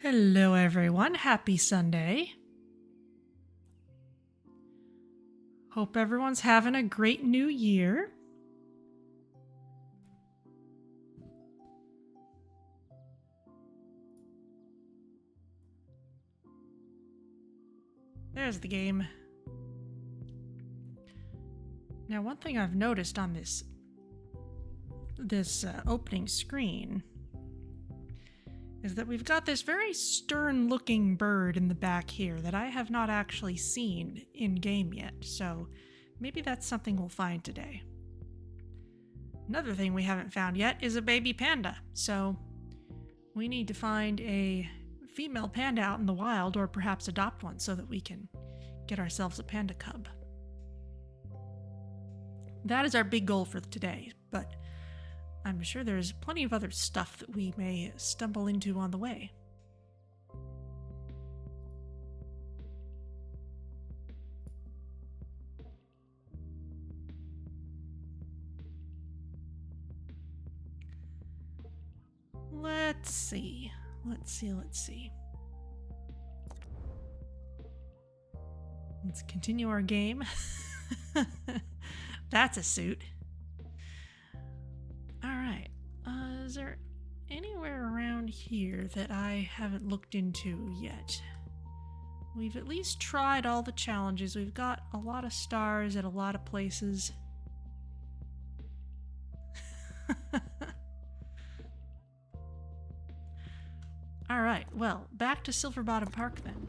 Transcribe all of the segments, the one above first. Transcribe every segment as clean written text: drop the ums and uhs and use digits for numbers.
Hello everyone, happy Sunday. Hope everyone's having a great new year. There's the game. Now, one thing I've noticed on this opening screen is that we've got this very stern-looking bird in the back here that I have not actually seen in-game yet, so maybe that's something we'll find today. Another thing we haven't found yet is a baby panda, so we need to find a female panda out in the wild, or perhaps adopt one so that we can get ourselves a panda cub. That is our big goal for today, but I'm sure there's plenty of other stuff that we may stumble into on the way. Let's see. Let's continue our game. That's a suit. Alright, is there anywhere around here that I haven't looked into yet? We've at least tried all the challenges. We've got a lot of stars at a lot of places. Alright, well, back to Silverbottom Park then.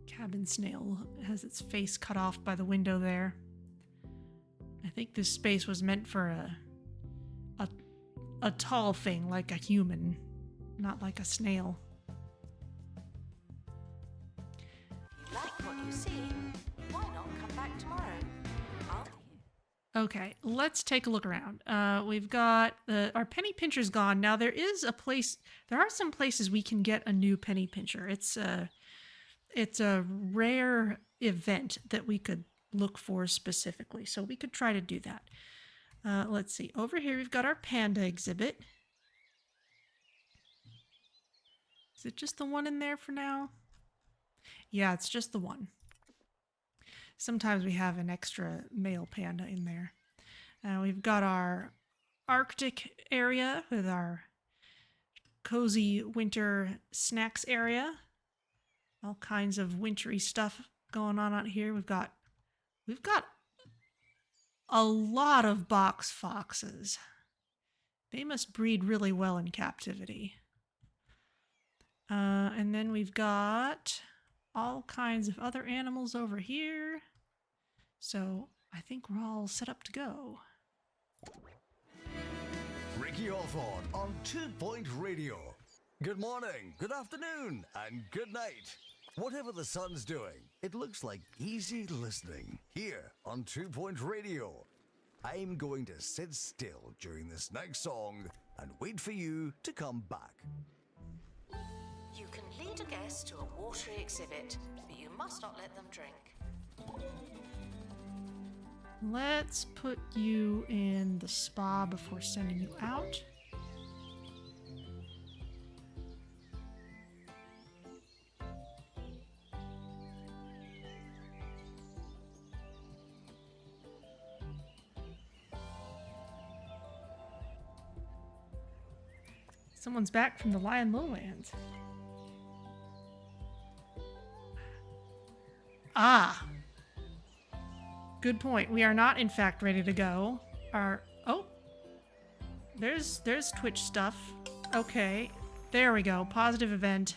Cabin snail has its face cut off by the window there. I think this space was meant for a tall thing like a human, not like a snail. If you like what you see, why not come back tomorrow? Okay, let's take a look around. We've got our penny pincher's gone. Now there are some places we can get a new penny pincher. It's a rare event that we could look for specifically, so we could try to do that. Let's see. Over here we've got our panda exhibit. Is it just the one in there for now? Yeah, it's just the one. Sometimes we have an extra male panda in there. We've got our Arctic area with our cozy winter snacks area. All kinds of wintry stuff going on out here. We've got a lot of box foxes. They must breed really well in captivity. And then we've got all kinds of other animals over here. So I think we're all set up to go. Ricky Hawthorne on 2 Point Radio. Good morning, good afternoon, and good night. Whatever the sun's doing, it looks like easy listening here on 2 Point Radio. I'm going to sit still during this next song and wait for you to come back. You can lead a guest to a watery exhibit, but you must not let them drink. Let's put you in the spa before sending you out. Someone's back from the Lion Lowlands. Ah! Good point. We are not, in fact, ready to go. There's Twitch stuff. Okay, there we go. Positive event.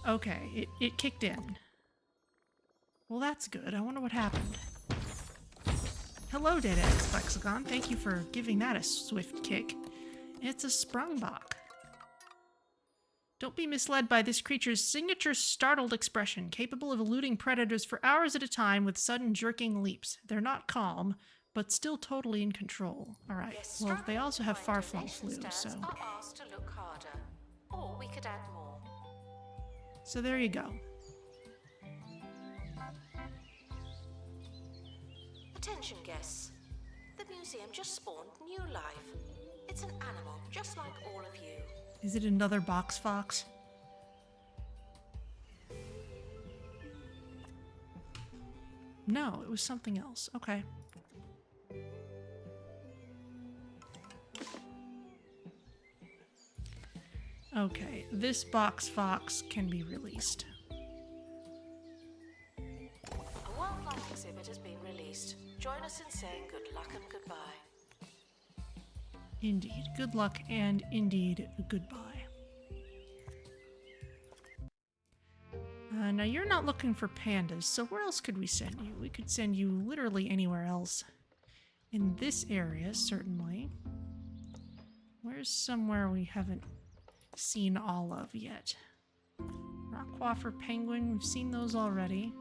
Okay, it kicked in. Well, that's good. I wonder what happened. Hello, Dead X Flexicon. Thank you for giving that a swift kick. It's a Sprungbok. Don't be misled by this creature's signature startled expression, capable of eluding predators for hours at a time with sudden jerking leaps. They're not calm, but still totally in control. Alright, well, they also have Farflung flu, so... Are asked to look harder, or we could add more. So there you go. Attention guests. museum just spawned new life. It's an animal, just like all of you. Is it another box fox? No, it was something else. Okay. Okay, this box fox can be released. A wildlife exhibit has been released. Join us in saying good luck and goodbye. Indeed. Good luck and indeed goodbye. Now you're not looking for pandas, so where else could we send you? We could send you literally anywhere else. In this area, certainly. Where's somewhere we haven't seen all of yet? Rockwafer penguin, we've seen those already.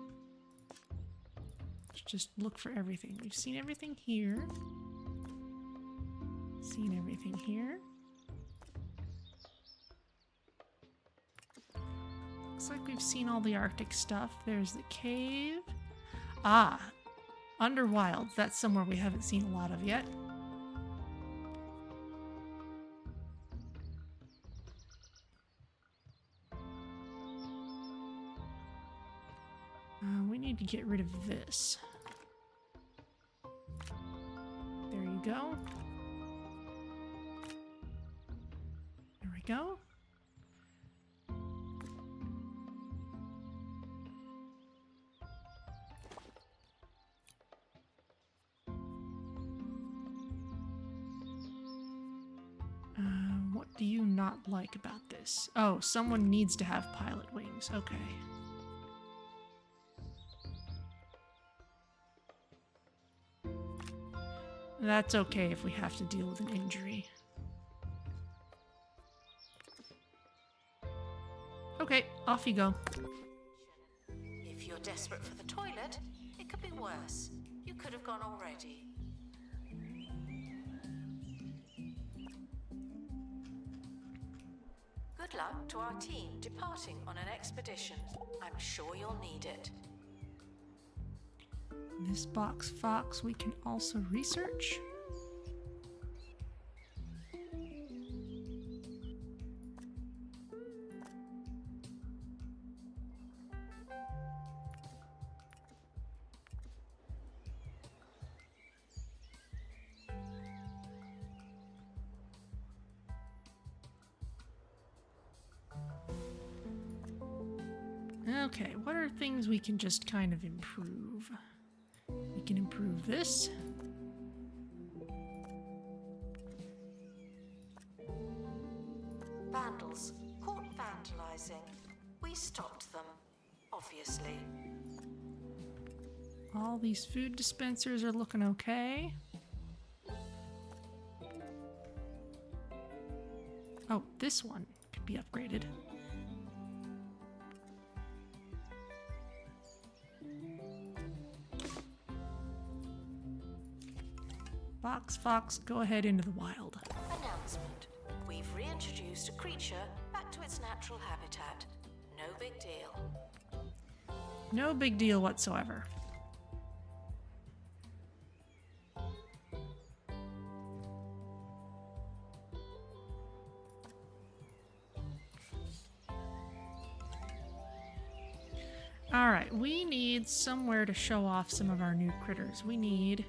Let's just look for everything. We've seen everything here. Seen everything here. Looks like we've seen all the Arctic stuff. There's the cave. Ah, Underwilds. That's somewhere we haven't seen a lot of yet. We need to get rid of this. There you go. There we go. What do you not like about this? Oh, someone needs to have pilot wings. Okay. That's okay if we have to deal with an injury. Okay, off you go. If you're desperate for the toilet, it could be worse. You could have gone already. Good luck to our team departing on an expedition. I'm sure you'll need it. This box fox we can also research. Okay, what are things we can just kind of improve? We can improve this. Vandals caught vandalizing. We stopped them, obviously. All these food dispensers are looking okay. Oh, this one could be upgraded. Box fox, go ahead into the wild. Announcement. We've reintroduced a creature back to its natural habitat. No big deal. No big deal whatsoever. Alright, we need somewhere to show off some of our new critters. We need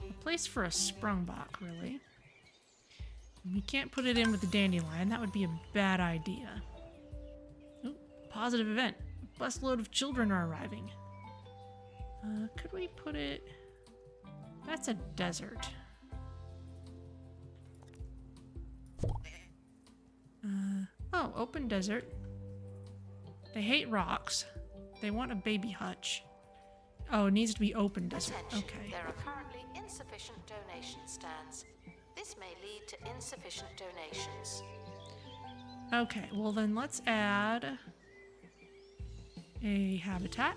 a place for a Sprungbok, really. We can't put it in with the dandelion. That would be a bad idea. Oh, positive event. A busload of children are arriving. Could we put it... That's a desert. Oh, open desert. They hate rocks. They want a baby hutch. Oh, it needs to be open desert. Attention. Okay. There are currently insufficient donation stands. This may lead to insufficient donations. Okay, well then let's add a habitat.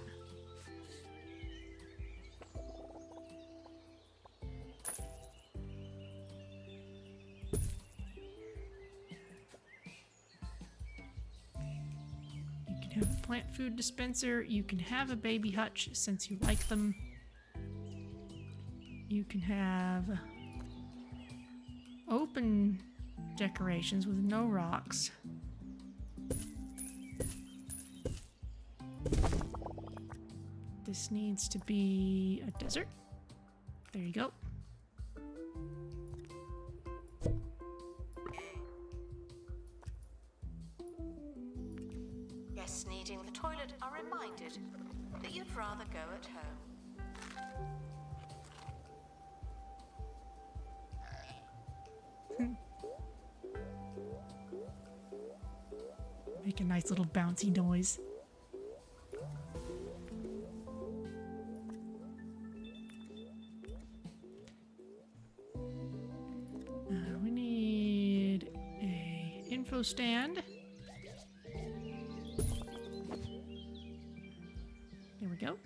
You can have a plant food dispenser. You can have a baby hutch since you like them. You can have open decorations with no rocks. This needs to be a desert. There you go. Guests needing the toilet are reminded that you'd rather go at home. Make a nice little bouncy noise. We need a info stand. There we go.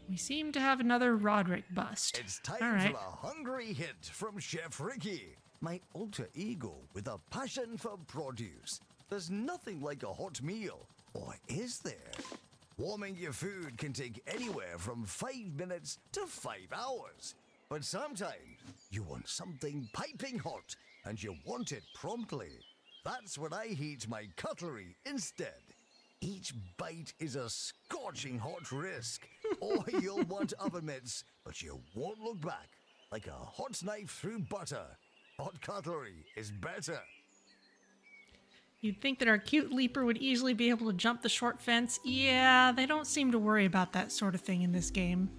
We seem to have another Roderick bust. It's time All right. for a hungry hit from Chef Ricky, my alter ego with a passion for produce. There's nothing like a hot meal, or is there? Warming your food can take anywhere from 5 minutes to 5 hours. But sometimes you want something piping hot, and you want it promptly. That's when I heat my cutlery instead. Each bite is a scorching hot risk, or you'll want oven mitts, but you won't look back. Like a hot knife through butter, hot cutlery is better. You'd think that our cute leaper would easily be able to jump the short fence. Yeah, they don't seem to worry about that sort of thing in this game.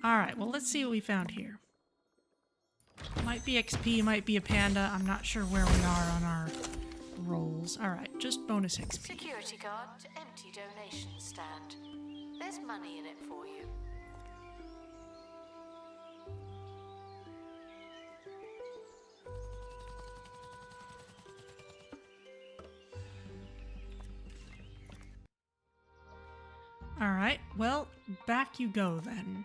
Alright, well let's see what we found here. Might be XP, might be a panda. I'm not sure where we are on our rolls. Alright, just bonus XP. Security guard to empty donation stand. There's money in it for you. Alright, well, back you go then.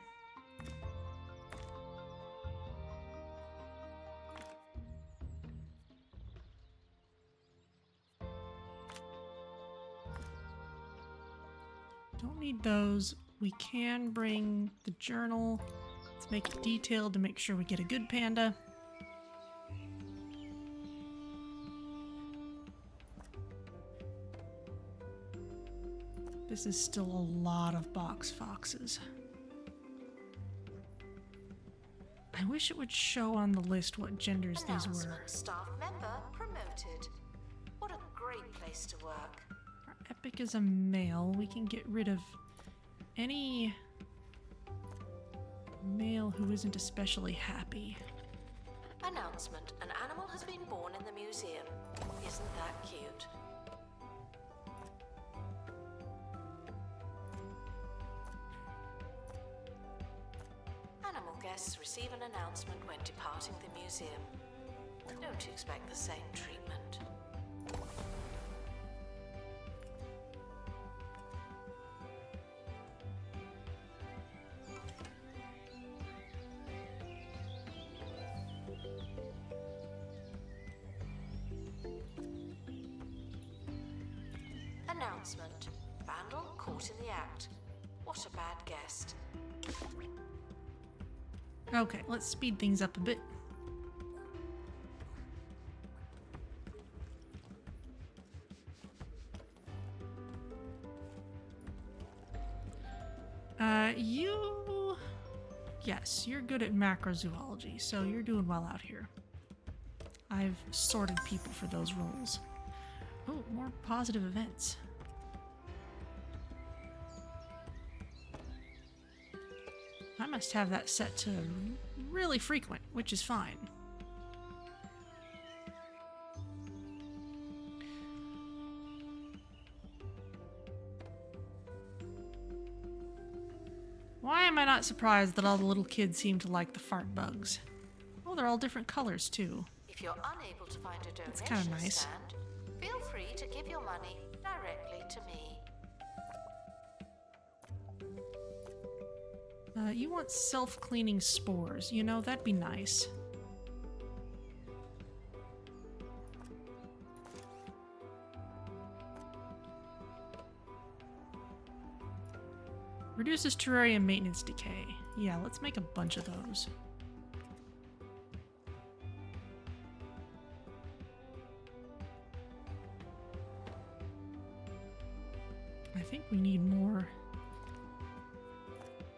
Don't need those. We can bring the journal. Let's make it detailed to make sure we get a good panda. This is still a lot of box foxes. I wish it would show on the list what genders these were. Announcement, staff member promoted. What a great place to work. Our epic is a male. We can get rid of any male who isn't especially happy. Announcement, an animal has been born in the museum. Isn't that cute? Animal guests receive an announcement when departing the museum. Don't expect the same treatment. Announcement. Vandal caught in the act. What a bad guest. Okay, let's speed things up a bit. Yes, you're good at macrozoology, so you're doing well out here. I've sorted people for those roles. Oh, more positive events. I must have that set to really frequent, which is fine. Why am I not surprised that all the little kids seem to like the fart bugs? Oh, they're all different colors too. If you're unable to find a That's donation kinda nice. stand, feel free to give your money directly to me. You want self-cleaning spores. You know, that'd be nice. Reduces terrarium maintenance decay. Yeah, let's make a bunch of those. I think we need more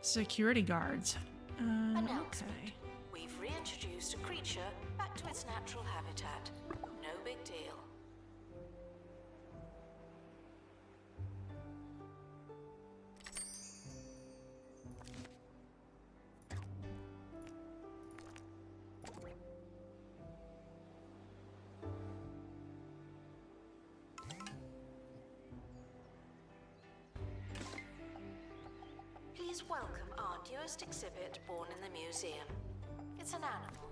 security guards. Okay. We've reintroduced a creature back to its natural habitat. No big deal. Please welcome our newest exhibit born in the museum. It's an animal.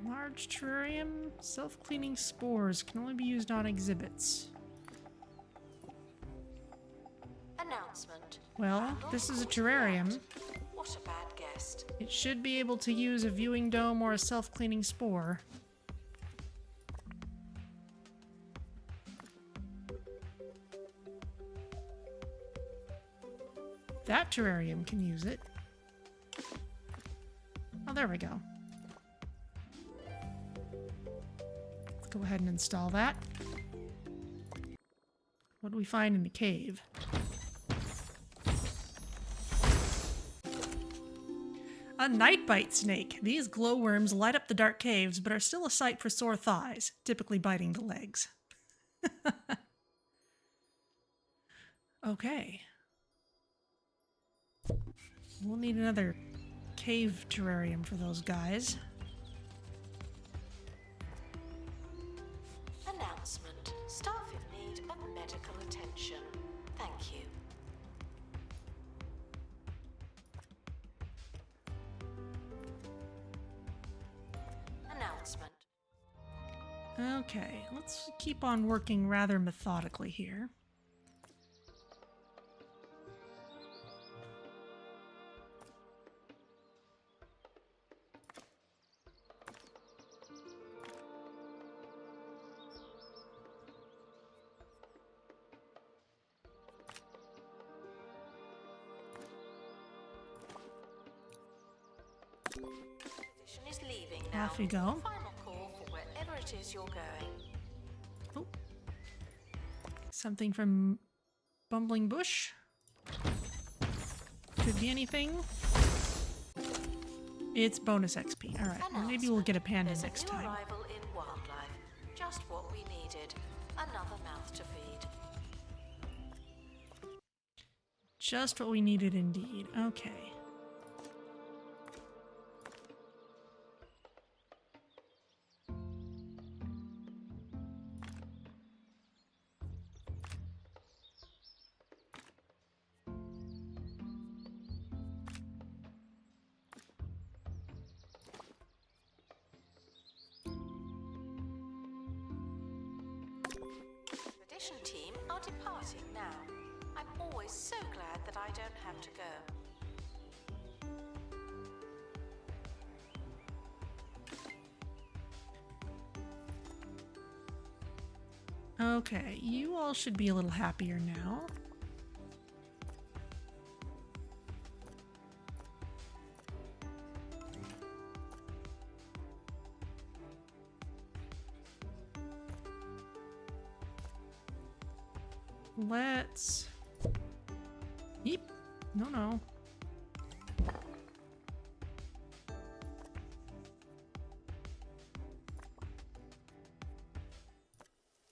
Large terrarium, self-cleaning spores can only be used on exhibits. Announcement. Well, this is a terrarium. What a bad guest. It should be able to use a viewing dome or a self-cleaning spore. That terrarium can use it. Oh, there we go. Let's go ahead and install that. What do we find in the cave? A Nightbite Snake. These glowworms light up the dark caves, but are still a sight for sore thighs, typically biting the legs. Okay. We'll need another cave terrarium for those guys. Announcement. Staff in need of medical attention. Thank you. Announcement. Okay, let's keep on working rather methodically here. The expedition is leaving now. Off you go. Final call for wherever it is you're going. Oh. Something from Bumbling Bush? Could be anything. It's bonus XP. Alright, well, maybe we'll get a panda There's next a new time. arrival in wildlife. Just what we needed. Another mouth to feed. Just what we needed indeed. Okay. Expedition team are departing now. I'm always so glad that I don't have to go. Okay, you all should be a little happier now. Let's... Yeep. No.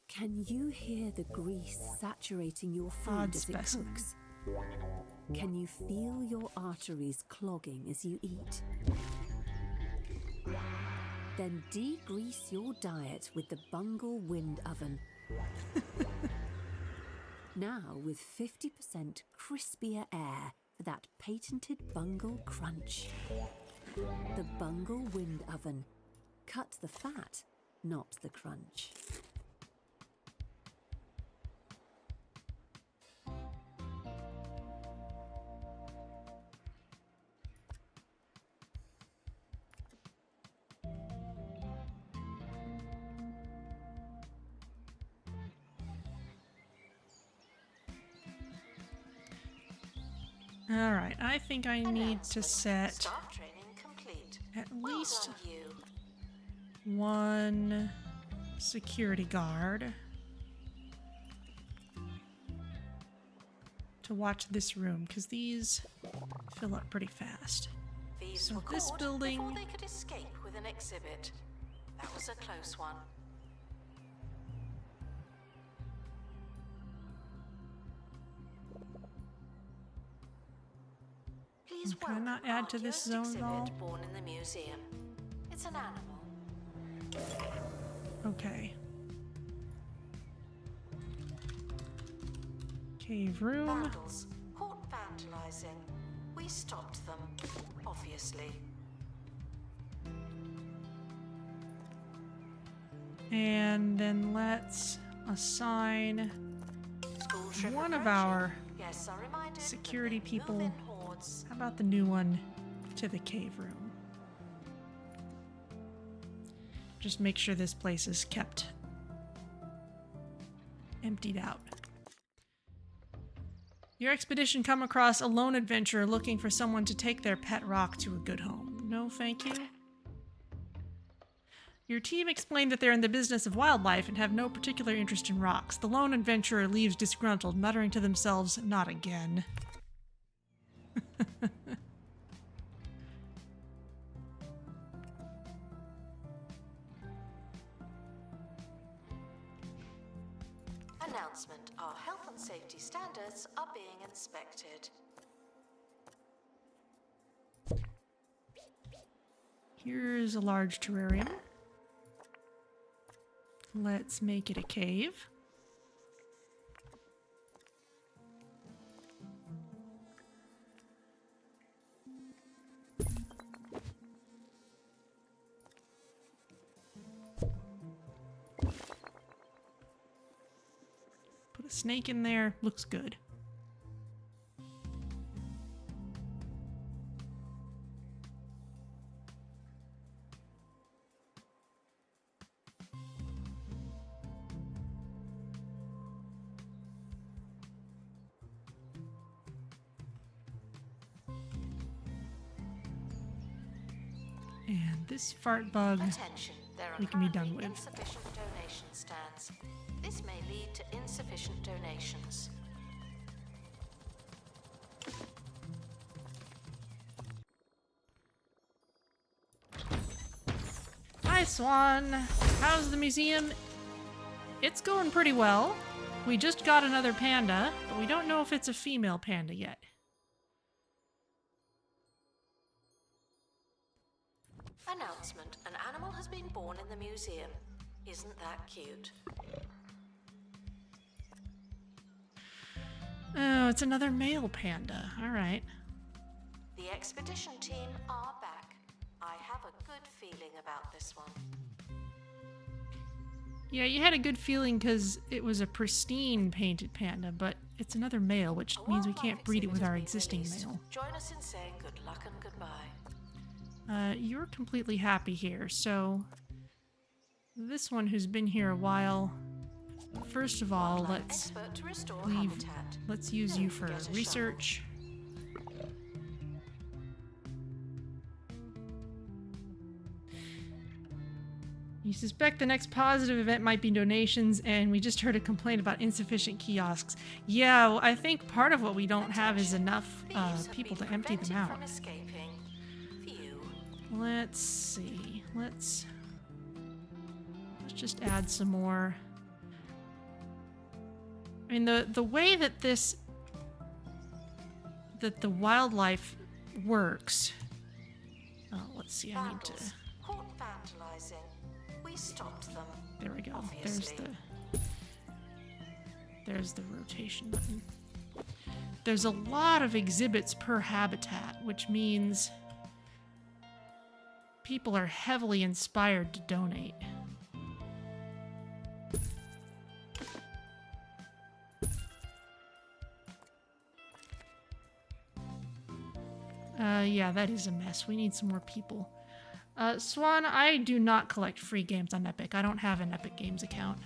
Can you hear the grease saturating your food Odd as specimen. it cooks? Can you feel your arteries clogging as you eat? Then degrease your diet with the Bungle Wind Oven. Now with 50% crispier air for that patented Bungle crunch. The Bungle Wind Oven. Cut the fat, not the crunch. Alright, I think I need to Announcement. set Staff training complete. at Well least done, you. one security guard to watch this room, because these fill up pretty fast. Thieves So were this caught building- before they could escape with an exhibit. That was a close one. Please Can I not welcome add our to this first zone at exhibit all? born in the museum. It's an animal. Okay. Cave room. Vandals caught vandalizing. We stopped them, obviously. And then let's assign School trip one of approaching. our Yes, I reminded that security they people. move in hordes. How about the new one to the cave room? Just make sure this place is kept emptied out. Your expedition come across a lone adventurer looking for someone to take their pet rock to a good home. No, thank you. Your team explained that they're in the business of wildlife and have no particular interest in rocks. The lone adventurer leaves disgruntled, muttering to themselves, "Not again." Announcement: our health and safety standards are being inspected. Here's a large terrarium. Let's make it a cave. Put a snake in there. Looks good. And this fart bug, Attention, there are we can be done currently with. insufficient donation stands. This may lead to insufficient donations. Hi, Swan. How's the museum? It's going pretty well. We just got another panda, but we don't know if it's a female panda yet. Announcement: an animal has been born in the museum. Isn't that cute? Oh, it's another male panda. All right. The expedition team are back. I have a good feeling about this one. Yeah, you had a good feeling because it was a pristine painted panda, but it's another male, which A means we wildlife can't breed it with exhibit our has been existing released. male. Join us in saying good luck and goodbye. You're completely happy here, so this one who's been here a while, first of all, Wildlife let's expert to restore leave. habitat. Let's use Then you we for get a research. You suspect the next positive event might be donations, and we just heard a complaint about insufficient kiosks. Yeah, well, I think part of what we don't have is enough Thieves have people to been empty them prevented out. from escaping. Phew. Let's see. Let's just add some more. I mean, the way that the wildlife works. Oh, let's see. I need to. Vandals caught vandalizing. We stopped them. There we go. Obviously. There's the rotation button. There's a lot of exhibits per habitat, which means people are heavily inspired to donate. Yeah, that is a mess. We need some more people. Swan, I do not collect free games on Epic. I don't have an Epic Games account.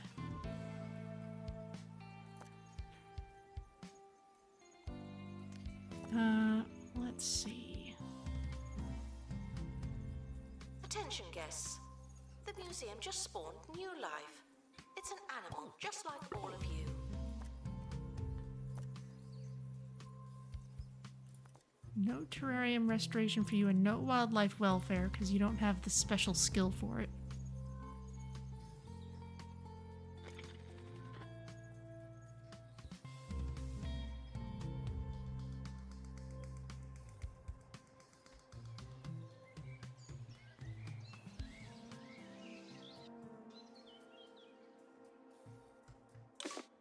Let's see. Attention guests. The museum just spawned new life. It's an animal just like all of you. No terrarium restoration for you and no wildlife welfare because you don't have the special skill for it.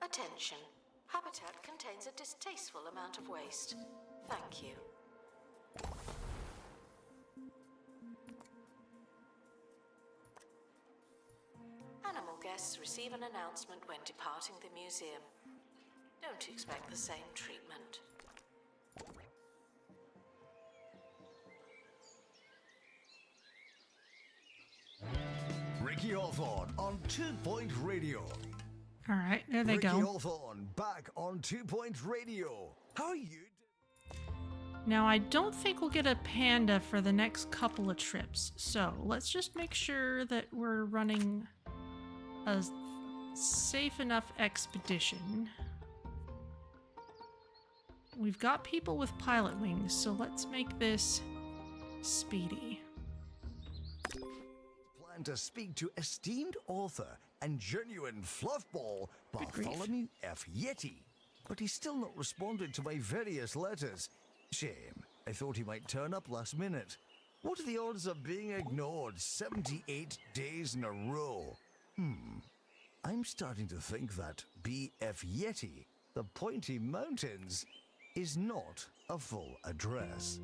Attention. Habitat contains a distasteful amount of waste. Thank you. Animal guests receive an announcement when departing the museum. Don't expect the same treatment. Ricky Hawthorne on 2 Point Radio. All right, there they Ricky go. Hawthorne back on 2 Point Radio. How are you? Now, I don't think we'll get a panda for the next couple of trips, so let's just make sure that we're running a safe enough expedition. We've got people with pilot wings, so let's make this speedy. Plan to speak to esteemed author and genuine fluffball Good grief. Bartholomew F. Yeti, but he's still not responded to my various letters. Shame. I thought he might turn up last minute. What are the odds of being ignored 78 days in a row? I'm starting to think that BF Yeti, the Pointy Mountains, is not a full address.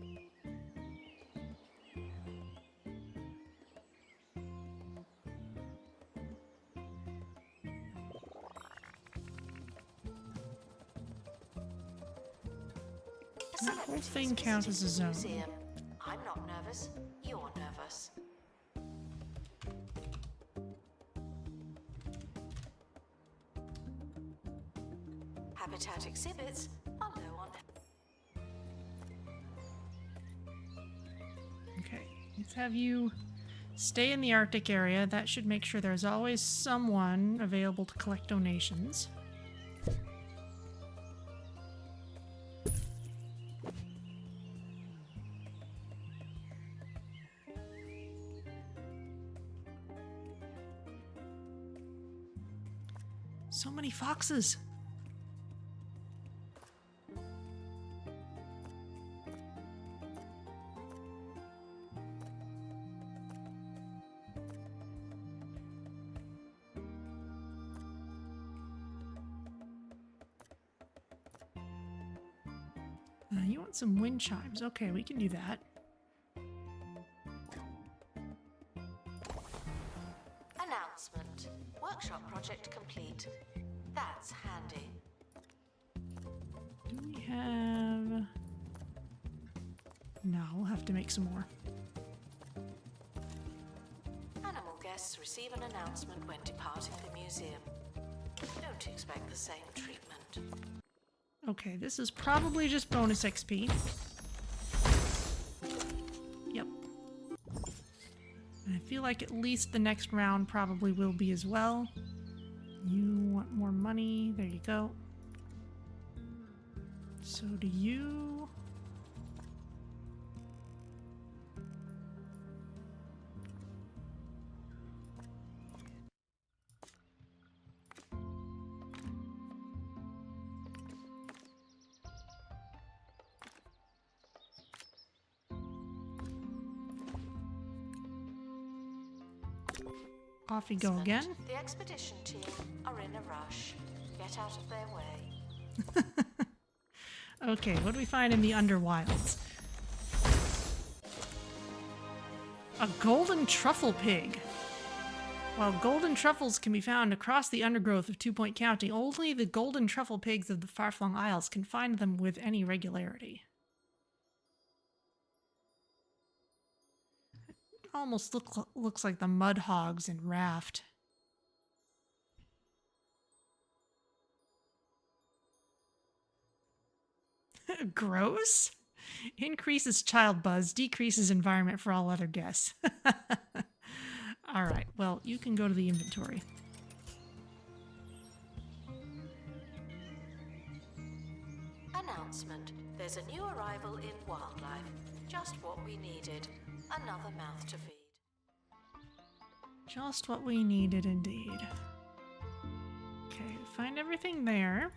That whole thing counts as a zone. Museum. I'm not nervous. You're nervous. Habitat exhibits are low on. Okay, let's have you stay in the Arctic area. That should make sure there's always someone available to collect donations. So many foxes. You want some wind chimes. Okay, we can do that. Announcement. Workshop project complete. That's handy. Do we have... No, we'll have to make some more. Animal guests receive an announcement when departing the museum. Don't expect the same treatment. Okay, this is probably just bonus XP. Yep. And I feel like at least the next round probably will be as well. You want more money. There you go. So do you... Off you go again. The expedition team are in a rush. Get out of their way. Okay, what do we find in the Underwilds? A golden truffle pig. While golden truffles can be found across the undergrowth of 2 Point County, only the golden truffle pigs of the Farflung Isles can find them with any regularity. Almost looks like the mud hogs in Raft. Gross? Increases child buzz, decreases environment for all other guests. All right, well, you can go to the inventory. Announcement. There's a new arrival in wildlife. Just what we needed. Another mouth to feed. Just what we needed indeed. Okay, find everything there.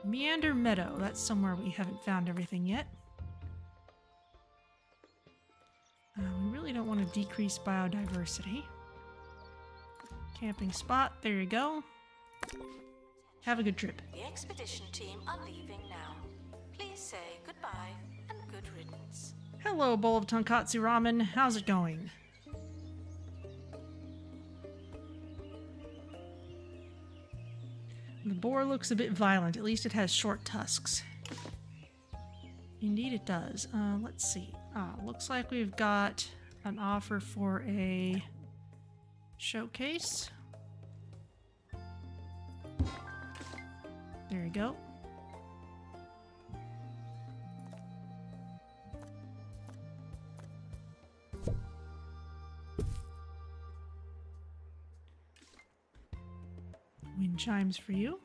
Meander Meadow, that's somewhere we haven't found everything yet. We really don't want to decrease biodiversity. Camping spot, there you go. Have a good trip. The expedition team are leaving now. Please say goodbye and good riddance. Hello, bowl of tonkatsu ramen. How's it going? The boar looks a bit violent. At least it has short tusks. Indeed it does. Let's see. Looks like we've got an offer for a showcase. There you go. Wind chimes for you.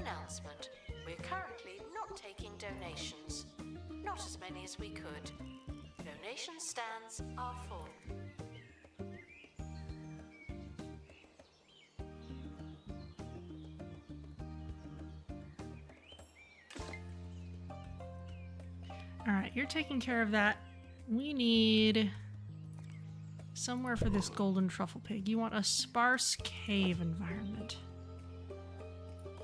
Announcement. We're currently not taking donations. Not as many as we could. Donation stands are full. Alright, you're taking care of that. We need somewhere for this golden truffle pig. You want a sparse cave environment.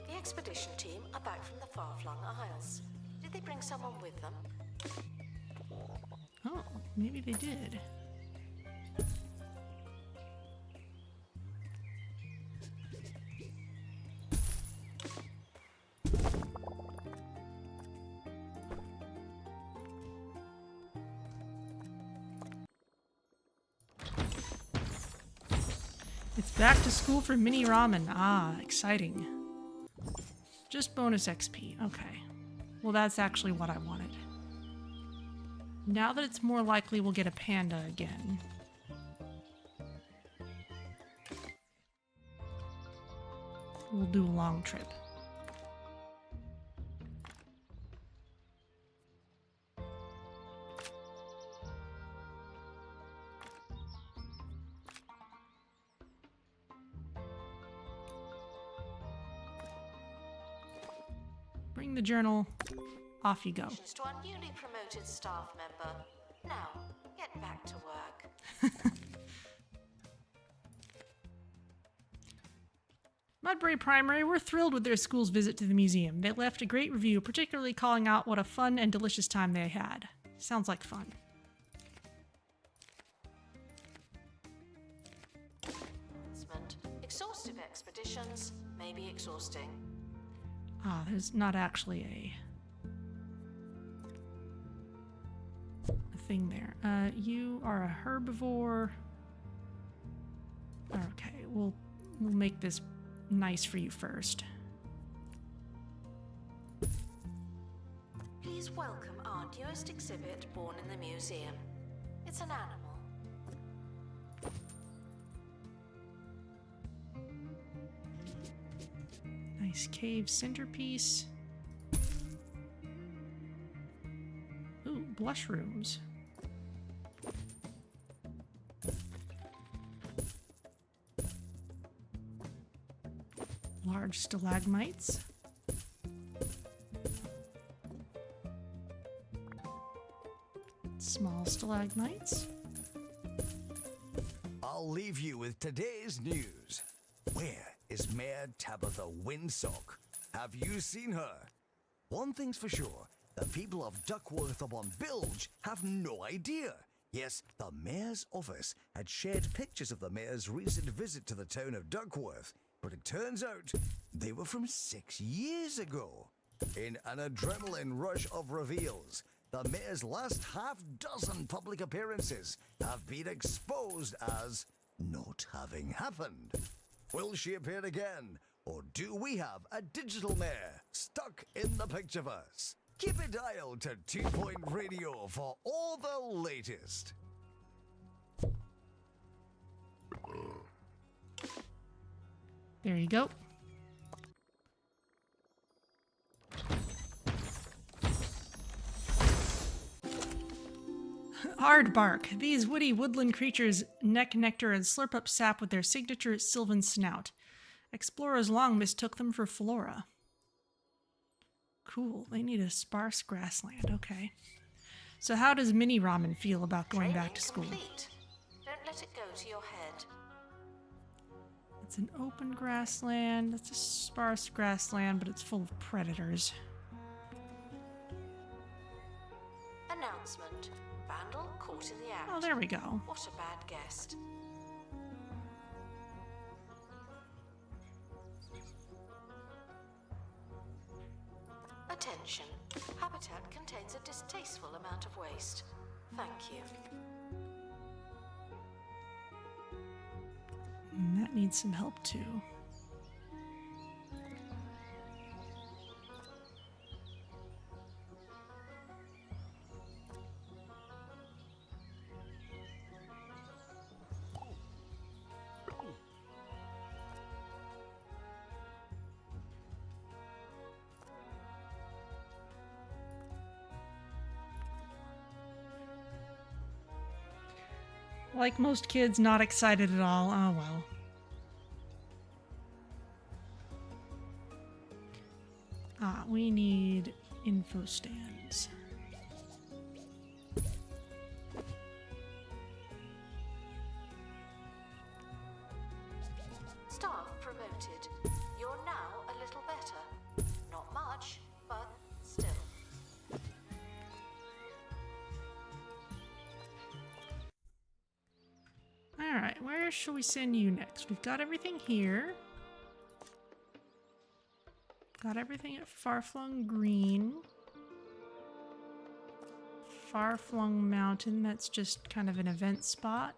The expedition team are back from the Farflung Isles. Did they bring someone with them? Oh, maybe they did. It's back to school for mini ramen. Ah, exciting. Just bonus XP. Okay. Well, that's actually what I wanted. Now that it's more likely we'll get a panda again. We'll do a long trip. Bring the journal. Off you go. To our newly promoted staff member. Now, get back to work. Mudbury Primary were thrilled with their school's visit to the museum. They left a great review, particularly calling out what a fun and delicious time they had. Sounds like fun. Exhaustive expeditions may be exhausting. Ah, there's not actually a thing there. You are a herbivore. Okay, we'll make this nice for you first. Please welcome our newest exhibit born in the museum. It's an animal. Nice cave centerpiece. Ooh, blush rooms. Large stalagmites. Small stalagmites. I'll leave you with today's news. Where is Mayor Tabitha Windsock? Have you seen her? One thing's for sure, the people of Duckworth upon Bilge have no idea. Yes, the mayor's office had shared pictures of the mayor's recent visit to the town of Duckworth, but it turns out they were from 6 years ago. In an adrenaline rush of reveals, the mayor's last half-dozen public appearances have been exposed as not having happened. Will she appear again, or do we have a digital mayor stuck in the Pictureverse? Keep it dialed to 2 Point Radio for all the latest. There you go. Aardbark. These woody woodland creatures neck nectar and slurp up sap with their signature sylvan snout. Explorers long mistook them for flora. Cool. They need a sparse grassland. Okay. So how does Mini Ramen feel about going back to school? Complete. Don't let it go to your head. It's an open grassland. It's a sparse grassland, but it's full of predators. Announcement. Vandal caught in the act. Oh, there we go. What a bad guest. Attention. Habitat contains a distasteful amount of waste. Thank you. And that needs some help too. Like most kids, not excited at all. Oh well. We need info stands. Staff promoted. You're now a little better. Not much, but still. Alright, where shall we send you next? We've got everything here. Got everything at Farflung Green. Farflung Mountain, that's just kind of an event spot.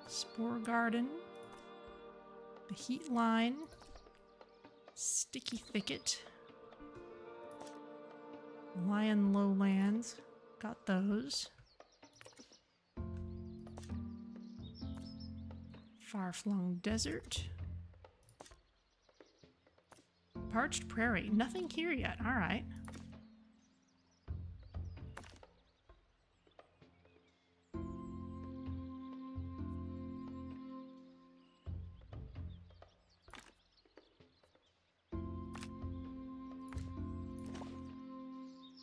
Spore Garden. The Heat Line. Sticky Thicket. Lion Lowlands. Got those. Farflung Desert. Parched Prairie. Nothing here yet. Alright.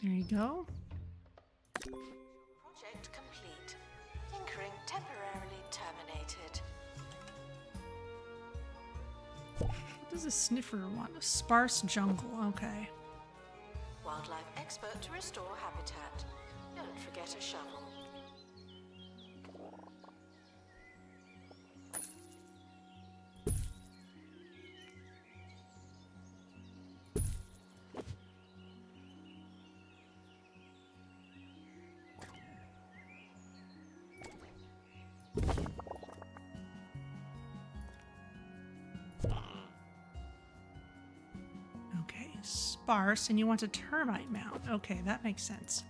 There you go. Project complete. Tinkering temporarily terminated. What does a sniffer want? A sparse jungle. Okay. Wildlife expert to restore habitat. Don't forget a shovel. Okay. Sparse, and you want a termite mound. Okay, that makes sense.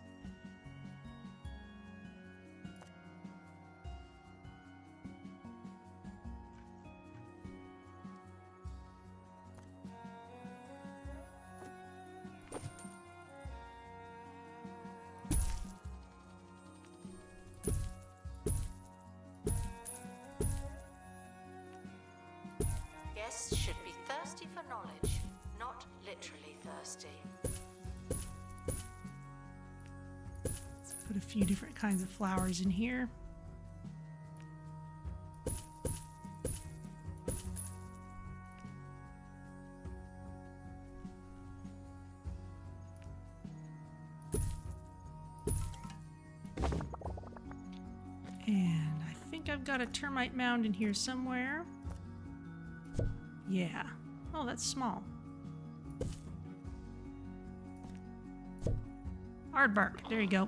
Guests should be thirsty for knowledge, not literally thirsty. Let's put a few different kinds of flowers in here. And I think I've got a termite mound in here somewhere. Yeah. Oh, that's small. Aardvark. There you go.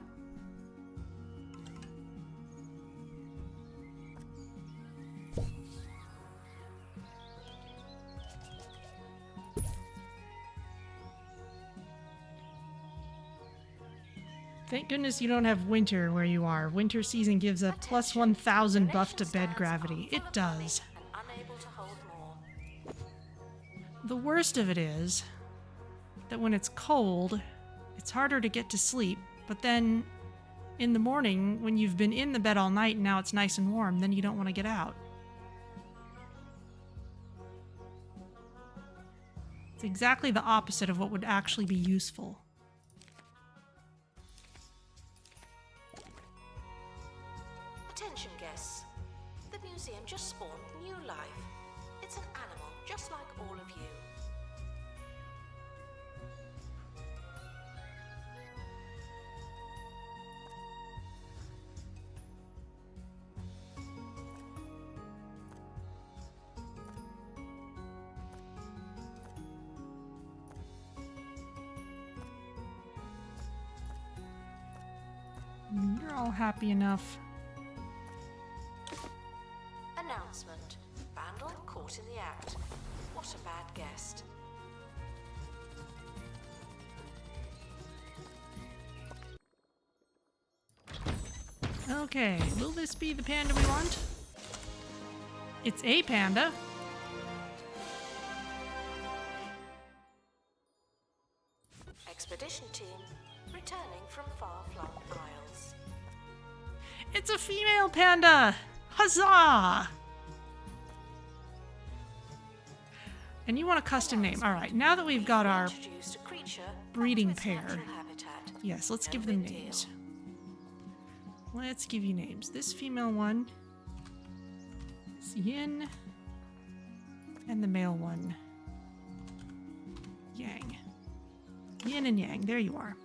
Thank goodness you don't have winter where you are. Winter season gives a plus 1,000 buff to bed gravity. It does. The worst of it is that when it's cold, it's harder to get to sleep. But then in the morning, when you've been in the bed all night and now it's nice and warm, then you don't want to get out. It's exactly the opposite of what would actually be useful. Attention guests, the museum just spawned new life. It's an animal just like all of you. You're all happy enough. Announcement. Vandal caught in the act. What a bad guest. Okay, will this be the panda we want? It's a panda. Expedition team returning from Farflung Isles. It's a female panda! Huzzah! And you want a custom name. Alright, now that we've got our breeding pair. Yes, let's give them names. Let's give you names. This female one is Yin. And the male one, Yang. Yin and Yang, there you are.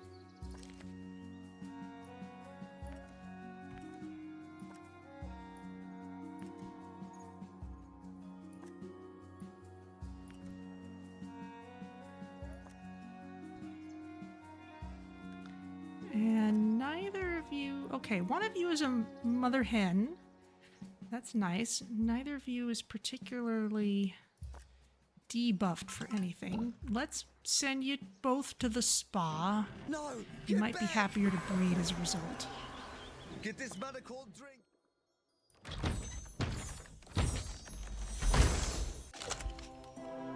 And neither of you... Okay, one of you is a mother hen. That's nice. Neither of you is particularly debuffed for anything. Let's send you both to the spa. No, You might be happier to breed as a result. Get this man a cold drink.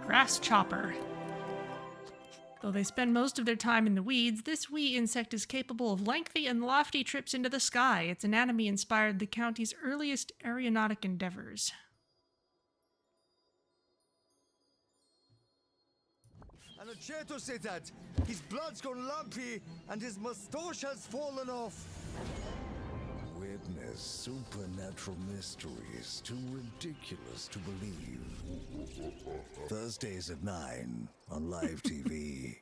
Grasschopper. Though they spend most of their time in the weeds, this wee insect is capable of lengthy and lofty trips into the sky. Its anatomy inspired the county's earliest aeronautic endeavors. And a Cheto said that. His blood's gone lumpy and his moustache has fallen off. Witness supernatural mysteries too ridiculous to believe. Thursdays at 9 on live TV.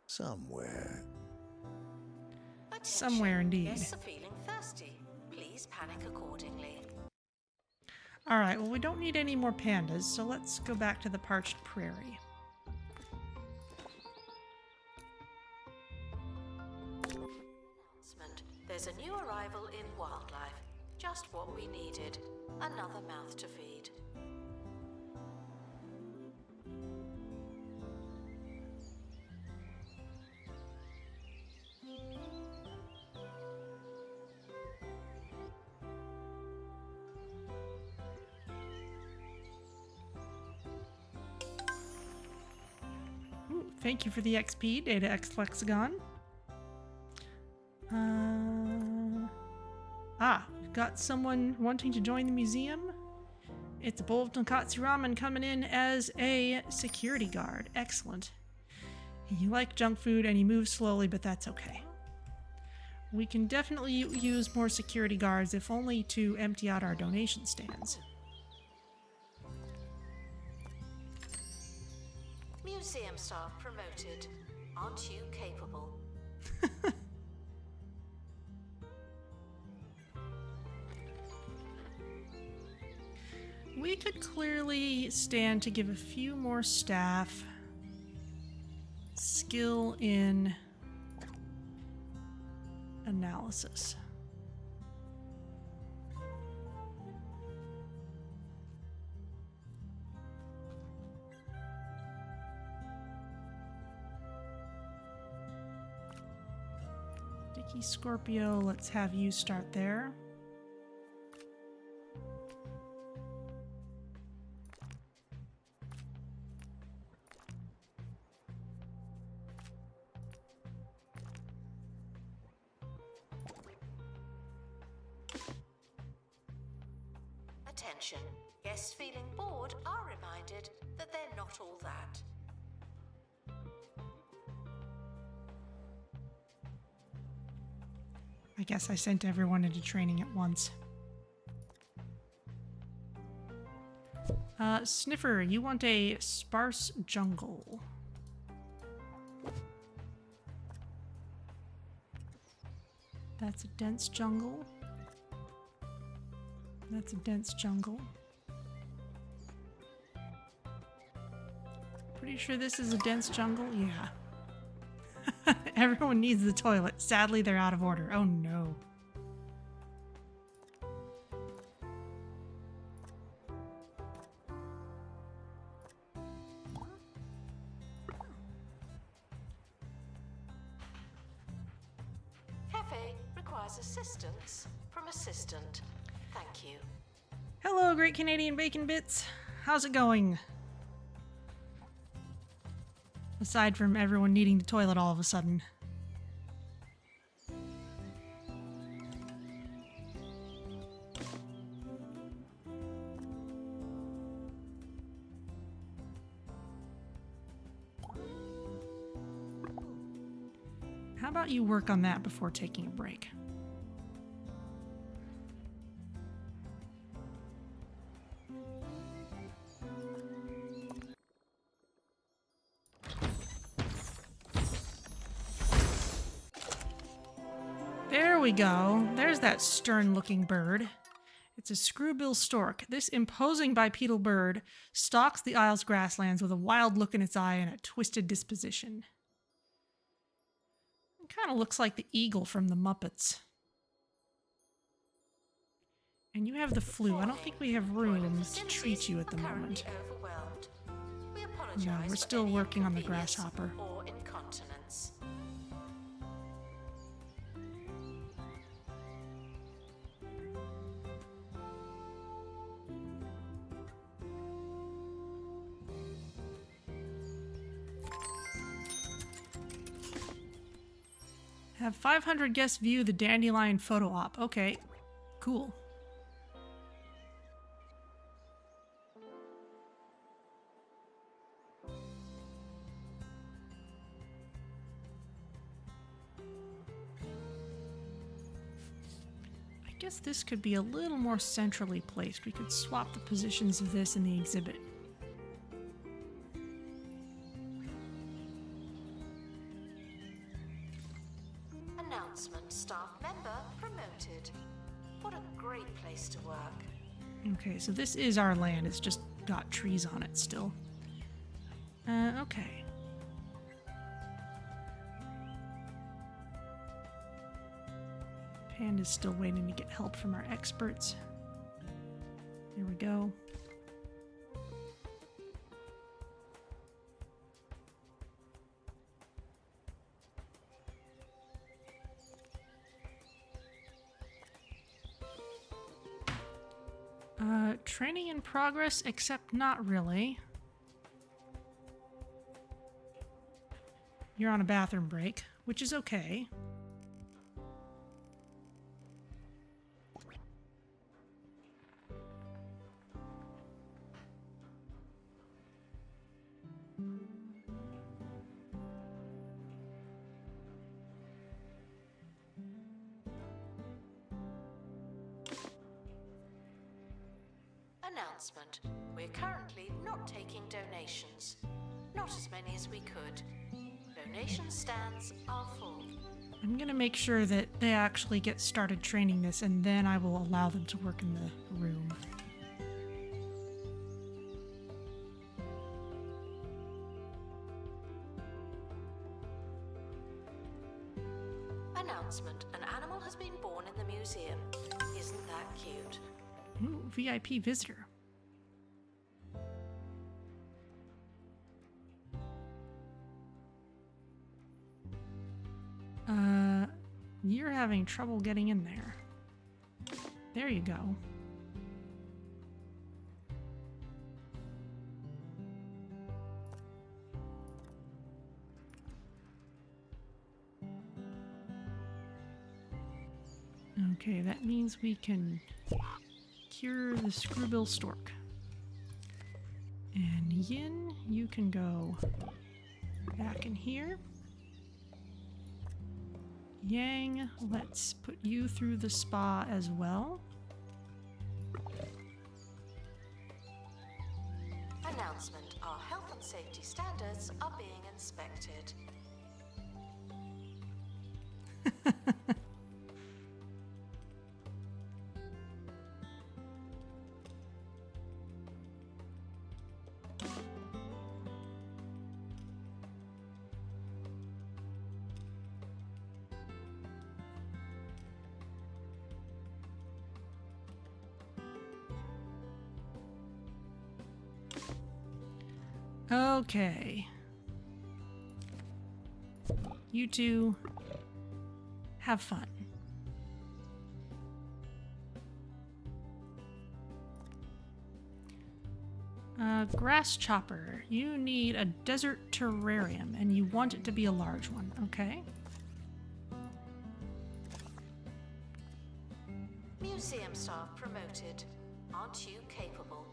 Somewhere. Somewhere indeed. Guests are feeling thirsty. Please panic accordingly. Alright, well we don't need any more pandas, so let's go back to the parched prairie. There's a new arrival in wildlife. Just what we needed. Another mouth to feed. Ooh, thank you for the XP, Data X Flexagon. We've got someone wanting to join the museum. It's Bolton Katsuraman coming in as a security guard. Excellent. You like junk food and you move slowly, but that's okay. We can definitely use more security guards, if only to empty out our donation stands. Museum staff promoted. Aren't you capable? We could clearly stand to give a few more staff skill in analysis. Sticky Scorpio, let's have you start there. Attention, guests feeling bored are reminded that they're not all that. I guess I sent everyone into training at once. Sniffer, you want a sparse jungle. That's a dense jungle. That's a dense jungle. Pretty sure this is a dense jungle? Yeah. Everyone needs the toilet. Sadly, they're out of order. Oh no. Cafe requires assistance from assistant. Thank you. Hello, Great Canadian Bacon Bits. How's it going? Aside from everyone needing the toilet all of a sudden. How about you work on that before taking a break? There we go. There's that stern-looking bird. It's a Screwbill Stork. This imposing bipedal bird stalks the Isles grasslands with a wild look in its eye and a twisted disposition. It kind of looks like the eagle from the Muppets. And you have the flu. I don't think we have room to treat you at the moment. No, we're still working on the Grasschopper. Or incontinence. Have 500 guests view the dandelion photo op. Okay, cool. I guess this could be a little more centrally placed. We could swap the positions of this in the exhibit. Announcement, staff member promoted. What a great place to work. Okay, so this is our land. It's just got trees on it still. Okay. Panda's still waiting to get help from our experts. There we go. Training in progress, except not really. You're on a bathroom break, which is okay. Announcement. We're currently not taking donations. Not as many as we could. Donation stands are full. I'm gonna make sure that they actually get started training this, and then I will allow them to work in the room. Announcement: an animal has been born in the museum. Isn't that cute? Ooh, VIP visitor. You're having trouble getting in there. There you go. Okay, that means we can cure the Screwbill Stork. And Yin, you can go back in here. Yang, let's put you through the spa as well. Announcement: our health and safety standards are being inspected. Okay. You two have fun. Grasschopper, you need a desert terrarium and you want it to be a large one, okay? Museum staff promoted. Aren't you capable?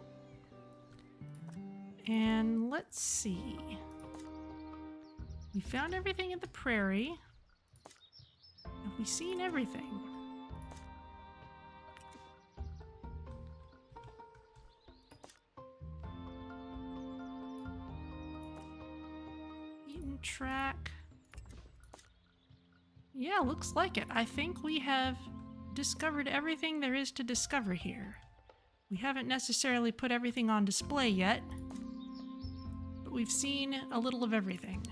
And let's see. We found everything in the prairie. Have we seen everything? Eaton track. Yeah, looks like it. I think we have discovered everything there is to discover here. We haven't necessarily put everything on display yet, but we've seen a little of everything.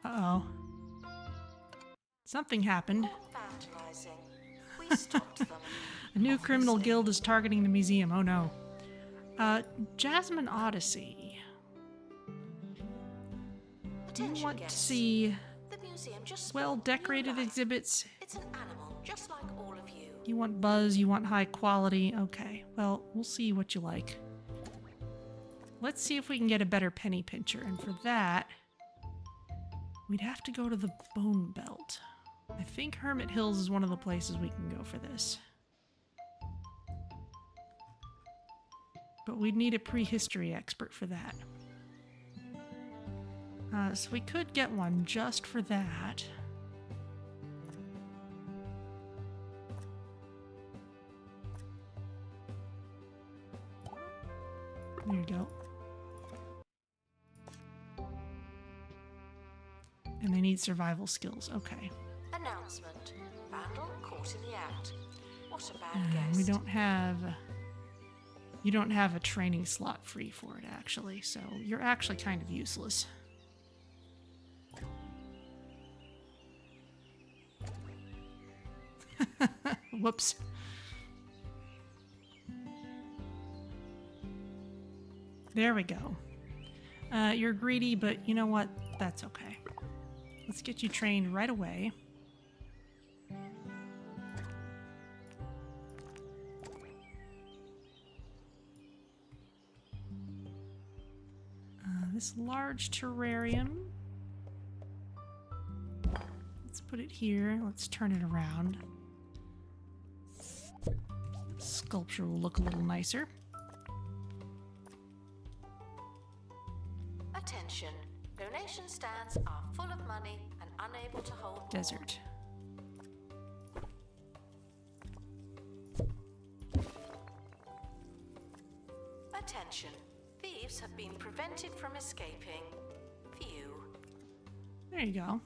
Uh-oh. Something happened. Vandalizing. We stopped them. A new criminal guild is targeting the museum. Oh no. Jasmine Odyssey. You Attention want to guests. see The museum just well-decorated spawned new life. exhibits. It's an animal, just like all of you. You want buzz, you want high quality. Okay, well, we'll see what you like. Let's see if we can get a better penny pincher, and for that, we'd have to go to the Bone Belt. I think Hermit Hills is one of the places we can go for this. But we'd need a prehistory expert for that. So we could get one just for that. There you go. And they need survival skills. Okay. Announcement. Vandal caught in the act. What a bad And guest. we don't have... You don't have a training slot free for it, actually. So you're actually kind of useless. Whoops. There we go. You're greedy, but you know what? That's okay. Let's get you trained right away. This large terrarium. Let's put it here. Let's turn it around. Sculpture will look a little nicer. Attention. Donation stands are full of money and unable to hold more. Desert. Attention. Thieves have been prevented from escaping. View. There you go.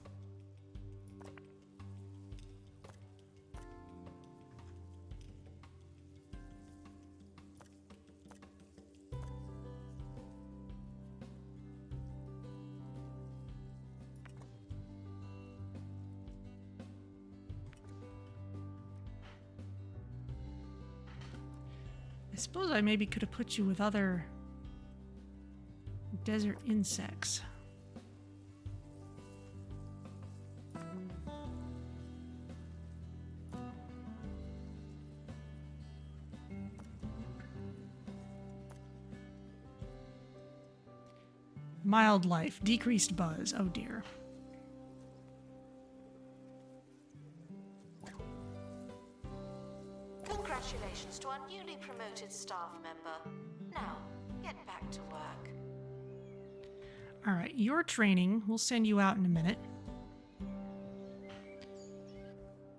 I suppose I maybe could have put you with other desert insects. Mild life, decreased buzz. Oh dear. Congratulations to our newly promoted staff member. Now, get back to work. All right, your training. We'll send you out in a minute.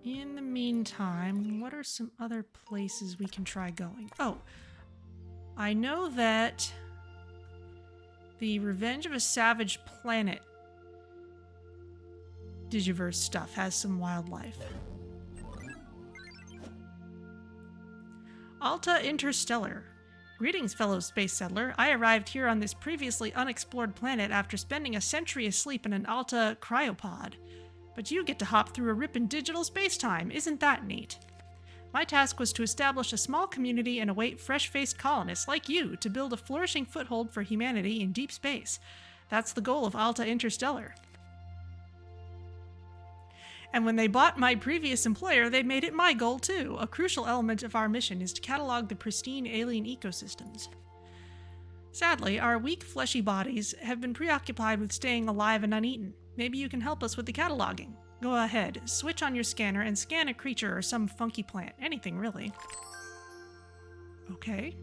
In the meantime, what are some other places we can try going? Oh, I know that the Revenge of a Savage Planet Digiverse stuff has some wildlife. Alta Interstellar. Greetings, fellow space settler. I arrived here on this previously unexplored planet after spending a century asleep in an Alta cryopod. But you get to hop through a rip in digital space-time. Isn't that neat? My task was to establish a small community and await fresh-faced colonists like you to build a flourishing foothold for humanity in deep space. That's the goal of Alta Interstellar. And when they bought my previous employer, they made it my goal too. A crucial element of our mission is to catalog the pristine alien ecosystems. Sadly, our weak, fleshy bodies have been preoccupied with staying alive and uneaten. Maybe you can help us with the cataloging. Go ahead, switch on your scanner and scan a creature or some funky plant. Anything, really. Okay.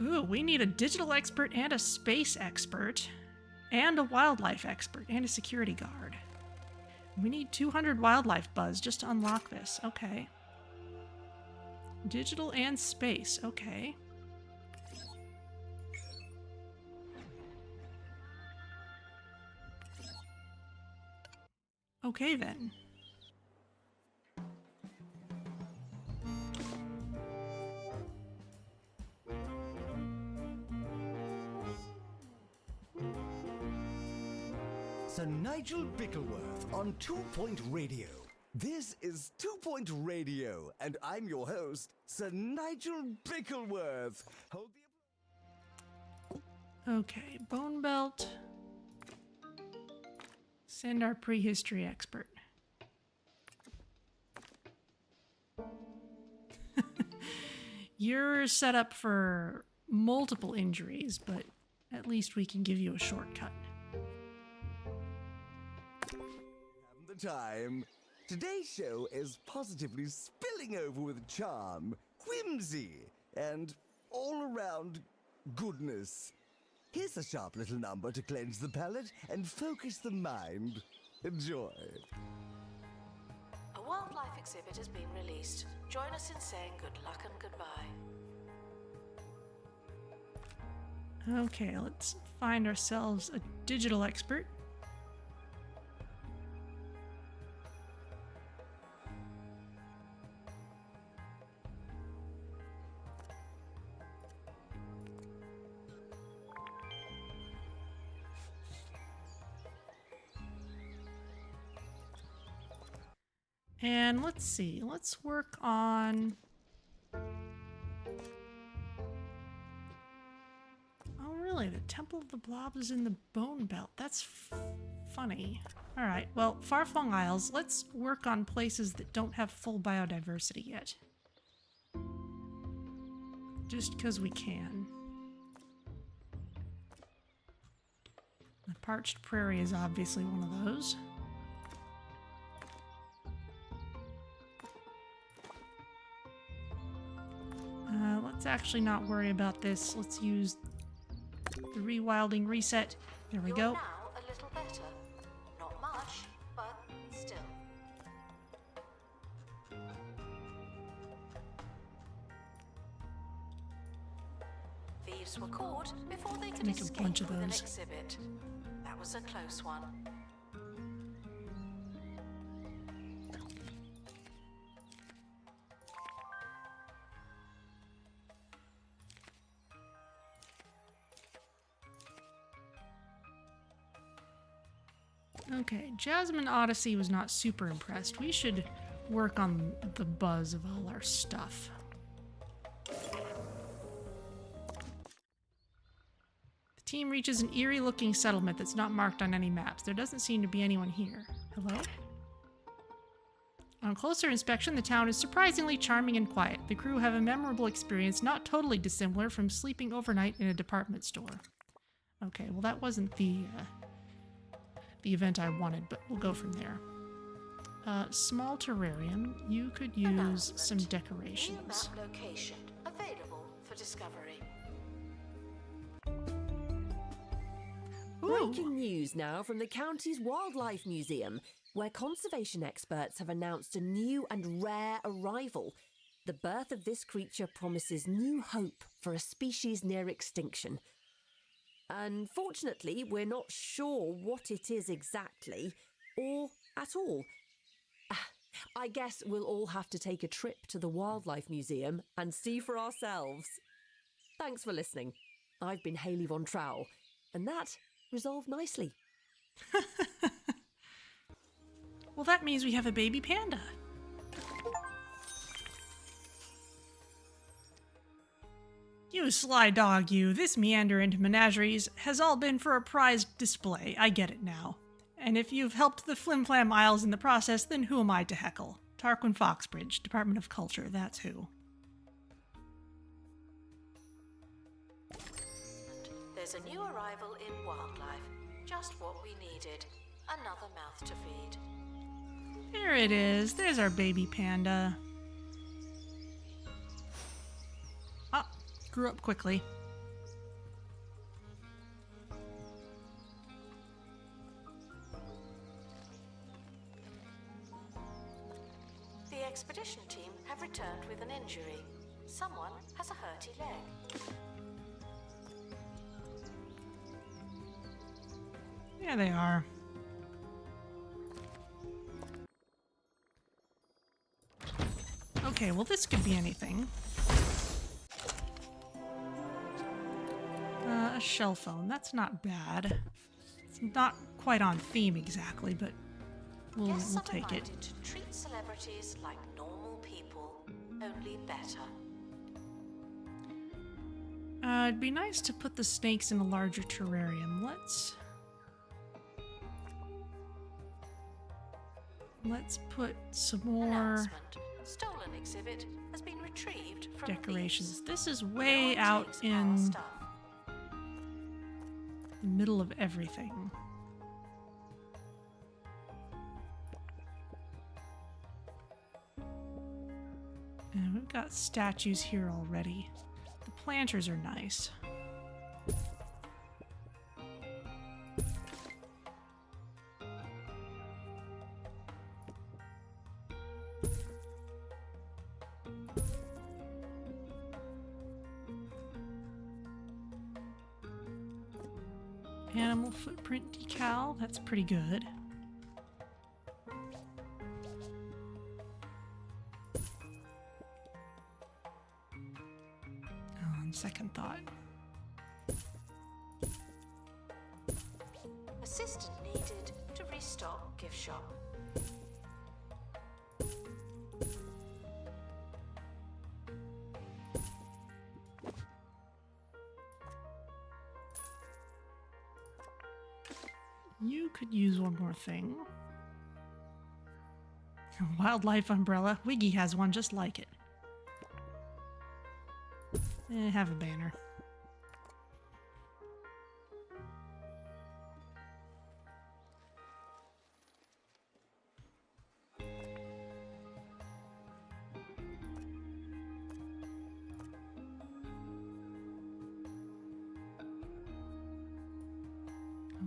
Ooh, we need a digital expert and a space expert. And a wildlife expert and a security guard. We need 200 wildlife buzz just to unlock this. Okay. Digital and space. Okay. Okay then. Sir Nigel Bickleworth on 2 Point Radio. This is 2 Point Radio, and I'm your host, Sir Nigel Bickleworth. Hold the... Okay, bone belt. Send our prehistory expert. You're set up for multiple injuries, but at least we can give you a shortcut. Haven't the time. Today's show is positively spilling over with charm, whimsy, and all-around goodness. Here's a sharp little number to cleanse the palate and focus the mind. Enjoy. A wildlife exhibit has been released. Join us in saying good luck and goodbye. Okay, let's find ourselves a digital expert. And let's see, let's work on... Oh really, the Temple of the Blobs is in the Bone Belt. That's funny. Alright, well, Farflung Isles, let's work on places that don't have full biodiversity yet. Just because we can. The Parched Prairie is obviously one of those. Let's actually not worry about this. Let's use the rewilding reset. There we go. You're now a little better. Not much, but still. Thieves were caught before they could Make a escape bunch of with an those. exhibit. That was a close one. Okay, Jasmine Odyssey was not super impressed. We should work on the buzz of all our stuff. The team reaches an eerie-looking settlement that's not marked on any maps. There doesn't seem to be anyone here. Hello? On closer inspection, the town is surprisingly charming and quiet. The crew have a memorable experience not totally dissimilar from sleeping overnight in a department store. Okay, well that wasn't the event I wanted, but we'll go from there. Small terrarium. You could use some decorations. New map location available for discovery. Breaking news now from the county's Wildlife Museum, where conservation experts have announced a new and rare arrival. The birth of this creature promises new hope for a species near extinction. Unfortunately, we're not sure what it is exactly, or at all. I guess we'll all have to take a trip to the Wildlife Museum and see for ourselves. Thanks for listening. I've been Hayley Von Trowell, and that resolved nicely. Well, that means we have a baby panda. You sly dog, you. This meander into menageries has all been for a prized display. I get it now. And if you've helped the Flimflam Isles in the process, then who am I to heckle? Tarquin Foxbridge, Department of Culture, that's who. There's a new arrival in wildlife. Just what we needed. Another mouth to feed. There it is. There's our baby panda. Ah, grew up quickly. The expedition team have returned with an injury. Someone has a hurty leg. There they are. Okay, well this could be anything. A shell phone, that's not bad. It's not quite on theme exactly, but we'll take it. To treat celebrities like normal people, only better. It'd be nice to put the snakes in a larger terrarium. Let's put some more Announcement. Stolen exhibit has been retrieved from decorations. thieves. This is No way one out takes our in stuff. the middle of everything. And we've got statues here already. The planters are nice. Animal footprint decal, that's pretty good. On second thought. Assistant needed to restock gift shop. You could use one more thing. A wildlife umbrella. Wiggy has one just like it. Have a banner.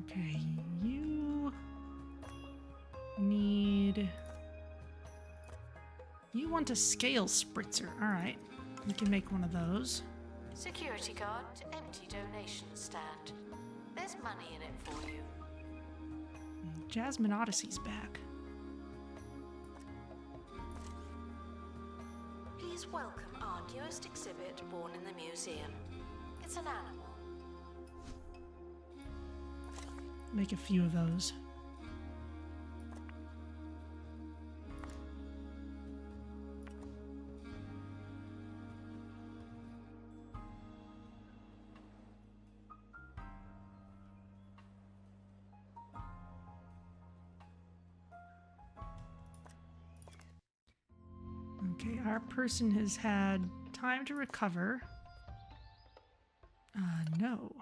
Okay, you need... You want a scale spritzer. Alright, we can make one of those. Security guard to empty donation stand. There's money in it for you. Jasmine Odyssey's back. Please welcome our newest exhibit born in the museum. It's an animal. Make a few of those. Okay, our person has had time to recover. No.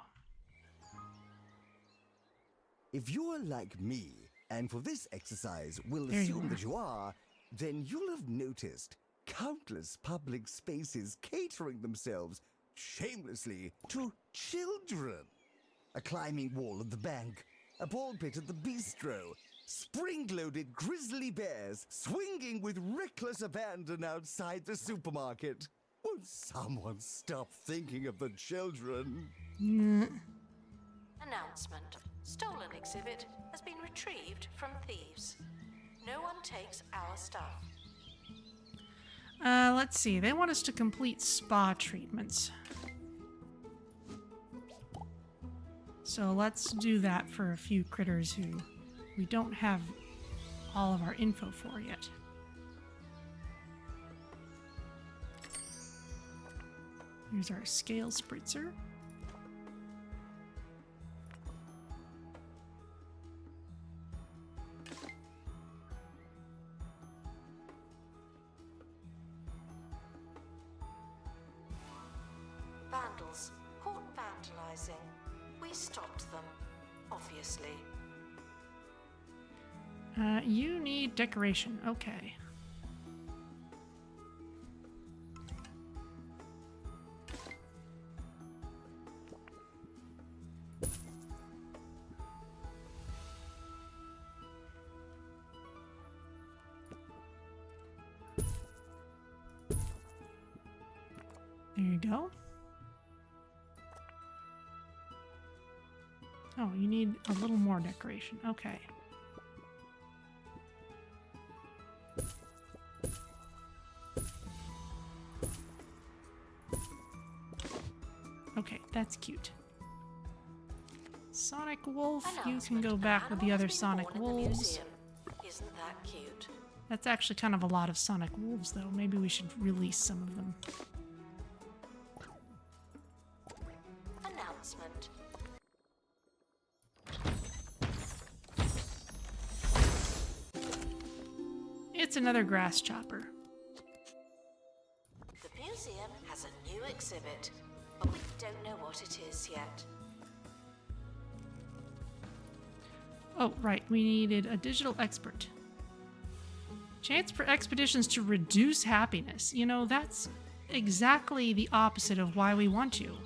If you're like me, and for this exercise we'll There you assume are. that you are, then you'll have noticed countless public spaces catering themselves shamelessly to children. A climbing wall at the bank, a ball pit at the bistro, spring-loaded grizzly bears swinging with reckless abandon outside the supermarket. Won't someone stop thinking of the children? Announcement. Stolen exhibit has been retrieved from thieves. No one takes our stuff. Let's see. They want us to complete spa treatments. So let's do that for a few critters who we don't have all of our info for yet. Here's our scale spritzer. Vandals caught vandalizing. We stopped them, obviously. You need decoration. Okay. There you go. Oh, you need a little more decoration. Okay. Okay, that's cute. Sonic Wolf, you can go back with the other Sonic Wolves. Isn't that cute? That's actually kind of a lot of Sonic Wolves, though. Maybe we should release some of them. Announcement. It's another Grasschopper. The museum has a new exhibit, but we don't know what it is yet. Oh, right. We needed a digital expert. Chance for expeditions to reduce happiness. You know, that's exactly the opposite of why we want you.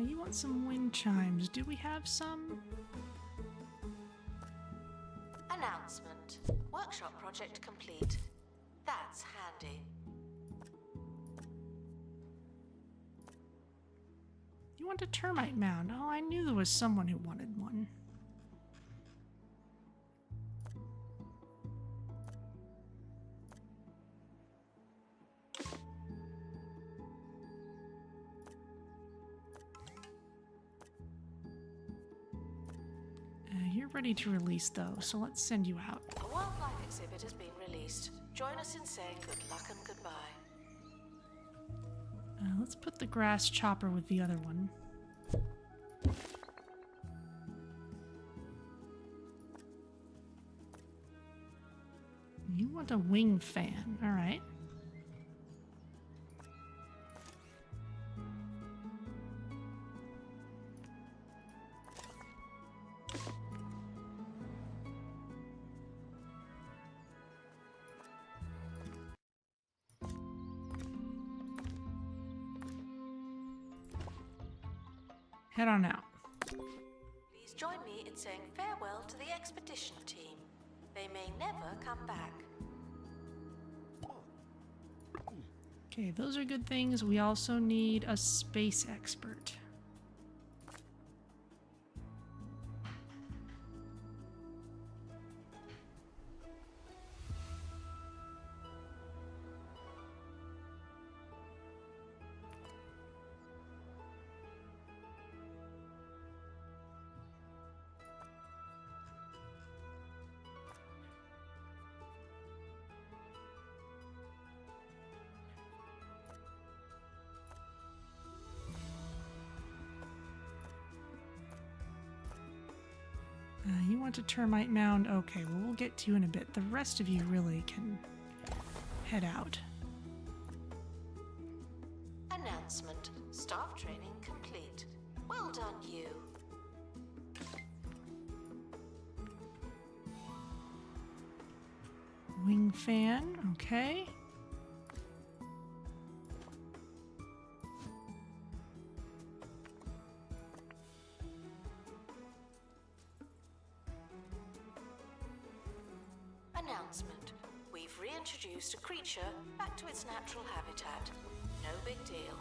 You want some wind chimes. Do we have some? Announcement. Workshop project complete. That's handy. You want a termite mound? Oh, I knew there was someone who wanted one. You're ready to release, though, so let's send you out. A wildlife exhibit has been released. Join us in saying good luck and goodbye. Let's put the Grasschopper with the other one. You want a wing fan, all right. Head on out. Please join me in saying farewell to the expedition team. They may never come back. Okay, those are good things. We also need a space expert. You want a termite mound? Okay, well, we'll get to you in a bit. The rest of you really can head out. Announcement. Staff training complete. Well done, you. Wing fan, okay. Announcement. We've reintroduced a creature back to its natural habitat. No big deal.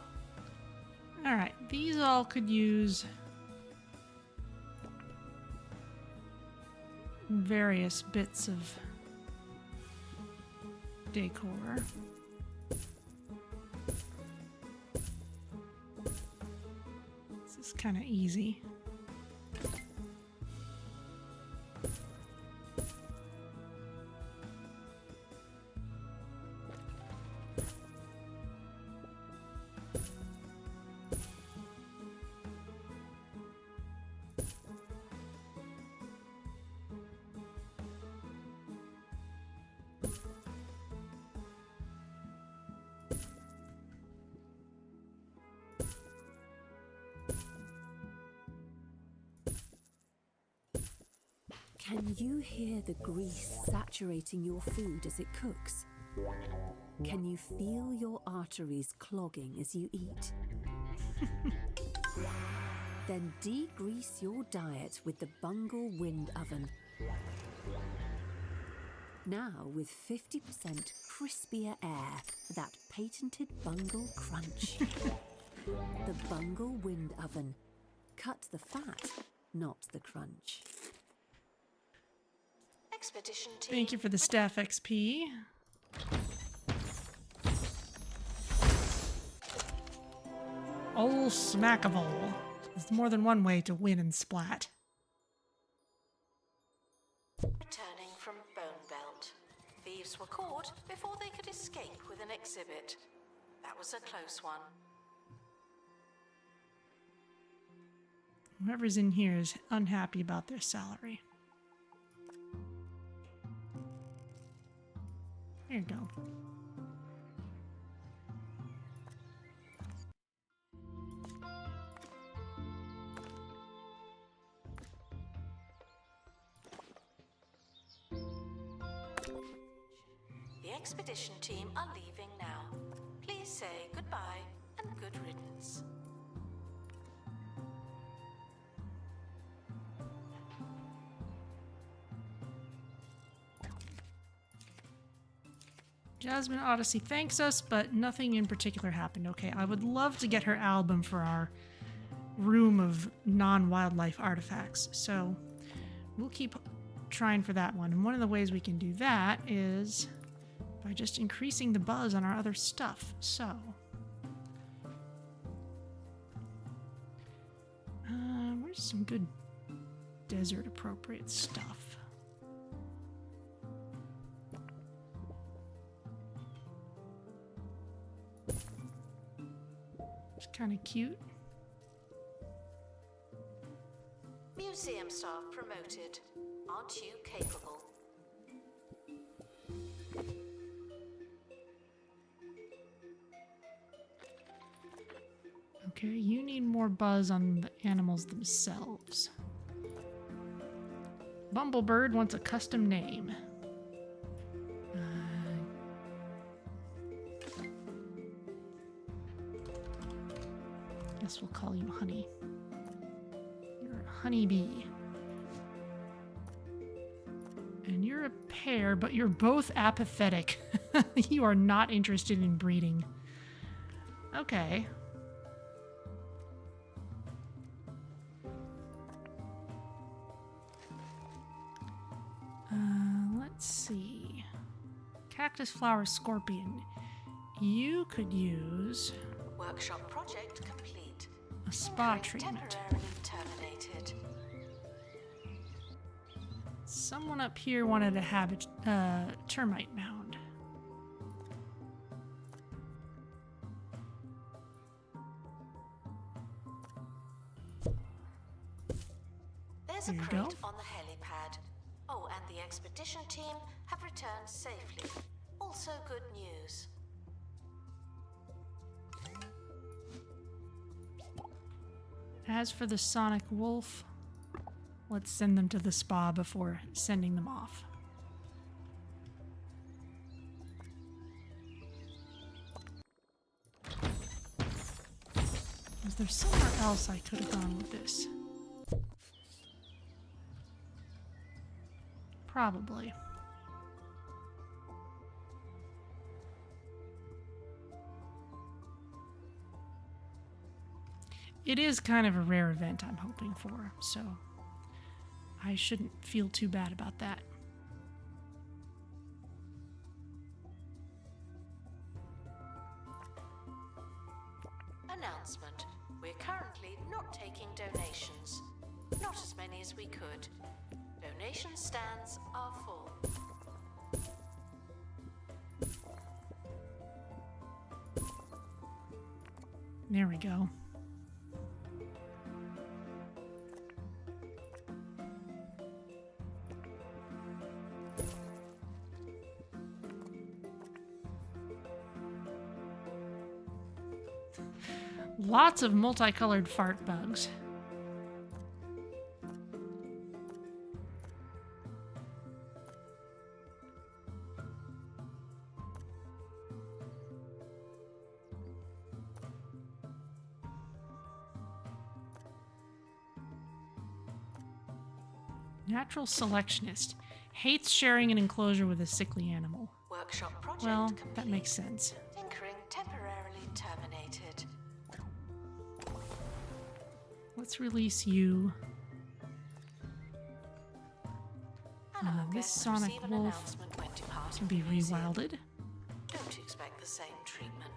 Alright, these all could use various bits of decor. This is kind of easy. Can you hear the grease saturating your food as it cooks? Can you feel your arteries clogging as you eat? Then degrease your diet with the Bungle Wind Oven. Now with 50% crispier air for that patented Bungle crunch. The Bungle Wind Oven. Cut the fat, not the crunch. Expedition team. Thank you for the staff XP. Ol' Smackable. There's more than one way to win in Splat. Returning from Bone Belt. Thieves were caught before they could escape with an exhibit. That was a close one. Whoever's in here is unhappy about their salary. There you go. The expedition team are leaving now. Please say goodbye and good riddance. Jasmine Odyssey thanks us, but nothing in particular happened. Okay, I would love to get her album for our room of non-wildlife artifacts. So we'll keep trying for that one. And one of the ways we can do that is by just increasing the buzz on our other stuff. So where's some good desert appropriate stuff? It's kind of cute. Museum staff promoted. Aren't you capable? Okay, you need more buzz on the animals themselves. Bumblebird wants a custom name. Guess we'll call you Honey. You're a honeybee. And you're a pair, but you're both apathetic. You are not interested in breeding. Okay. Let's see. Cactus flower scorpion. You could use Workshop project complete. a spa Crate treatment. temporarily terminated. Someone up here wanted to have a termite mound. There's a There you crate go. on the helipad. expedition team have returned safely. Also good news. As for the Sonic Wolf, let's send them to the spa before sending them off. Was there somewhere else I could have gone with this? Probably. It is kind of a rare event I'm hoping for, so I shouldn't feel too bad about that. Announcement. We're currently not taking donations. Not as many as we could. Donation stands are full. There we go. Lots of multicolored fart bugs. Natural selectionist. Hates sharing an enclosure with a sickly animal. Workshop project Well, complete. that makes sense. Tinkering temporarily terminated. Let's release you. Animal This guests Sonic receive an Wolf announcement when departing can be the museum. rewilded. Don't expect the same treatment.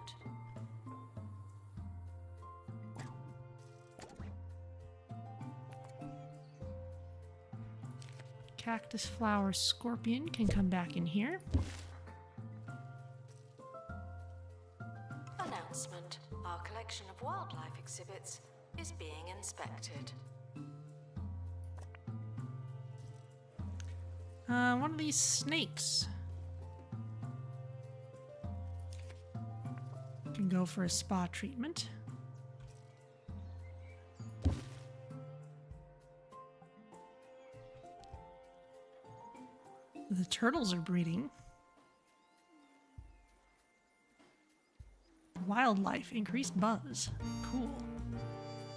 Cactus flower scorpion can come back in here. Announcement. Our collection of wildlife exhibits is being inspected. One of these snakes can go for a spa treatment. The turtles are breeding. Wildlife, increased buzz. Cool.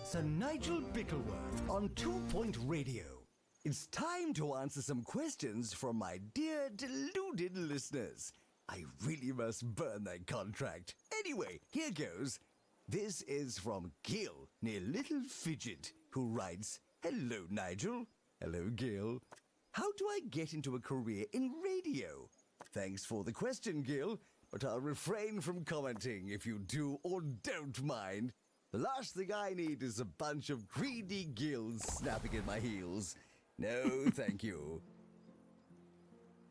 Sir Nigel Bickleworth on 2 Point Radio. It's time to answer some questions from my dear deluded listeners. I really must burn that contract. Anyway, here goes. This is from Gil, near Little Fidget, who writes, "Hello, Nigel. Hello, Gil. How do I get into a career in radio? Thanks for the question, Gil, but I'll refrain from commenting if you do or don't mind. The last thing I need is a bunch of greedy gills snapping at my heels. No, thank you."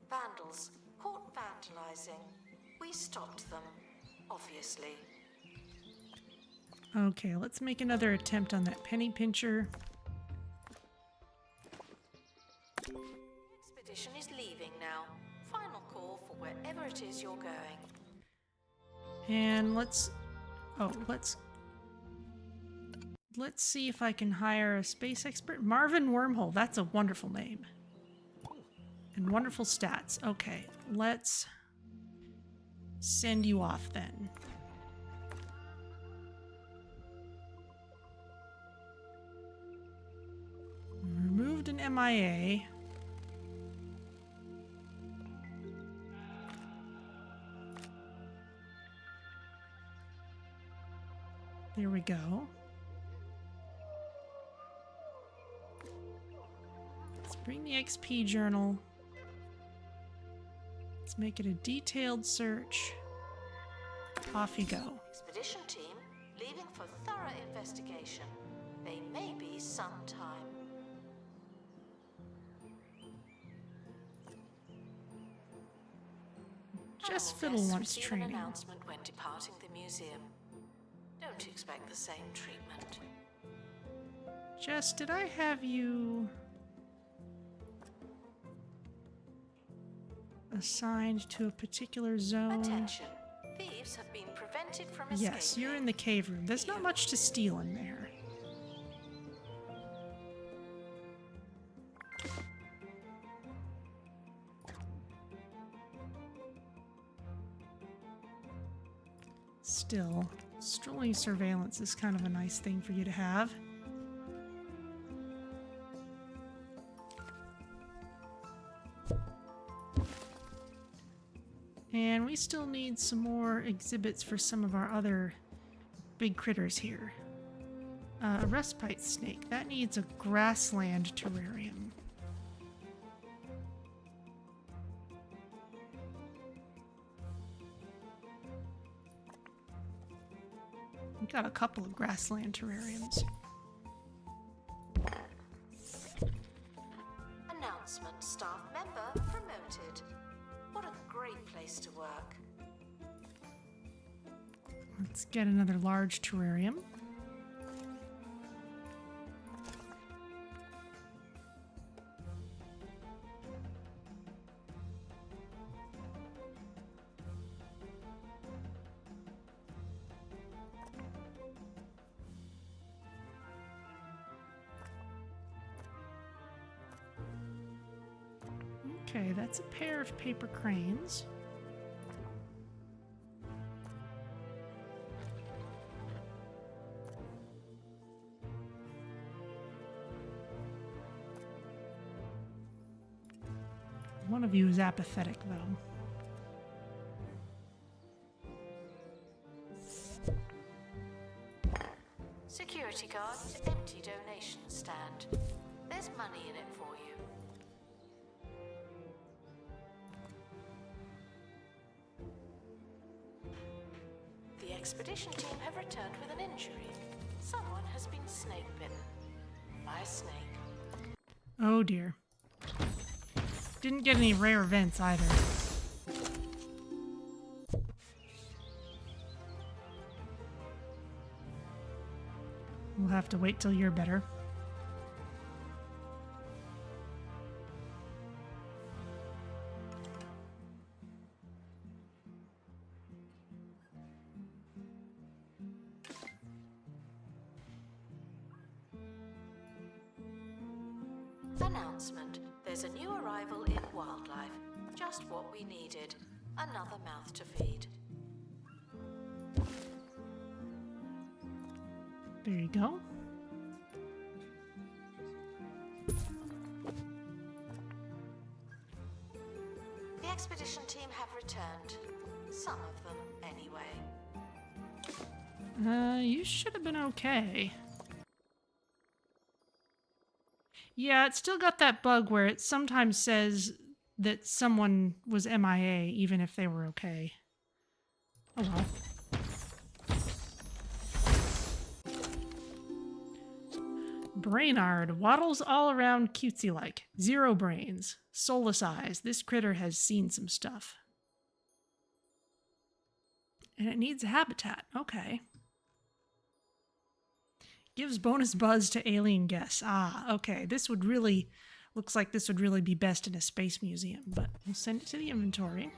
Vandals caught vandalizing. We stopped them, obviously. Okay, let's make another attempt on that penny pincher. Expedition is leaving now. Final call for wherever it is you're going. And let's see if I can hire a space expert. Marvin Wormhole, that's a wonderful name. And wonderful stats. Okay, let's send you off then. Removed an MIA. There we go. Let's bring the XP journal. Let's make it a detailed search. Off you go. Expedition team leaving for thorough investigation. They may be some time. Just Animal Fiddle guests wants receive training. An announcement when departing the museum. Don't expect the same treatment. Jess, did I have you... assigned to a particular zone. Attention. Thieves have been prevented from escaping. Yes, you're in the cave room. There's not much to steal in there. Still, strolling surveillance is kind of a nice thing for you to have. And we still need some more exhibits for some of our other big critters here. A Nightbite Snake. That needs a grassland terrarium. We've got a couple of grassland terrariums. Announcement. Staff member promoted. What a great place to work. Let's get another large terrarium. Okay, that's a pair of paper cranes. One of you is apathetic, though. Security guard to empty donation stand. There's money in it for you. The expedition team have returned with an injury. Someone has been snake bitten by a snake. Oh dear. Didn't get any rare events either. We'll have to wait till you're better. Announcement. There's a new arrival in wildlife. Just what we needed. Another mouth to feed. There you go. The expedition team have returned. Some of them, anyway. You should have been okay. Yeah, it's still got that bug where it sometimes says that someone was MIA even if they were okay. Oh well. Brainard waddles all around cutesy-like. 0 brains. Soulless eyes. This critter has seen some stuff. And it needs a habitat. Okay. Gives bonus buzz to alien guests. Ah, okay. This would really... Looks like this would really be best in a space museum. But we'll send it to the inventory.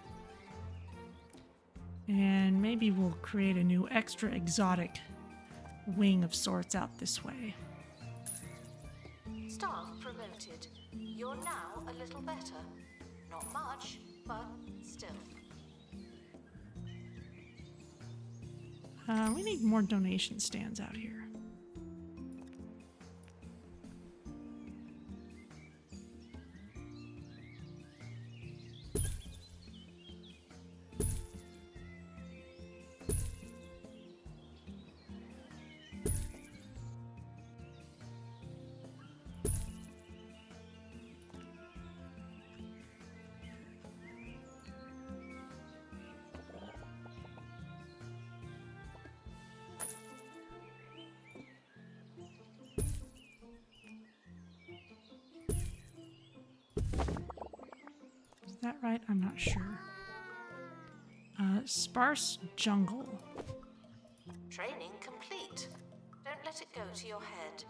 And maybe we'll create a new extra exotic wing of sorts out this way. Staff promoted. You're now a little better. Not much, but still. We need more donation stands out here. Is that right? I'm not sure. Sparse jungle. Training complete. Don't let it go to your head.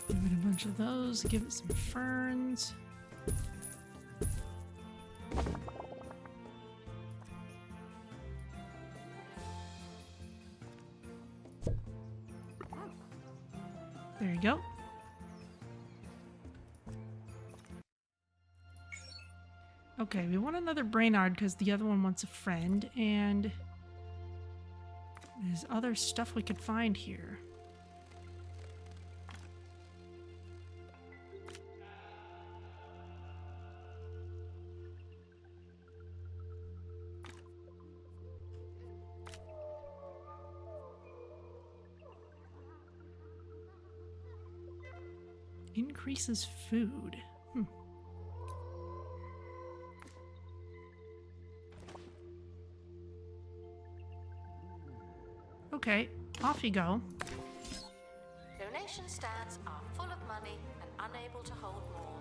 Give it a bunch of those. Give it some ferns. There you go. Okay, we want another Brainard because the other one wants a friend, and there's other stuff we could find here. Increases food. Okay, off you go. Donation stands are full of money and unable to hold more.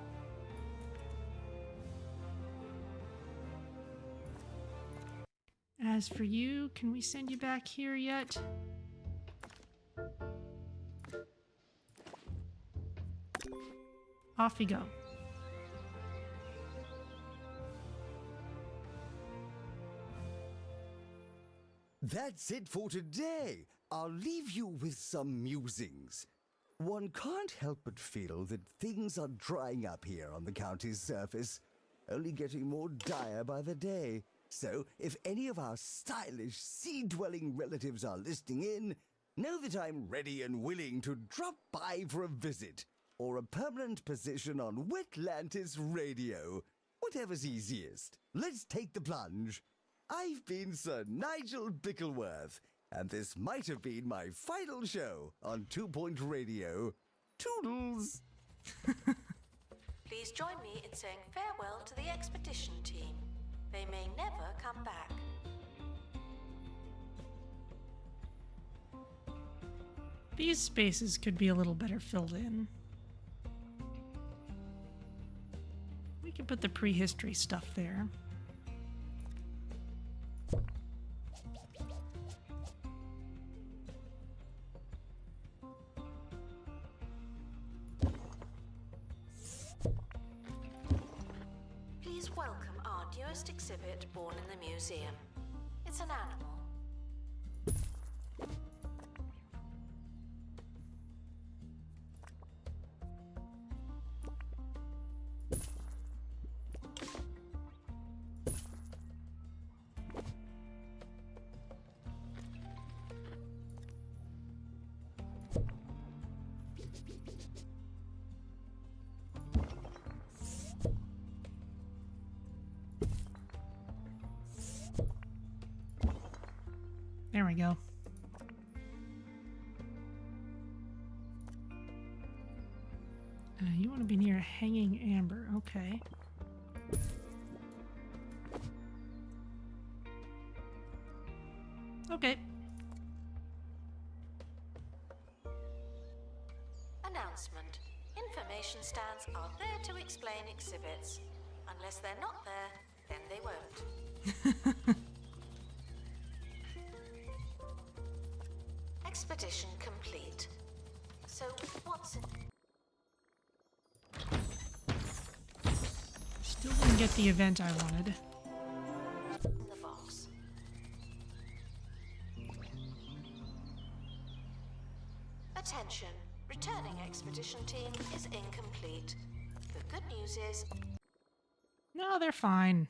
As for you, can we send you back here yet? Off you go. That's it for today. I'll leave you with some musings. One can't help but feel that things are drying up here on the county's surface, only getting more dire by the day. So, if any of our stylish, sea-dwelling relatives are listening in, know that I'm ready and willing to drop by for a visit, or a permanent position on Wetlantis Radio. Whatever's easiest. Let's take the plunge. I've been Sir Nigel Bickleworth, and this might have been my final show on 2 Point Radio. Toodles! Please join me in saying farewell to the expedition team. They may never come back. These spaces could be a little better filled in. We could put the prehistory stuff there. Please welcome our newest exhibit born in the museum. It's an animal. There we go. You want to be near a hanging amber. Okay. Okay. Announcement. Information stands are there to explain exhibits. Unless they're not there, then they won't. Expedition complete. So, what's in Still didn't get the event I wanted. the box? Attention. Returning expedition team is incomplete. The good news is No, they're fine.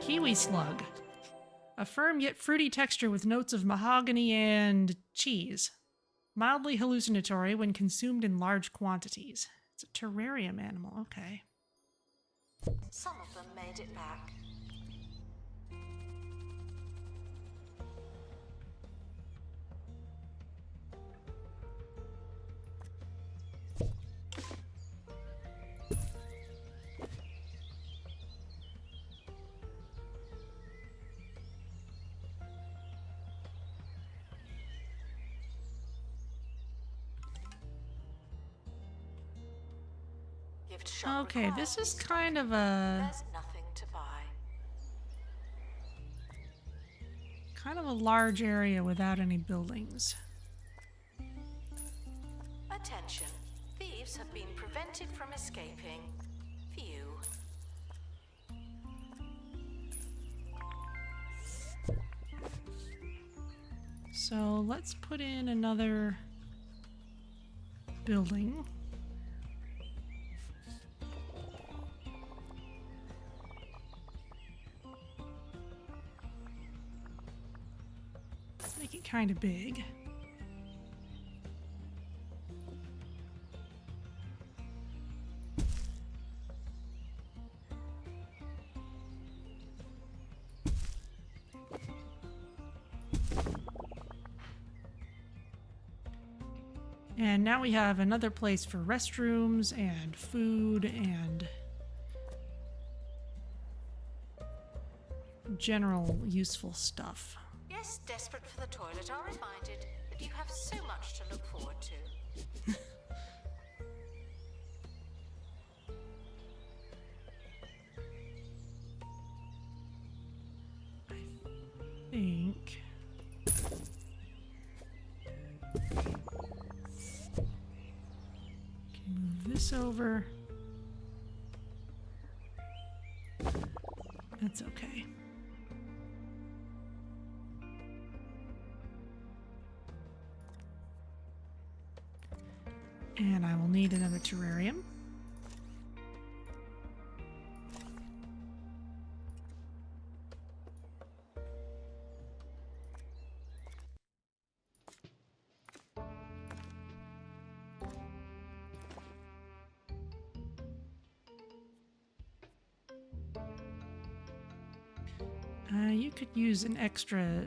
Kiwi Slug. A firm yet fruity texture with notes of mahogany and cheese. Mildly hallucinatory when consumed in large quantities. It's a terrarium animal, okay. some of them made it back. Gift shop Okay, this is kind of a... There's nothing to buy. kind of a large area without any buildings. Attention. Thieves have been prevented from escaping. Phew. So let's put in another building. Let's make it kind of big. And now we have another place for restrooms and food and general useful stuff. Yes, desperate for the toilet are reminded that you have so much to look forward to. I think. Move this over. That's okay. And I will need another terrarium. You could use an extra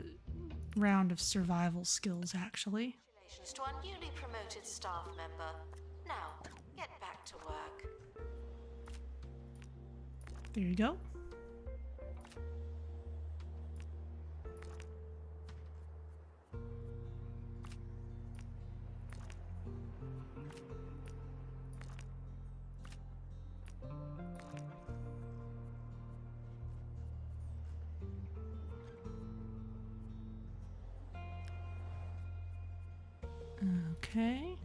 round of survival skills, actually. Congratulations to our newly promoted staff member. Now, get back to work. There you go. Okay.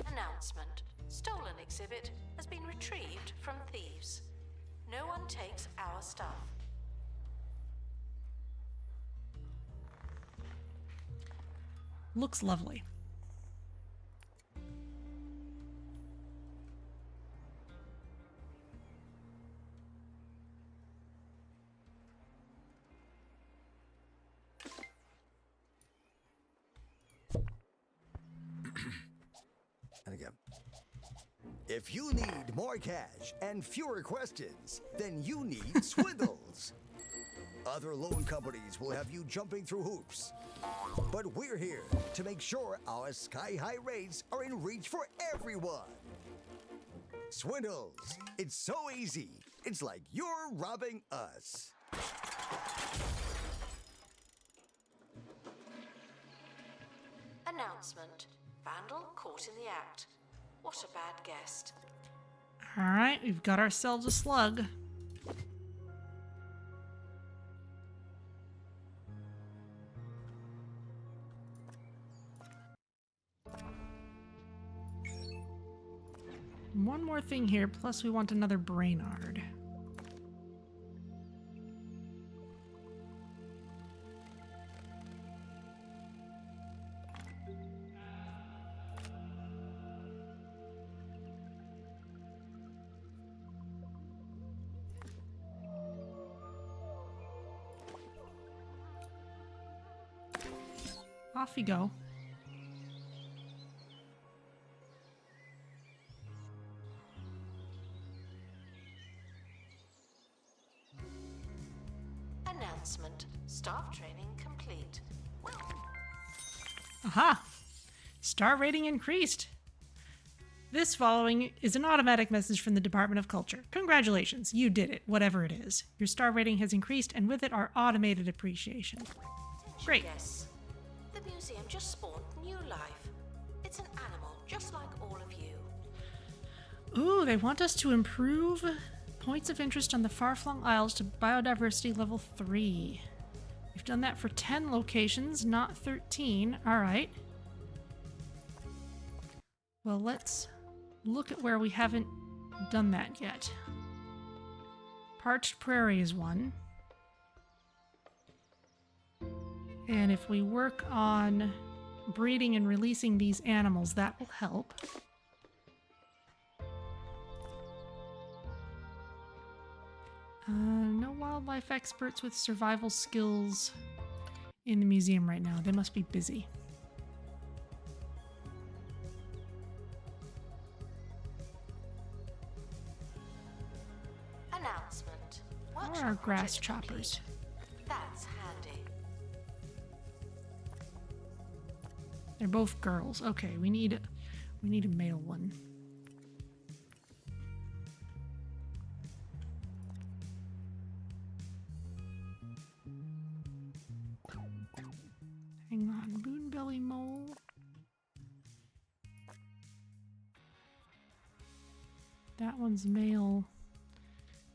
Announcement. Stolen exhibit has been retrieved from thieves. No one takes our stuff. Looks lovely. And again. If you need more cash and fewer questions, then you need Swindles. Other loan companies will have you jumping through hoops. But we're here to make sure our sky-high rates are in reach for everyone. Swindles. It's so easy. It's like you're robbing us. Announcement. Vandal caught in the act. What a bad guest. All right, we've got ourselves a slug. One more thing here, plus we want another Brainard. Off you go. Announcement. Staff training complete. Aha! Star rating increased. This following is an automatic message from the Department of Culture. Congratulations, you did it, whatever it is. Your star rating has increased, and with it, our automated appreciation. Great. Yes. The museum just spawned new life. It's an animal, just like all of you. Ooh, they want us to improve points of interest on the Farflung Isles to biodiversity level 3. We've done that for 10 locations, not 13. All right. Well, let's look at where we haven't done that yet. Parched Prairie is one. And if we work on breeding and releasing these animals, that will help. No wildlife experts with survival skills in the museum right now. They must be busy. Announcement. Where are our Workshop grass project choppers? complete. That's handy. They're both girls. Okay, we need a male one. Hang on, Boonbelly Mole. That one's male,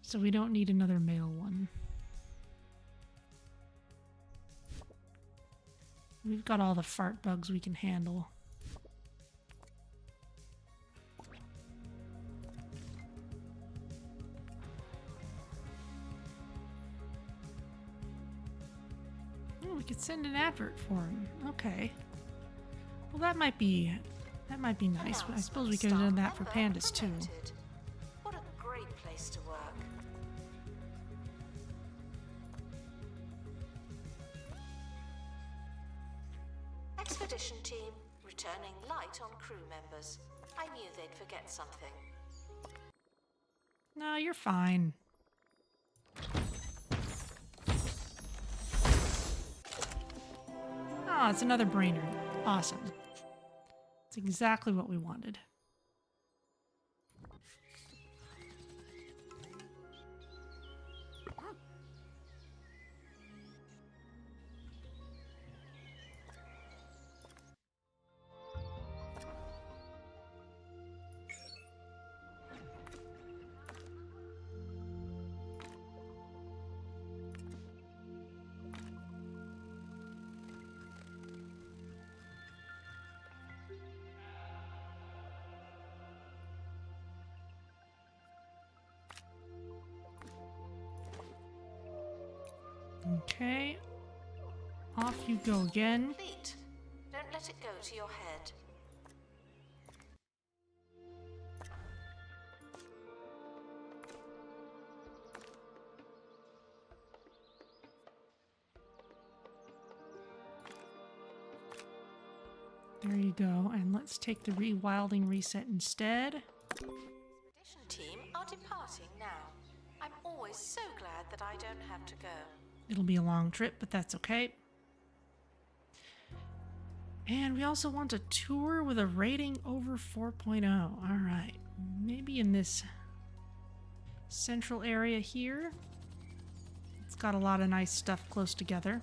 so we don't need another male one. We've got all the fart bugs we can handle. Oh, we could send an advert for him. Okay. Well, that might be nice. I suppose we could have done that for pandas too. What a great place to work. Expedition team returning light on crew members. I knew they'd forget something. No, you're fine. Oh, it's another Brainard. Awesome. It's exactly what we wanted. Okay. Off you go again. Complete. Don't let it go to your head. There you go. And let's take the rewilding reset instead. Expedition team are departing now. I'm always so glad that I don't have to go. It'll be a long trip, but that's okay. And we also want a tour with a rating over 4.0. All right. Maybe in this central area here. It's got a lot of nice stuff close together.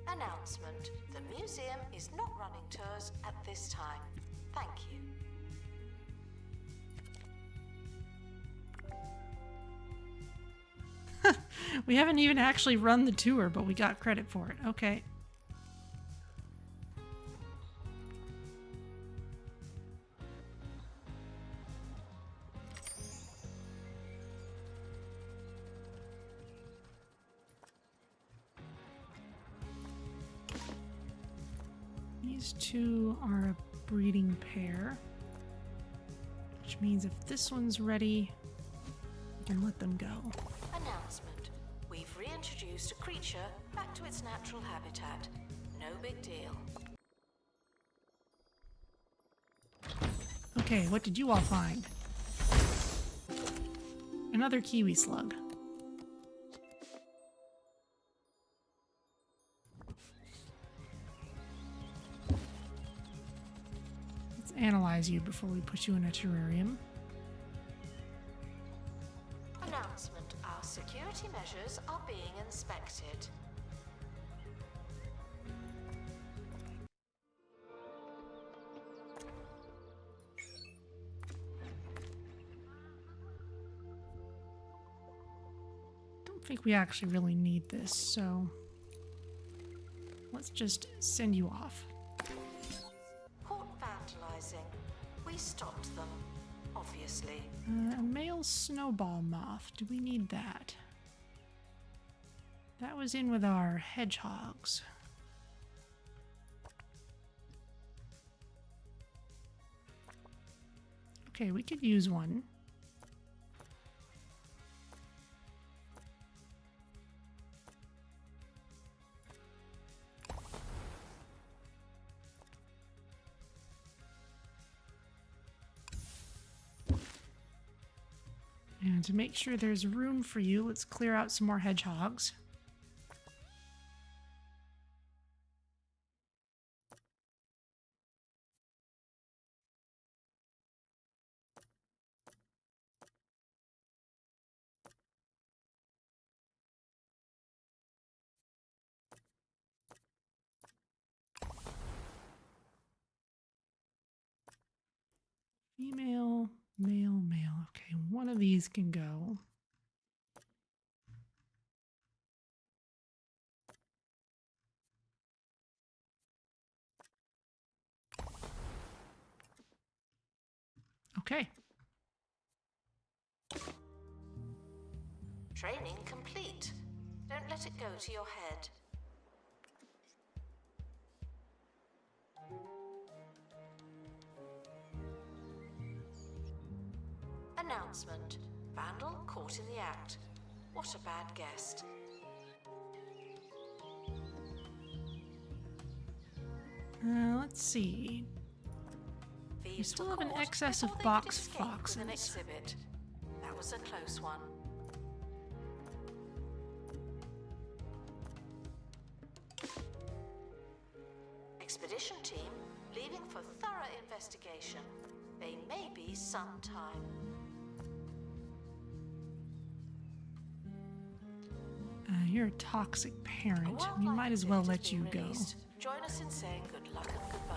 Announcement. The museum is not running tours at this time. Thank you. We haven't even actually run the tour, but we got credit for it. Okay. These two are breeding pair. Which means if this one's ready, we can let them go. Announcement. We've reintroduced a creature back to its natural habitat. No big deal. Okay, what did you all find? Another Kiwi Slug. Let's analyze you before we put you in a terrarium. Announcement. Our security measures are being inspected. I think we actually really need this, so let's just send you off. Caught vandalizing. We stopped them, obviously. A male snowball moth. Do we need that? That was in with our hedgehogs. Okay, we could use one. And to make sure there's room for you, let's clear out some more hedgehogs. Female, male, male. Okay, one of these can go. Okay. Training complete. Don't let it go to your head. Announcement. Vandal caught in the act. What a bad guest. Let's see. We Thieves still were have an caught excess of before they box could escape with foxes. an exhibit. That was a close one. Expedition team leaving for thorough investigation. They may be some time. You're a toxic A parent. We wildlife might as well exhibit let has you been go. released. Join us in saying good luck and goodbye.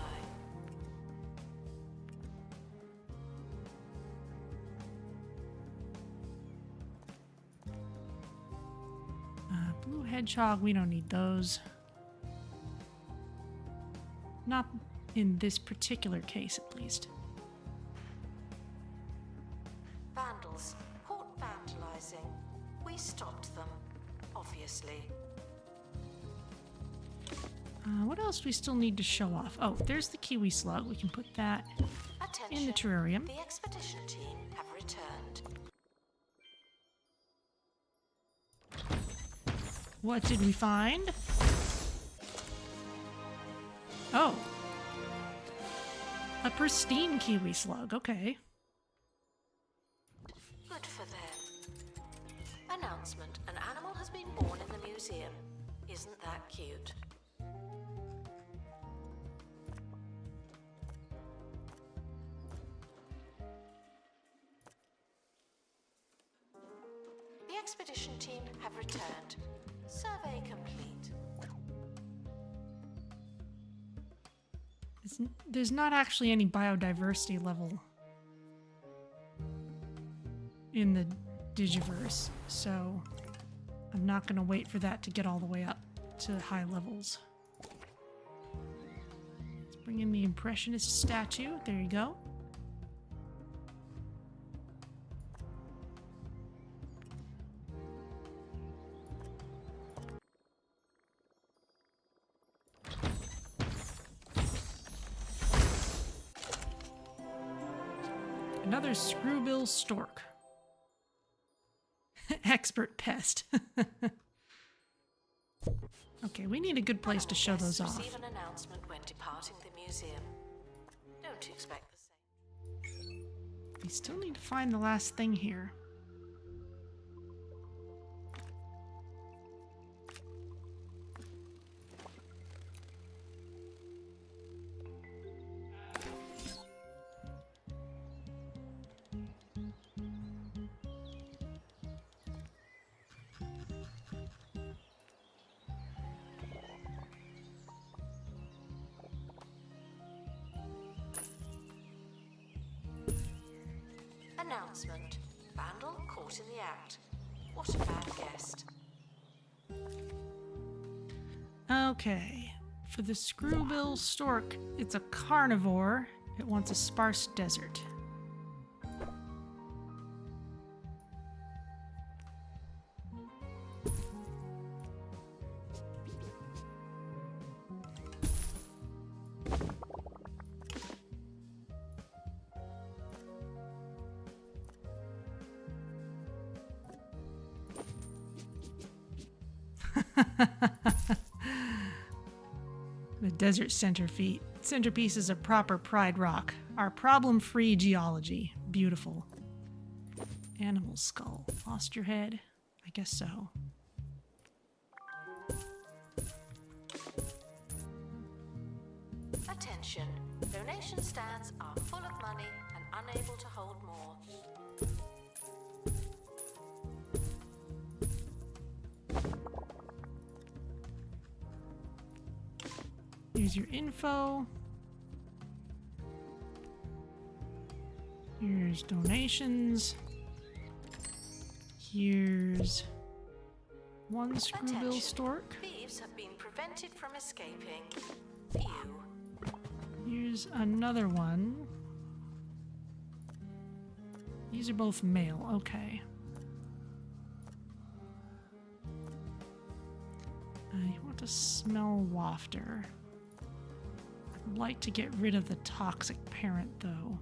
Blue hedgehog, we don't need those. Not in this particular case, at least. Vandals caught vandalizing. We stopped them, obviously. What else do we still need to show off? Oh, there's the Kiwi Slug. We can put that Attention, in the terrarium. the expedition team have returned. What did we find? Oh. A pristine Kiwi Slug. Okay. Good for them. Announcement. An animal has been born in the museum. Isn't that cute? The expedition team have returned. Survey complete. There's not actually any biodiversity level in the Digiverse, so I'm not going to wait for that to get all the way up to high levels. Let's bring in the Impressionist statue. There you go. Another Screwbill Stork. Expert pest. Okay, we need a good place to show those off. Receive an announcement when departing the museum. Don't expect the same. We still need to find the last thing here. Announcement. Vandal caught in the act. What a bad guest. Okay. For the Screwbill Stork, it's a carnivore. It wants a sparse desert. The desert centerpiece is a proper pride rock. Our problem-free geology. Beautiful. Animal skull. Lost your head? I guess so. Attention. Donation stands are full of money and unable to hold more. Here's your info. Here's donations. Here's one Screwbill Attention. Stork. Thieves have been prevented from escaping. Phew. Here's another one. These are both male. Okay. You want to smell wafter. I'd like to get rid of the toxic parent, though.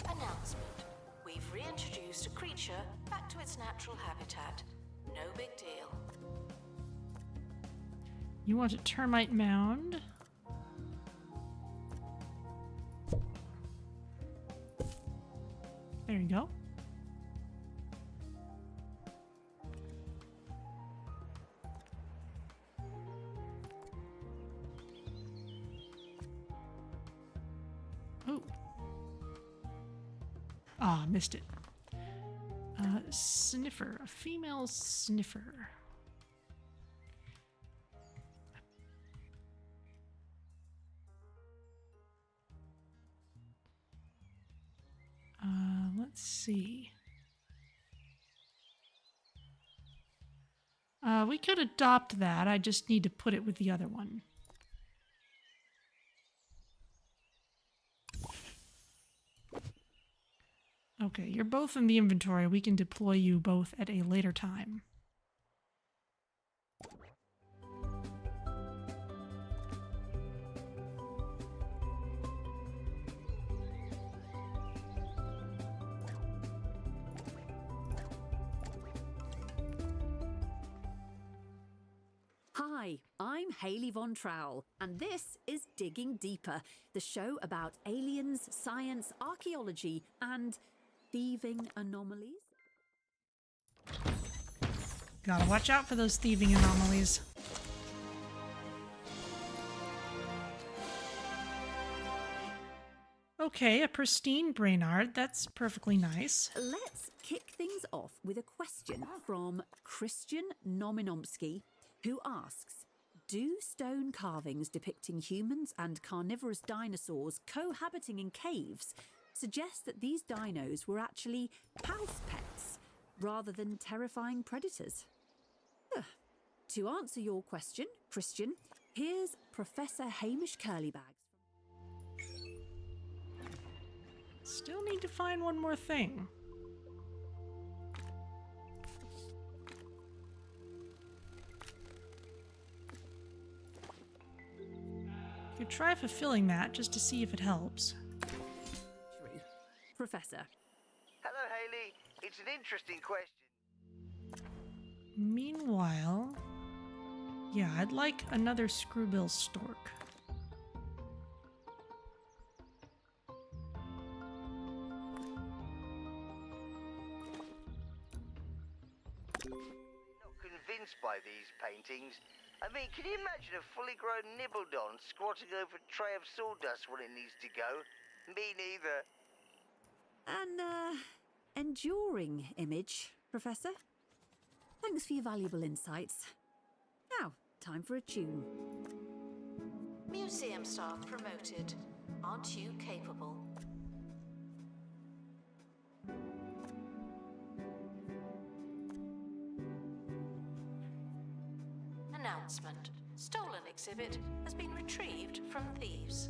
Announcement. We've reintroduced a creature back to its natural habitat. No big deal. You want a termite mound? There you go. Oh. Ah, missed it. Sniffer. A female sniffer. Let's see. We could adopt that. I just need to put it with the other one. Okay, you're both in the inventory. We can deploy you both at a later time. Hi, I'm Hayley Von Trowell, and this is Digging Deeper, the show about aliens, science, archaeology, and thieving anomalies. Gotta watch out for those thieving anomalies. Okay, a Pristine Brainard. That's perfectly nice. Let's kick things off with a question from Christian Nominomsky, who asks, do stone carvings depicting humans and carnivorous dinosaurs cohabiting in caves suggest that these dinos were actually house pets rather than terrifying predators? To answer your question, Christian, here's Professor Hamish Curlybags. Still need to find one more thing. Could try fulfilling that just to see if it helps. True. Professor. Hello, Haley. It's an interesting question. Meanwhile, yeah, I'd like another Screwbill Stork. Not convinced by these paintings. I mean, can you imagine a fully grown Nibbledon squatting over a tray of sawdust when it needs to go? Me neither. An enduring image, Professor. Thanks for your valuable insights. Now, time for a tune. Museum staff promoted. Aren't you capable? Announcement. Stolen exhibit has been retrieved from thieves.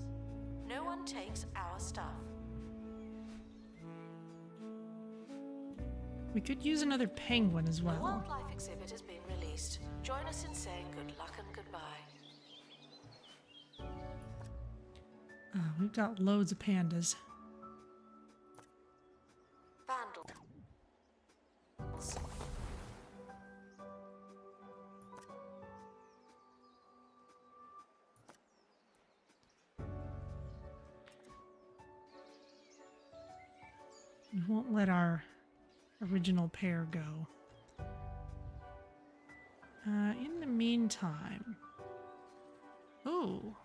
No one takes our stuff. We could use another penguin as The well. wildlife exhibit has been released. Join us in saying good luck and goodbye. We've got loads of pandas. Vandals. We won't let our original pair go. In the meantime... Oh!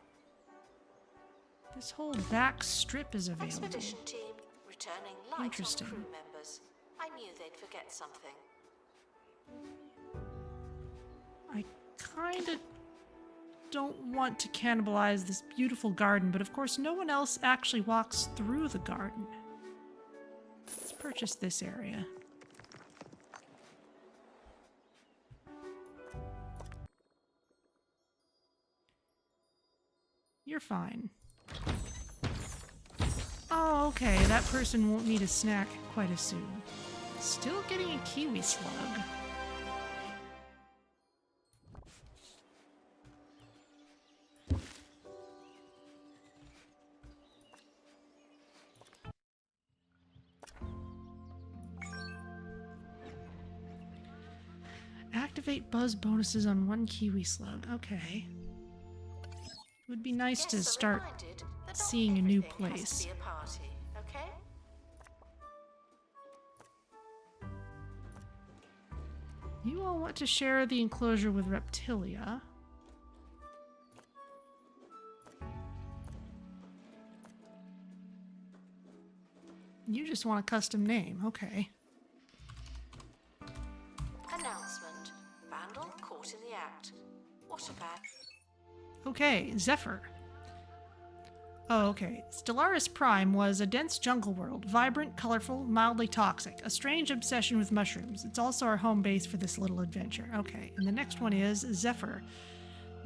This whole back strip is available. Expedition team returning light on Interesting. crew members. I knew they'd forget something. I kinda don't want to cannibalize this beautiful garden, but of course no one else actually walks through the garden. Let's purchase this area. You're fine. Oh, okay, that person won't need a snack quite as soon. Still getting a Kiwi Slug. Activate buzz bonuses on one Kiwi Slug. Okay. Would be nice to Guests are start reminded that not seeing a new everything has to place. be a party, okay? You all want to share the enclosure with Reptilia. You just want a custom name, okay. Announcement. Vandal caught in the act. What a bad... Okay, Zephyr. Oh, okay. Stellaris Prime was a dense jungle world, vibrant, colorful, mildly toxic, a strange obsession with mushrooms. It's also our home base for this little adventure. Okay, and the next one is Zephyr.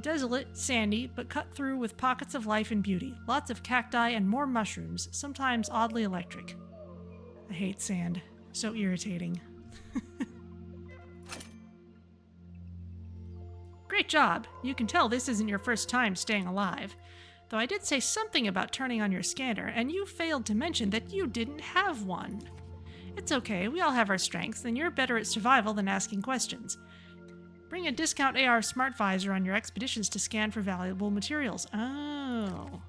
Desolate, sandy, but cut through with pockets of life and beauty. Lots of cacti and more mushrooms, sometimes oddly electric. I hate sand. So irritating. Great job! You can tell this isn't your first time staying alive. Though I did say something about turning on your scanner, and you failed to mention that you didn't have one. It's okay, we all have our strengths, and you're better at survival than asking questions. Bring a discount AR smart visor on your expeditions to scan for valuable materials. Oh.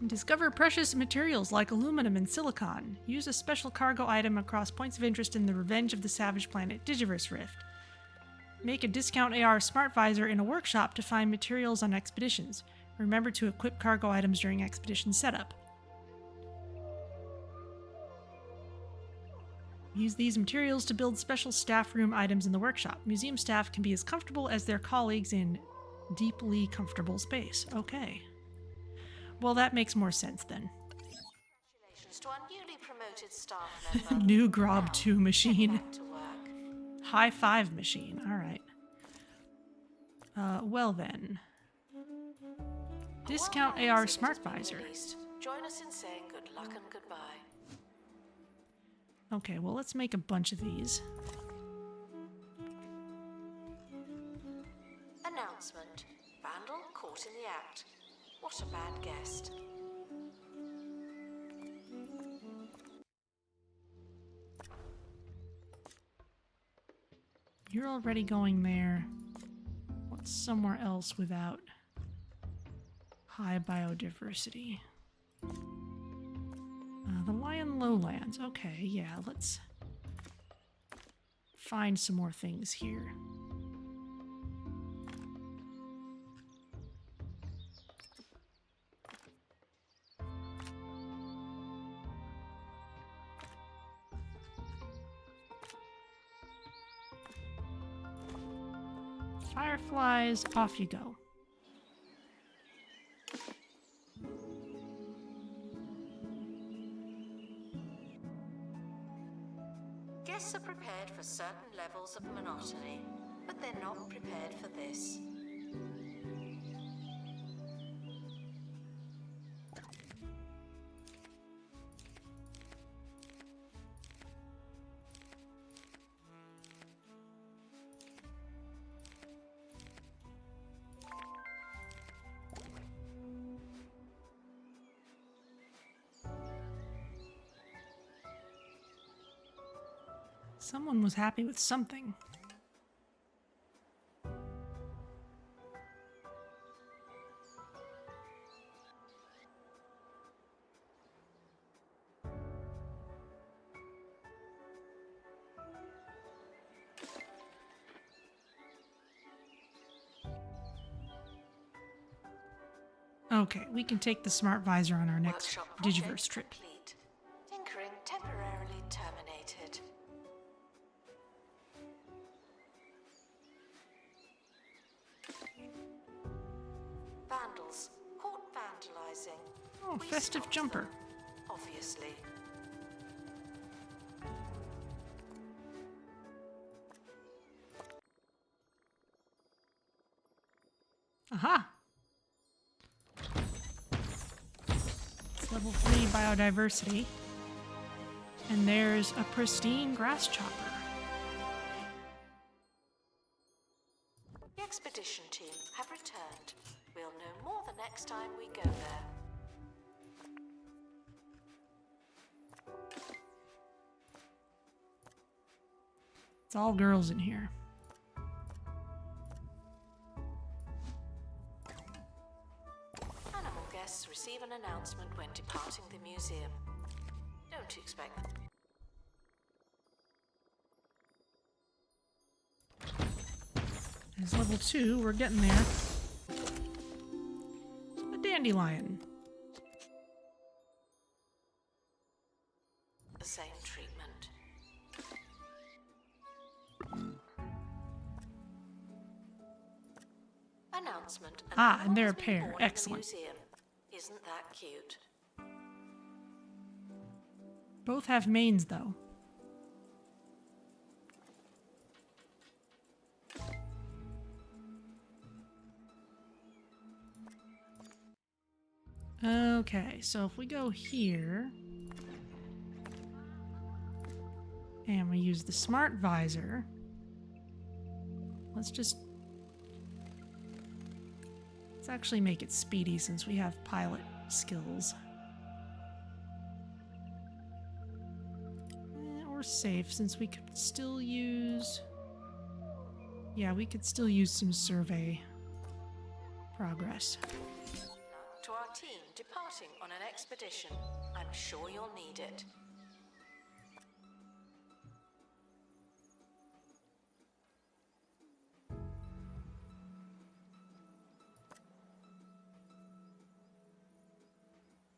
Discover precious materials like aluminum and silicon. Use a special cargo item across points of interest in the Revenge of the Savage Planet Digiverse Rift. Make a discount AR smart visor in a workshop to find materials on expeditions. Remember to equip cargo items during expedition setup. Use these materials to build special staff room items in the workshop. Museum staff can be as comfortable as their colleagues in deeply comfortable space. Okay. Well, that makes more sense then. Congratulations to our newly promoted staff member. New Grob 2 machine. Back to work. High five machine. All right. Well then. Discount Wildlife AR exhibit smart has been visor. released. Join us in saying good luck and goodbye. Okay, well, let's make a bunch of these. Announcement. Vandal react. What a bad guest. You're already going there. What's somewhere else without high biodiversity? The Lion Lowlands. Okay, yeah, let's find some more things here. Fireflies, off you go. Guests are prepared for certain levels of monotony, but they're not prepared for this. Someone was happy with something. Okay, we can take the smart visor on our next Workshop Digiverse project trip. complete. Tinkering temporarily terminated. Vandals caught vandalizing. Oh, We festive stopped jumper. them, obviously. Aha! It's level 3 biodiversity. And there's a pristine Grasschopper. The expedition team have returned. We'll know more the next time we go there. It's all girls in here. Animal guests receive an announcement when departing the museum. Don't expect them. There's level 2, we're getting there. A dandelion. The same treatment. Announcement. Ah, animal and they're has a been pair. born in the Excellent. museum. Isn't that cute? Both have manes, though. Okay, so if we go here and we use the smart visor, let's actually make it speedy since we have pilot skills. Or safe since we could still use... Yeah, we could still use some survey progress. To our team departing on an expedition, I'm sure you'll need it.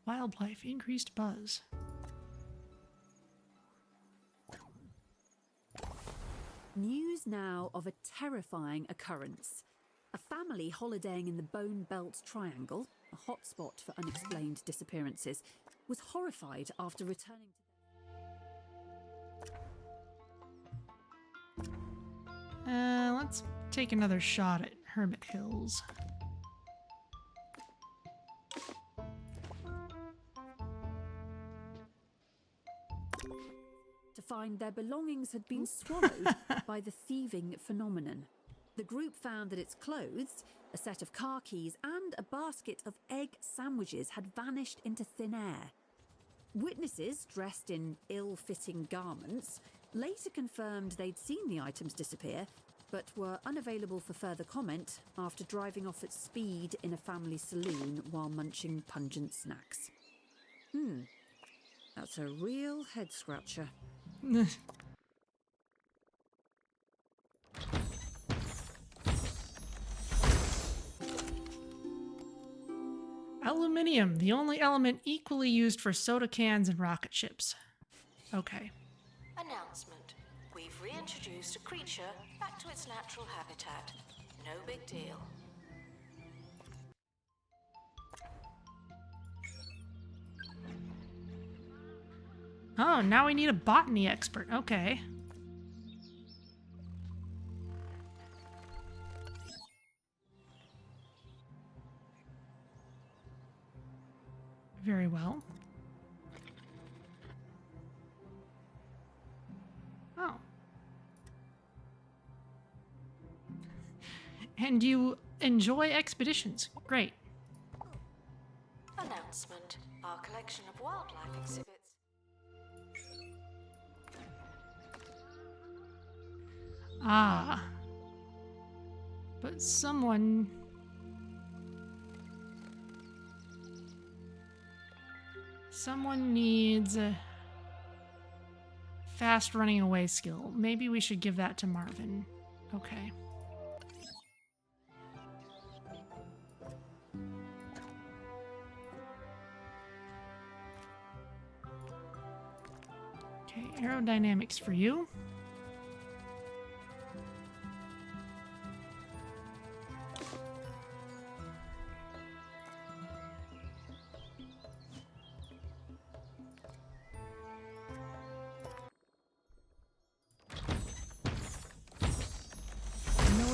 Wildlife increased buzz. News now of a terrifying occurrence. A family holidaying in the Bone Belt Triangle, a hotspot for unexplained disappearances, was horrified after returning to Let's take another shot at Hermit Hills. to find their belongings had been swallowed by the thieving phenomenon. The group found that its clothes, a set of car keys, and a basket of egg sandwiches had vanished into thin air. Witnesses, dressed in ill-fitting garments, later confirmed they'd seen the items disappear, but were unavailable for further comment after driving off at speed in a family saloon while munching pungent snacks. That's a real head-scratcher. Aluminium, the only element equally used for soda cans and rocket ships. Okay. Announcement. We've reintroduced a creature back to its natural habitat. No big deal. Oh, now we need a botany expert. Okay. Very well. Oh. And you enjoy expeditions. Great. Announcement. Our collection of wildlife exhibits. Ah. But someone... Someone needs a fast running away skill. Maybe we should give that to Marvin. Okay. Okay, aerodynamics for you.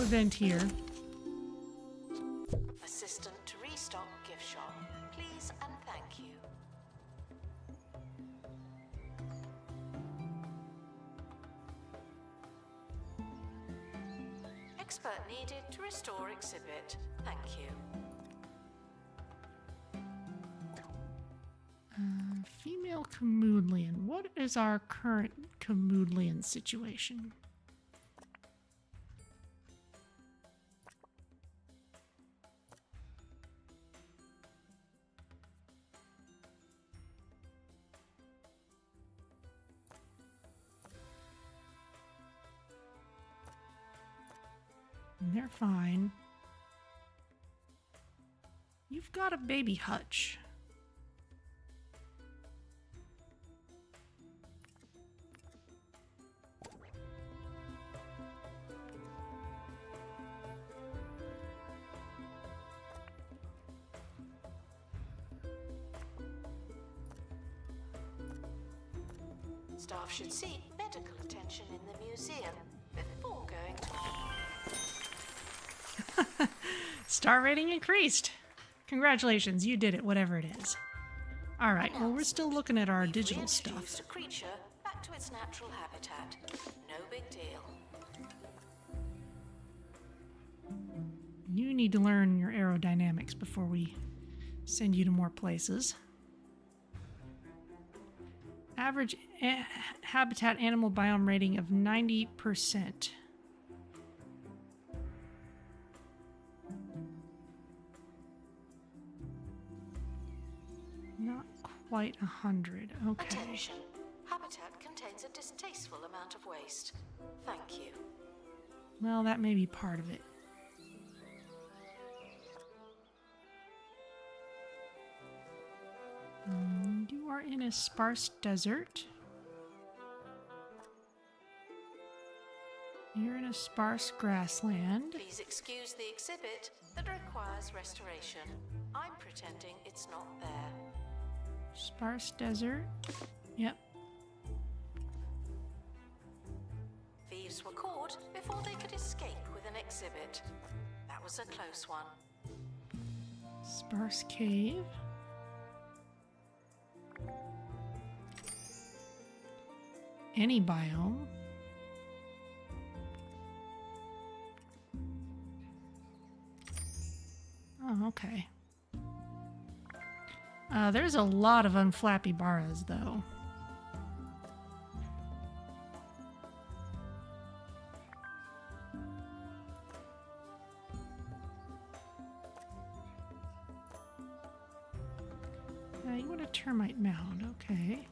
Event here. Assistant to restock gift shop. Please and thank you. Expert needed to restore exhibit. Thank you. Female Camoodlian. What is our current Camoodlian situation? They're fine. You've got a baby hutch. Staff should seek medical attention in the museum before going to... Star rating increased. Congratulations, you did it, whatever it is. All right, well, we're still looking at our digital stuff. A creature back to its natural habitat. No big deal. You need to learn your aerodynamics before we send you to more places. Average habitat animal biome rating of 90%. Not quite 100. Okay. Attention. Habitat contains a distasteful amount of waste. Thank you. Well, that may be part of it. You are in a sparse desert. You're in a sparse grassland. Please excuse the exhibit that requires restoration. I'm pretending it's not there. Sparse desert. Yep. Thieves were caught before they could escape with an exhibit. That was a close one. Sparse cave. Any biome. Okay. There's a lot of unflappy barras, though. You want a termite mound, okay.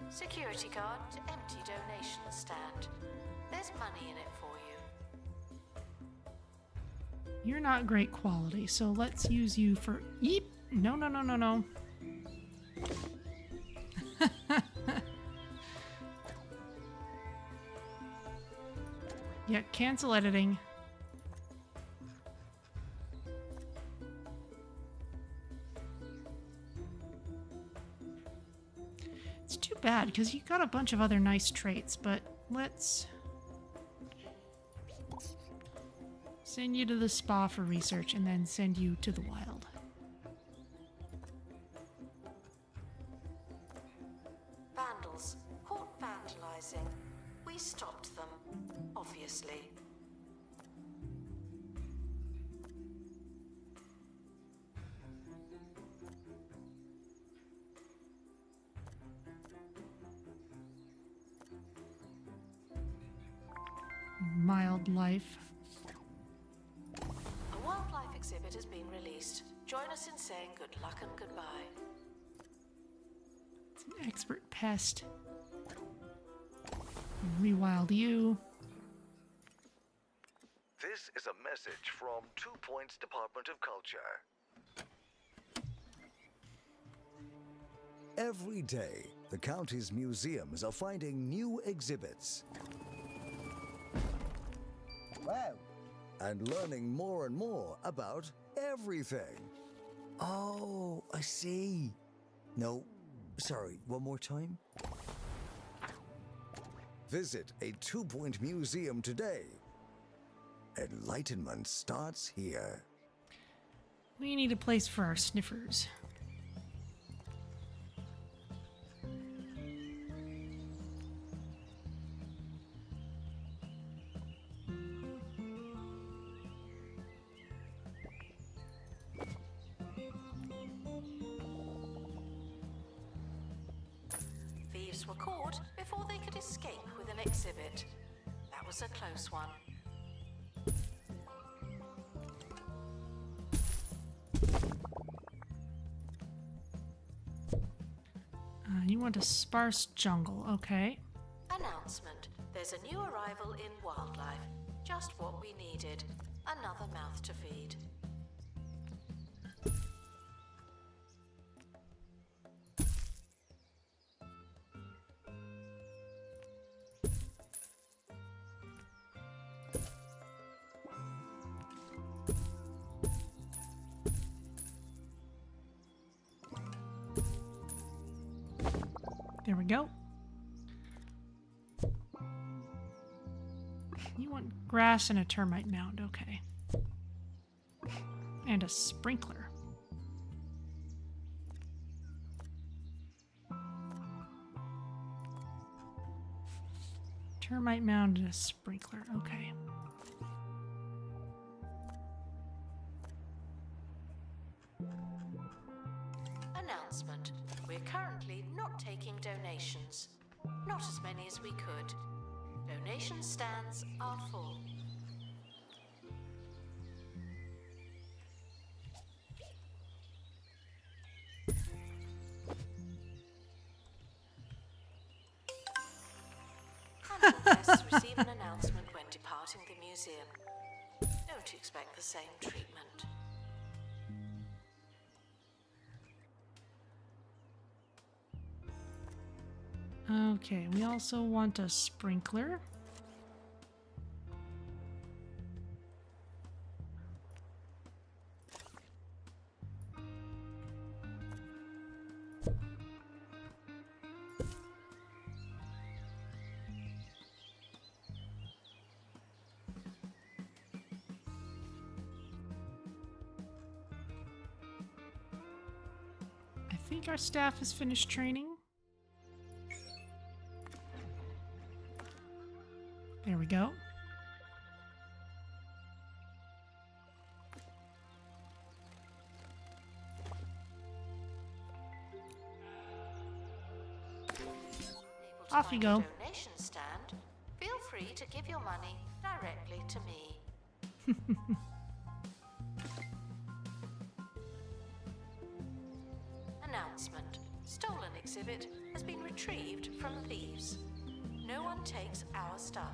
Security guard to empty donation stand. There's money in it for you. You're not great quality, so let's use you for... Yeep! No, no, no, no, no. Yeah, cancel editing. It's too bad, because you got a bunch of other nice traits, but let's send you to the spa for research and then send you to the wild. Vandals caught vandalizing. We stopped them, obviously. Wildlife. A wildlife exhibit has been released. Join us in saying good luck and goodbye. It's an expert pest. Rewild you. This is a message from 2 Points Department of Culture. Every day, the county's museums are finding new exhibits. Wow. And learning more and more about everything. Oh, I see. No, sorry, one more time. Visit a 2 Point museum today. Enlightenment starts here. We need a place for our sniffers. Thieves were caught before they could escape with an exhibit. That was a close one. You want a sparse jungle, okay. Announcement. There's a new arrival in wildlife. Just what we needed. Another mouth to feed. There we go. You want grass and a termite mound, okay. And a sprinkler. Termite mound and a sprinkler, okay. Announcement. We're currently not taking donations. Not as many as we could. Donation stands are full. Animal guests receive an announcement when departing the museum. Don't expect the same treatment. Okay, we also want a sprinkler. think our staff has finished training? There we go. Off you go. Donation stand. Feel free to give your money directly to me. Announcement. Stolen exhibit has been retrieved from thieves. No one takes our stuff.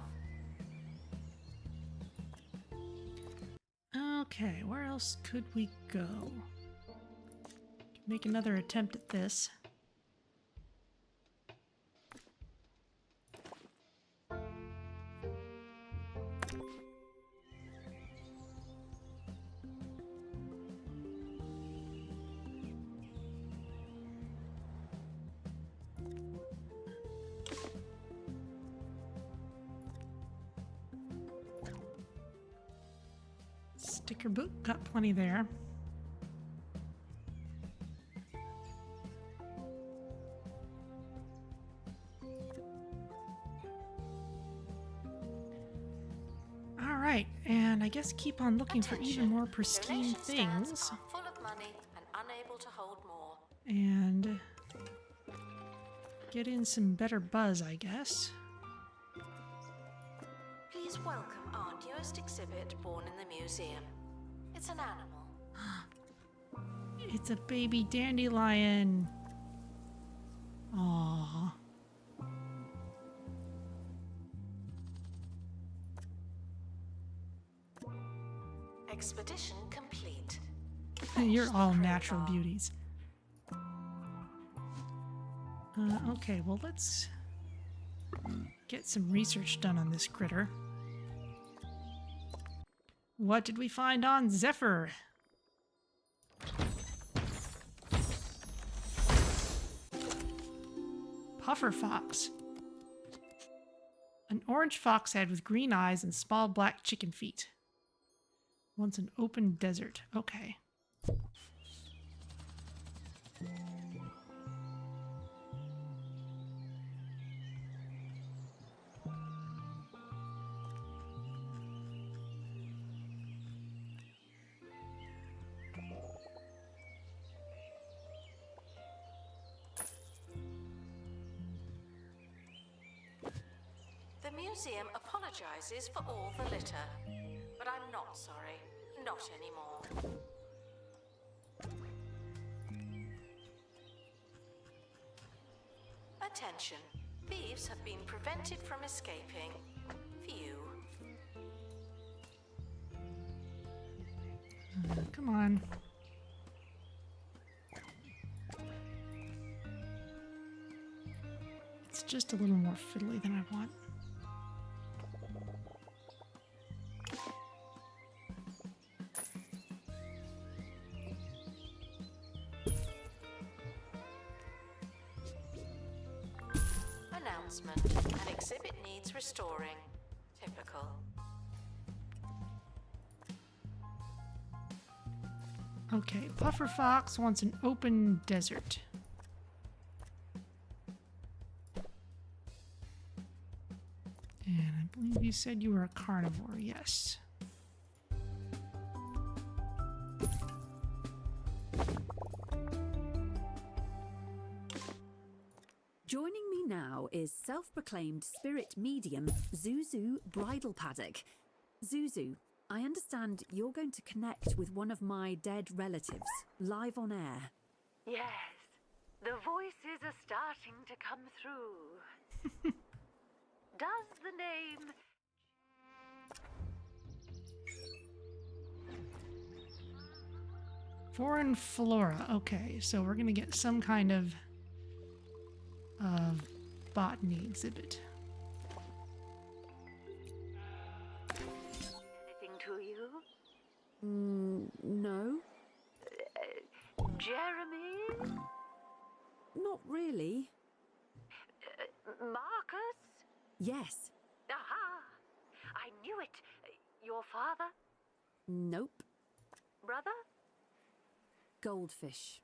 Okay, where else could we go? Make another attempt at this. Sticker book, got plenty there. All right, and I guess keep on looking for even more pristine Donation stands things. are full of money and unable to hold more. And get in some better buzz, I guess. Please welcome our newest exhibit born in the museum. It's an animal. It's a baby dandelion. Aww. Expedition complete. You're Fetch the all crowbar. natural beauties. Okay, well, let's get some research done on this critter. What did we find on Zephyr? Puffer fox. An orange fox head with green eyes and small black chicken feet. Wants an open desert. Okay. The museum apologizes for all the litter, but I'm not sorry. Not anymore. Attention. Thieves have been prevented from escaping. Phew. Come on. It's just a little more fiddly than I want. Announcement. An exhibit needs restoring. Typical. Okay, Puffer Fox wants an open desert. And I believe you said you were a carnivore, yes. Joining me now is self-proclaimed spirit medium Zuzu Bridal Paddock. Zuzu, I understand you're going to connect with one of my dead relatives, live on air. Yes, the voices are starting to come through. Does the name... Foreign flora. Okay, so we're gonna get some kind of botany exhibit. anything to you? No, Jeremy? not really. Marcus? Yes, Aha! I knew it. Your father? nope. Brother? Goldfish.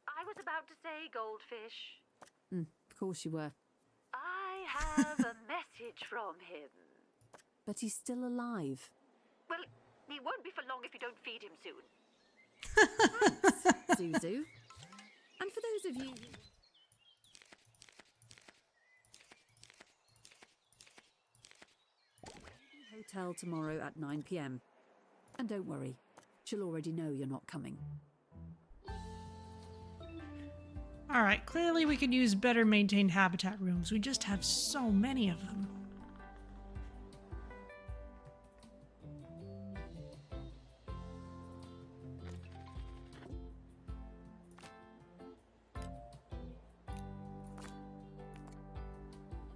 I I was about to say goldfish. Of course you were. I have a message from him. But he's still alive. Well, he won't be for long if you don't feed him soon. Zuzu. And for those of you... Hotel tomorrow at 9 p.m. And don't worry, she'll already know you're not coming. Alright, clearly we could use better maintained habitat rooms. We just have so many of them.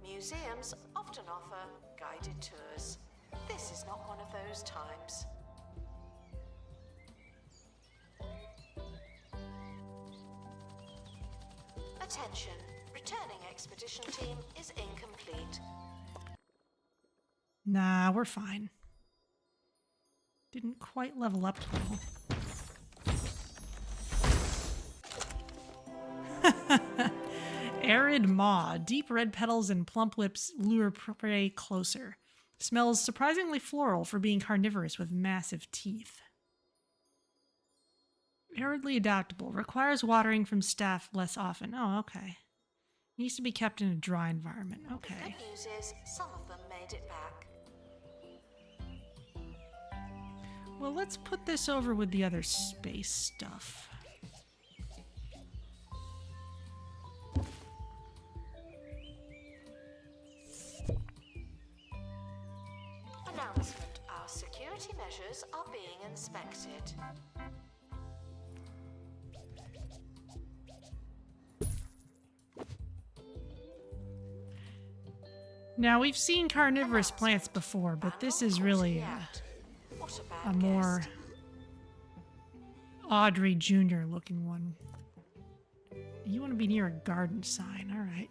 Museums often offer guided tours. This is not one of those times. Attention, returning expedition team is incomplete. Nah, we're fine. Didn't quite level up though. Arid Maw. Deep red petals and plump lips lure prey closer. Smells surprisingly floral for being carnivorous with massive teeth. Aridly adaptable. Requires watering from staff less often. Oh, okay. Needs to be kept in a dry environment. Okay. Good news is some of them made it back. Well, let's put this over with the other space stuff. Announcement. Our security measures are being inspected. Now, we've seen carnivorous plants before, but this is really a more Audrey Jr. looking one. You want to be near a garden sign, all right.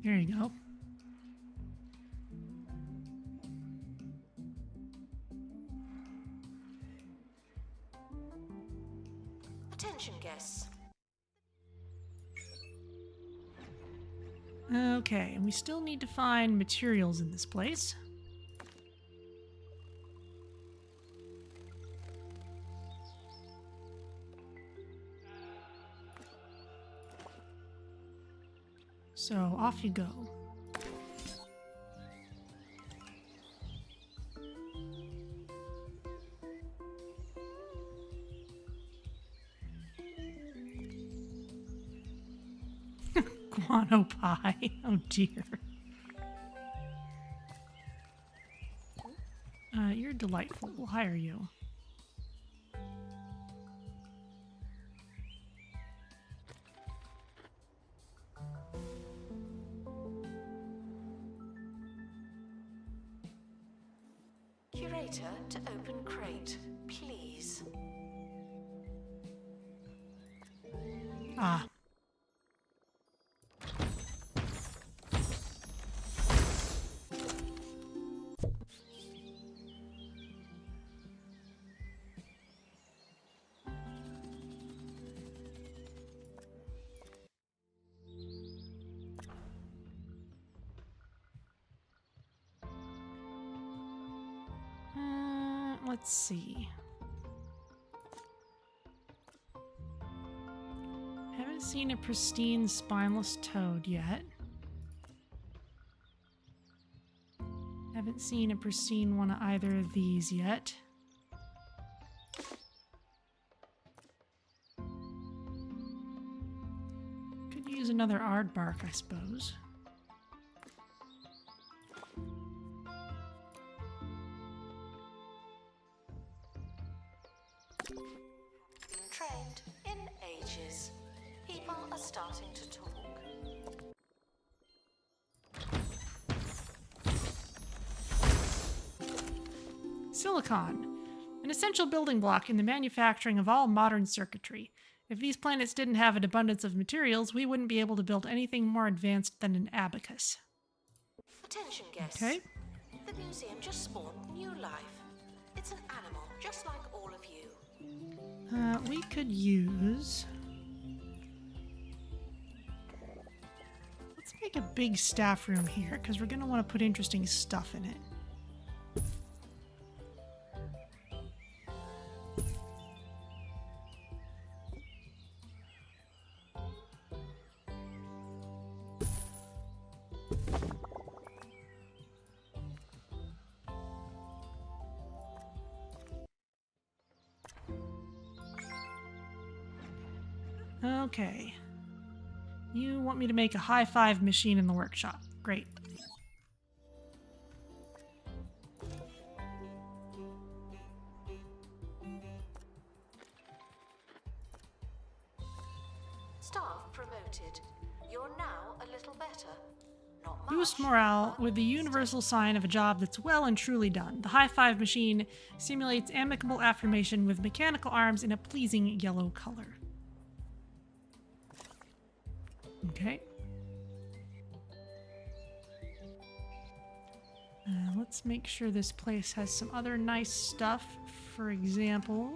There you go. Attention guests. Okay, and we still need to find materials in this place. So off you go. Guano pie. Oh dear. You're delightful. We'll hire you. Curator to open crate, please. Ah. Let's see. Haven't seen a pristine spineless toad yet. Haven't seen a pristine one of either of these yet. Could use another aardvark, I suppose. Been trained in ages. People are starting to talk. silicon, an essential building block in the manufacturing of all modern circuitry. If these planets didn't have an abundance of materials, we wouldn't be able to build anything more advanced than an abacus. Attention guests. Okay. The museum just spawned new life. It's an animal, just like all of you. We could use... Let's make a big staff room here, because we're going to want to put interesting stuff in it. Okay. You want me to make a high five machine in the workshop. Great. Staff promoted. You're now a little better. Not much. Boost morale with the universal sign of a job that's well and truly done. The high five machine simulates amicable affirmation with mechanical arms in a pleasing yellow color. Okay. Let's make sure this place has some other nice stuff. For example,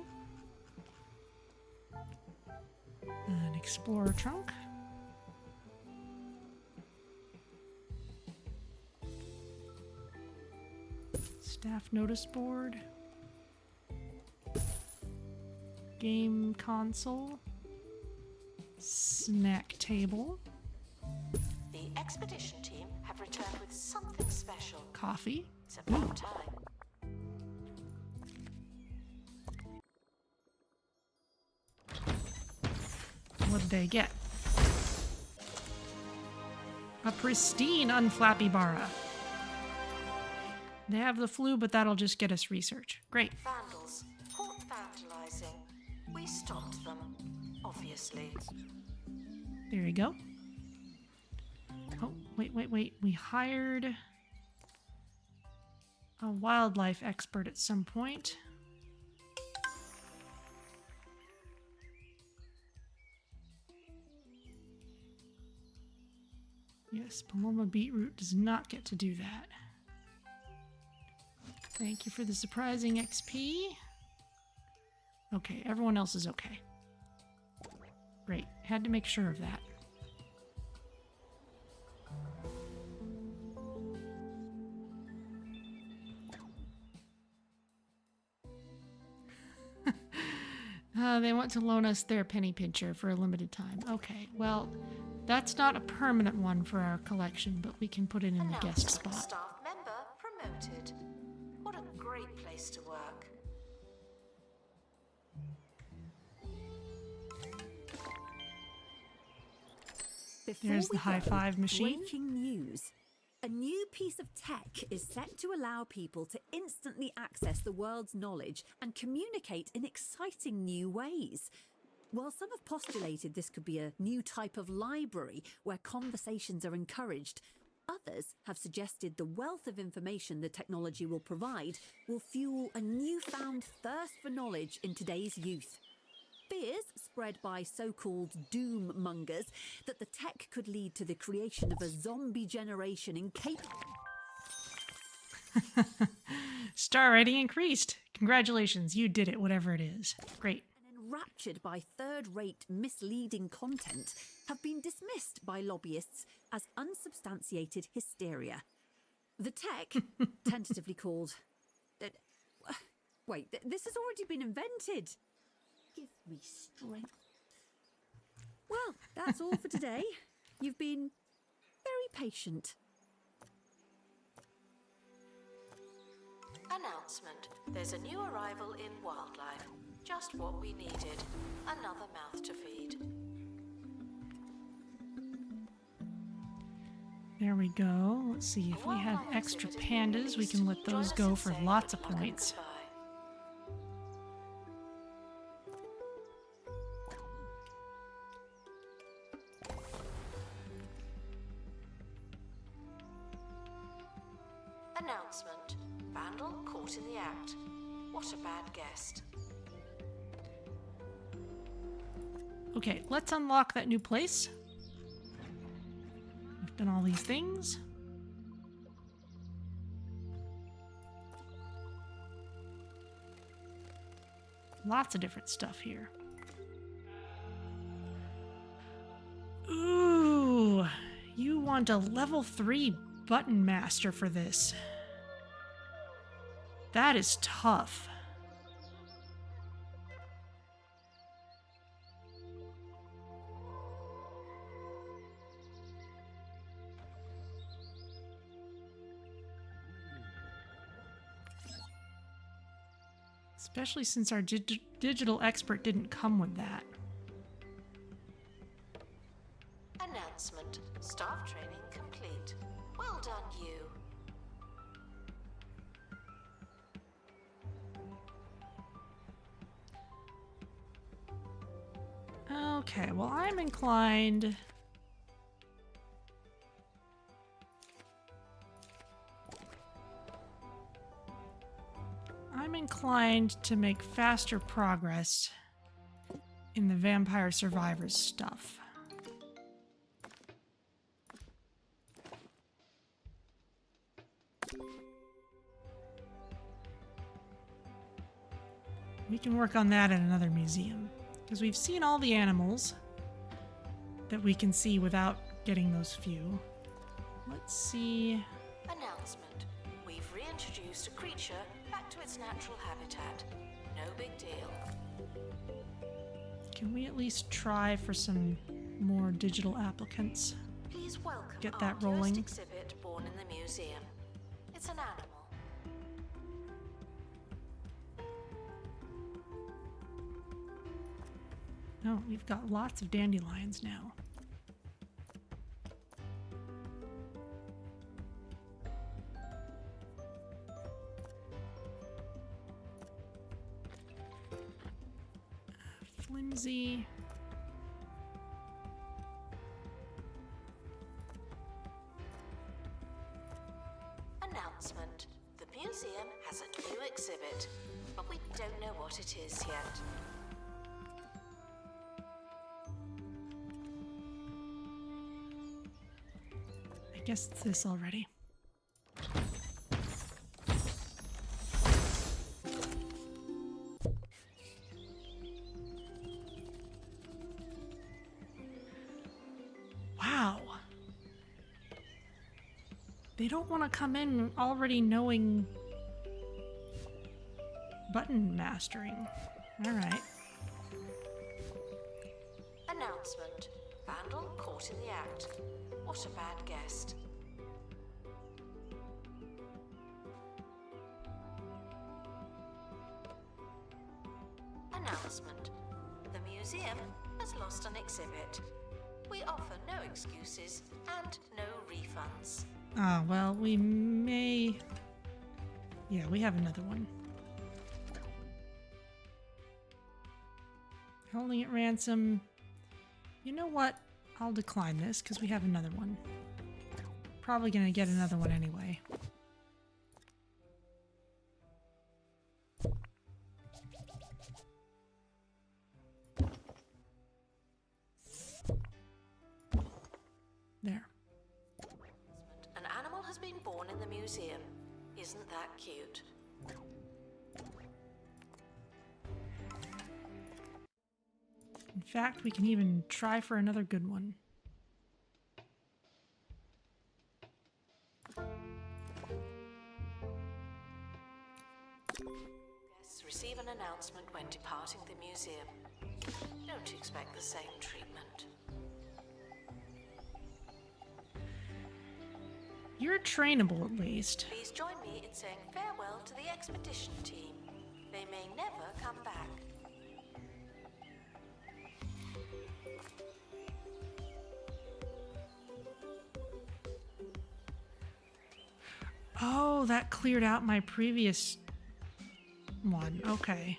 an explorer trunk. Staff notice board. Game console. Snack table. The expedition team have returned with something special. Coffee. It's about time. What did they get? A pristine unflappy bara. They have the flu, but that'll just get us research. Great. Vandals. Caught vandalizing. We stopped them. Obviously. There you go. Oh, wait. We hired a wildlife expert at some point. Yes, Paloma Beetroot does not get to do that. Thank you for the surprising XP. Okay, everyone else is okay. Great. Had to make sure of that. They want to loan us their penny pincher for a limited time. Okay, well, that's not a permanent one for our collection, but we can put it in the guest spot. Staff member promoted. What a great place to work. There's the high five machine. Breaking news. A new piece of tech is set to allow people to instantly access the world's knowledge and communicate in exciting new ways. While some have postulated this could be a new type of library where conversations are encouraged, others have suggested the wealth of information the technology will provide will fuel a newfound thirst for knowledge in today's youth. Fears spread by so-called doom mongers that the tech could lead to the creation of a zombie generation incapable. Star rating increased. Congratulations, you did it, whatever it is. Great. And enraptured by third-rate, misleading content, have been dismissed by lobbyists as unsubstantiated hysteria. The tech, tentatively called... Wait, this has already been invented. Give me strength. Well, that's all for today. You've been very patient. Announcement. There's a new arrival in wildlife. Just what we needed. Another mouth to feed. There we go. Let's see if we have extra pandas. We can let those go for lots of points. Announcement. Vandal caught in the act. What a bad guest. Okay, let's unlock that new place. We've done all these things. Lots of different stuff here. Ooh, you want a level 3 button master for this. That is tough. Especially since our digital expert didn't come with that. Announcement. Staff training complete. Well done, you. Okay, well, I'm inclined... to make faster progress in the Vampire Survivors stuff. We can work on that at another museum, because we've seen all the animals that we can see without getting those few. Let's see... Announcement. We've reintroduced a creature back to its natural habitat. No big deal. Can we at least try for some more digital applicants? Please welcome Get that our rolling. newest exhibit born in the museum. It's an animal. Oh, we've got lots of dandelions now. Flimsy. Announcement. The museum has a new exhibit, but we don't know what it is yet. I guess it's this already. Wow. They don't want to come in already knowing button mastering. All right. Announcement. Vandal caught in the act. What a bad guest. Announcement. The museum has lost an exhibit. We offer no excuses and no refunds. Ah, well, we may... Yeah, we have another one. Holding at ransom. You know what? I'll decline this because we have another one. Probably gonna get another one anyway. There. An animal has been born in the museum. Isn't that cute? In fact, we can even try for another good one. Guests receive an announcement when departing the museum. Don't expect the same treatment. You're trainable at least. Please join me in saying farewell to the expedition team. They may never come back. Oh, that cleared out my previous one. Okay.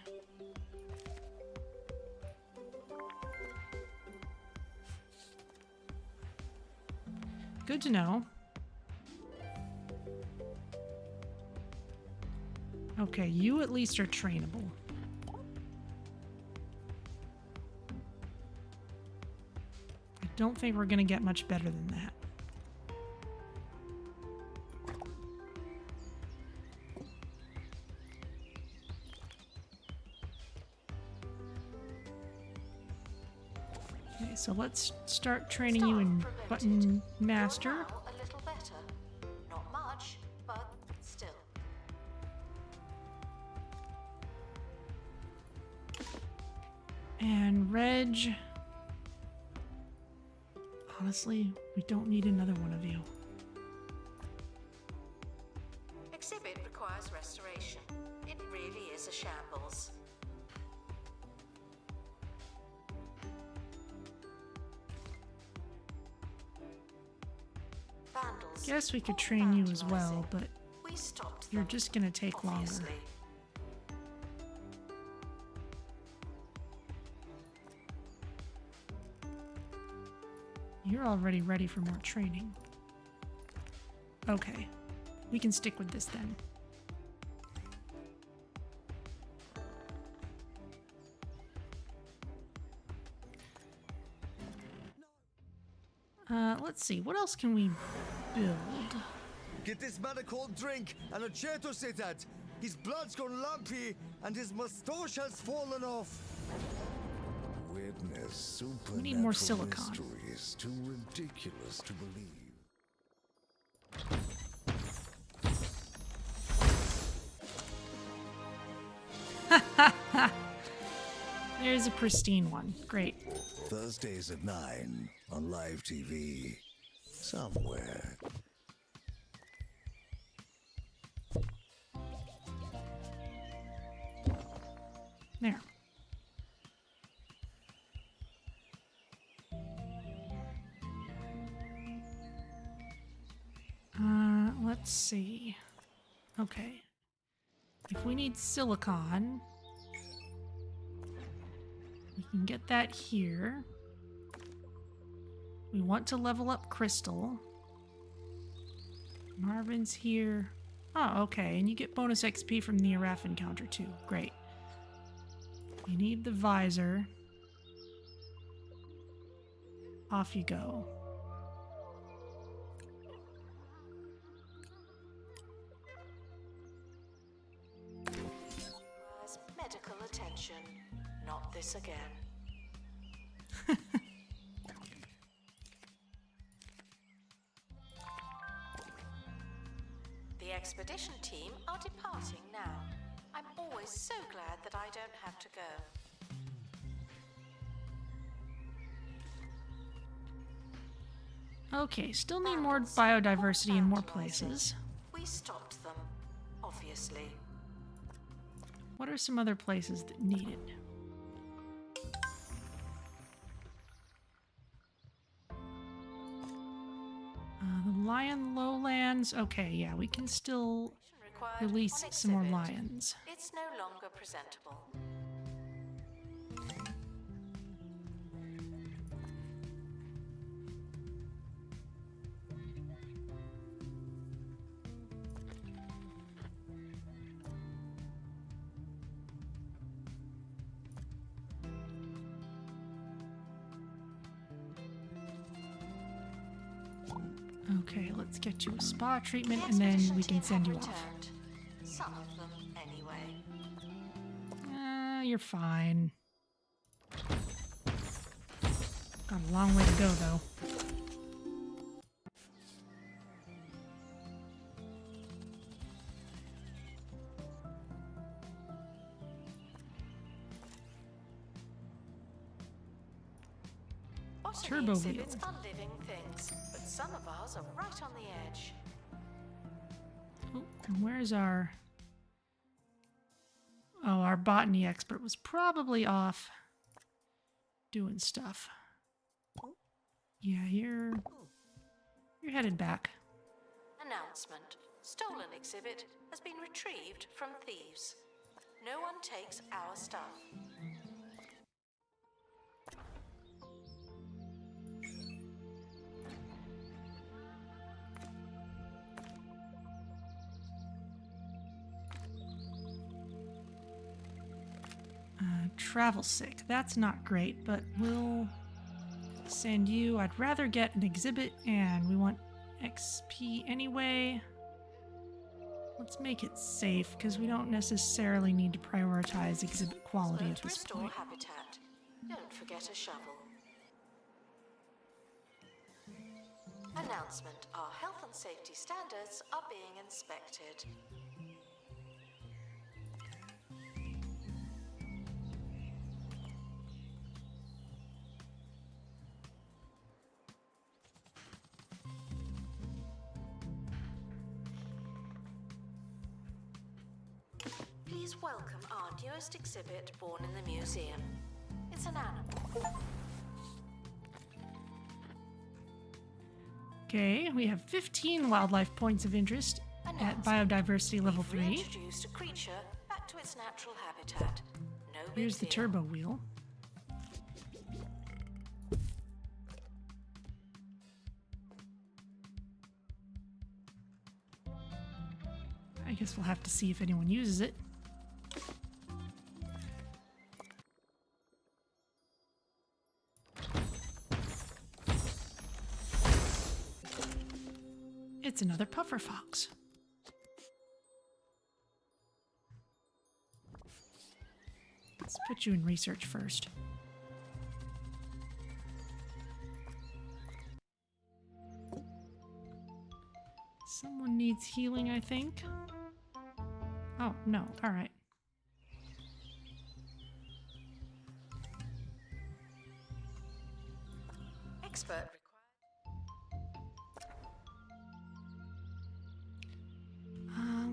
Good to know. Okay, you at least are trainable. I don't think we're gonna get much better than that. Okay, so let's start training you in Button Master. You're now a little better. Not much, but still. And Reg. Honestly, we don't need another one of you. Exhibit requires restoration. It really is a shambles. Vandals. Guess we could or train you as well, vandalizing. but We stopped you're them, just gonna take longer. obviously. You're already ready for more training. Okay, we can stick with this then. Let's see, what else can we build? Get this man a cold drink and a chair to sit at. His blood's gone lumpy and his moustache has fallen off. Witness supernatural We need more silicon. mysteries too ridiculous to believe. There's a pristine one. Great. Thursdays at 9 on live TV. Somewhere. There. Let's see. Okay. If we need silicon, we can get that here. We want to level up Crystal. Marvin's here. Oh, okay. And you get bonus XP from the Araf encounter too. Great. You need the visor. Off you go. Requires medical attention. Not this again. The expedition team are departing now. I'm always so glad that I don't have to go. Okay, still need more biodiversity in more places. We stopped them, obviously. What are some other places that need it? The Lion Lowlands. Okay, yeah, we can still Required release on some more exhibit. lions. It's no longer presentable. Okay, let's get you a spa treatment The and then expedition we can team send have you off. returned. Some of them, anyway. You're fine. Got a long way to go, though. Botany Turbo exhibits wheel. are living things, but some of ours are right on the edge. Oh, and where's our... Oh, our botany expert was probably off doing stuff. Yeah, you're headed back. Announcement. Stolen exhibit has been retrieved from thieves. No one takes our stuff. travel sick. That's not great, but we'll send you. I'd rather get an exhibit, and we want XP anyway. Let's make it safe, because we don't necessarily need to prioritize exhibit quality at To this restore point. habitat, don't forget a shovel. Announcement: our health and safety standards are being inspected. Please welcome our newest exhibit born in the museum. It's an animal. Okay, we have 15 wildlife points of interest at biodiversity level 3. Reintroduced a creature back to its natural habitat. No big Here's the deal. turbo wheel. I guess we'll have to see if anyone uses it. It's another puffer fox. Let's put you in research first. Someone needs healing, I think. Oh, no. All right. Expert required.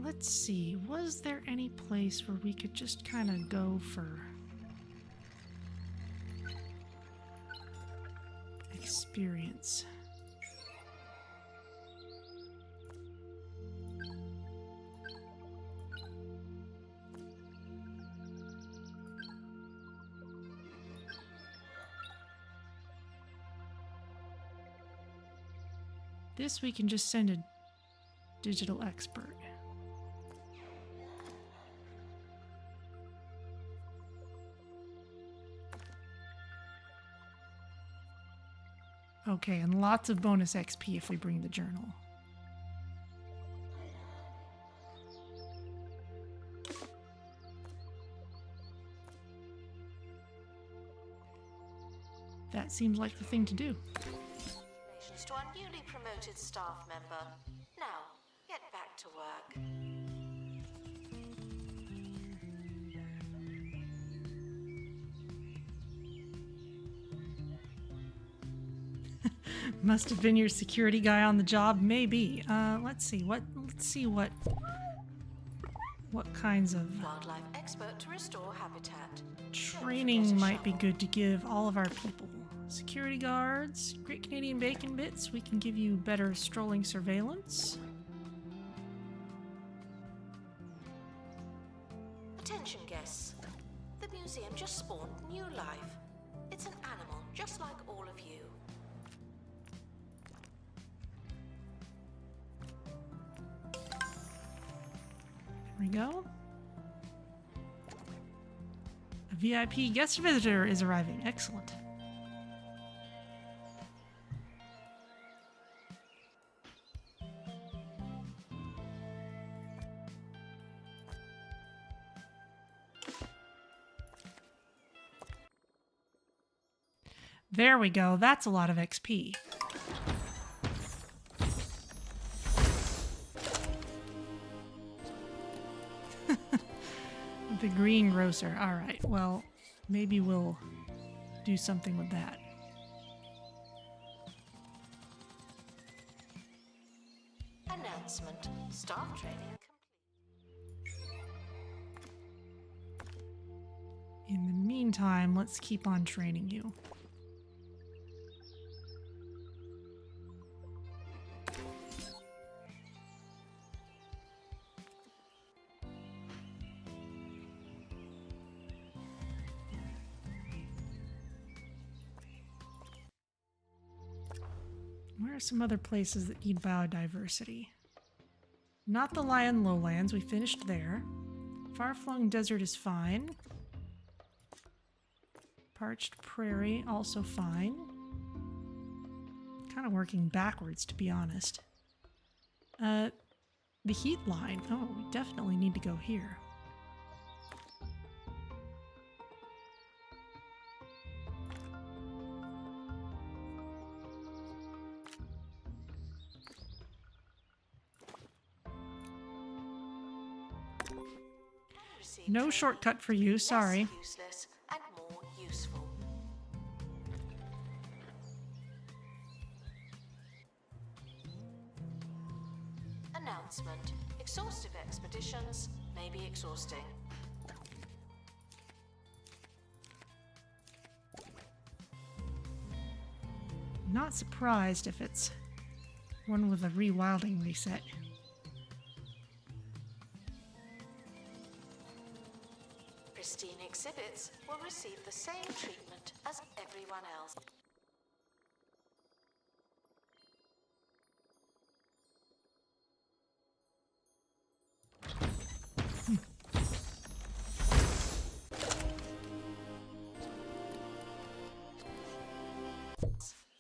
Let's see. Was there any place where we could just kind of go for experience? This we can just send a digital expert. Okay, and lots of bonus XP if we bring the journal. That seems like the thing to do. Congratulations to our newly promoted staff member. Now, get back to work. Must have been your security guy on the job, maybe. Let's see what kinds of Wildlife expert to restore habitat. training might be good to give all of our people. Security guards, Great Canadian Bacon Bits, we can give you better strolling surveillance. Attention guests. The museum just spawned new life. It's an animal just like all of you. There we go. A VIP guest visitor is arriving. Excellent. There we go. That's a lot of XP. The greengrocer. All right. Well, maybe we'll do something with that. Announcement. Staff training complete. In the meantime, let's keep on training you. Where are some other places that need biodiversity? Not the Lion Lowlands, we finished there. Farflung Desert is fine. Parched prairie, also fine. Kind of working backwards, to be honest. The heat line. Oh, we definitely need to go here. No shortcut for you, sorry. Less useless and more useful. Announcement. Exhaustive expeditions may be exhausting. Not surprised if it's one with a rewilding reset. Pristine exhibits will receive the same treatment as everyone else.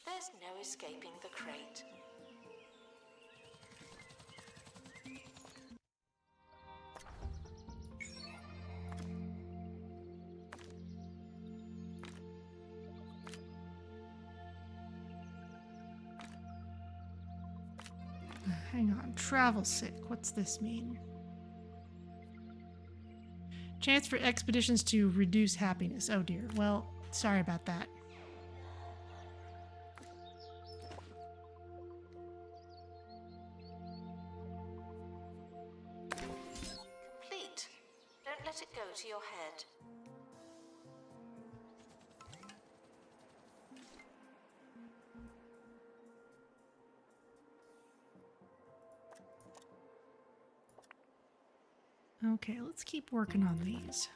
There's no escaping the crate. Hang on, travel sick. What's this mean? Chance for expeditions to reduce happiness. Oh dear. Well, sorry about that. Complete. Don't let it go to your head. Okay, let's keep working on these.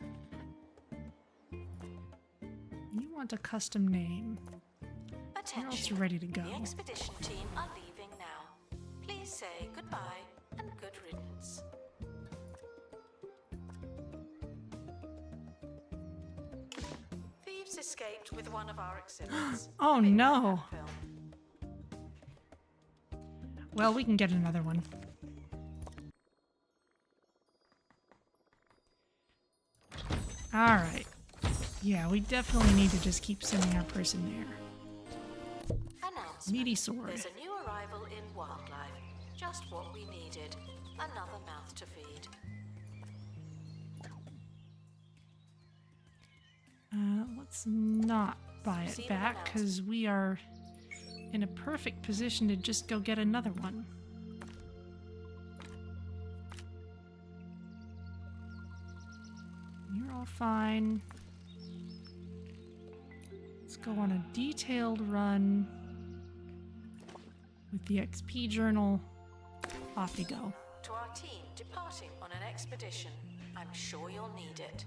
You want a custom name. You're also Attention. ready to go. The expedition team are leaving now. Please say goodbye and good riddance. Thieves escaped with one of our exhibits. Oh Maybe no. that film. Well, we can get another one. Alright. Yeah, we definitely need to just keep sending our person there. Announcement. Meaty sword. There's a new arrival in wildlife. Just what we needed. Another mouth to feed. Let's not buy it See the back, announcement. because we are in a perfect position to just go get another one. You're all fine. Let's go on a detailed run with the XP journal. Off you go. To our team departing on an expedition. I'm sure you'll need it.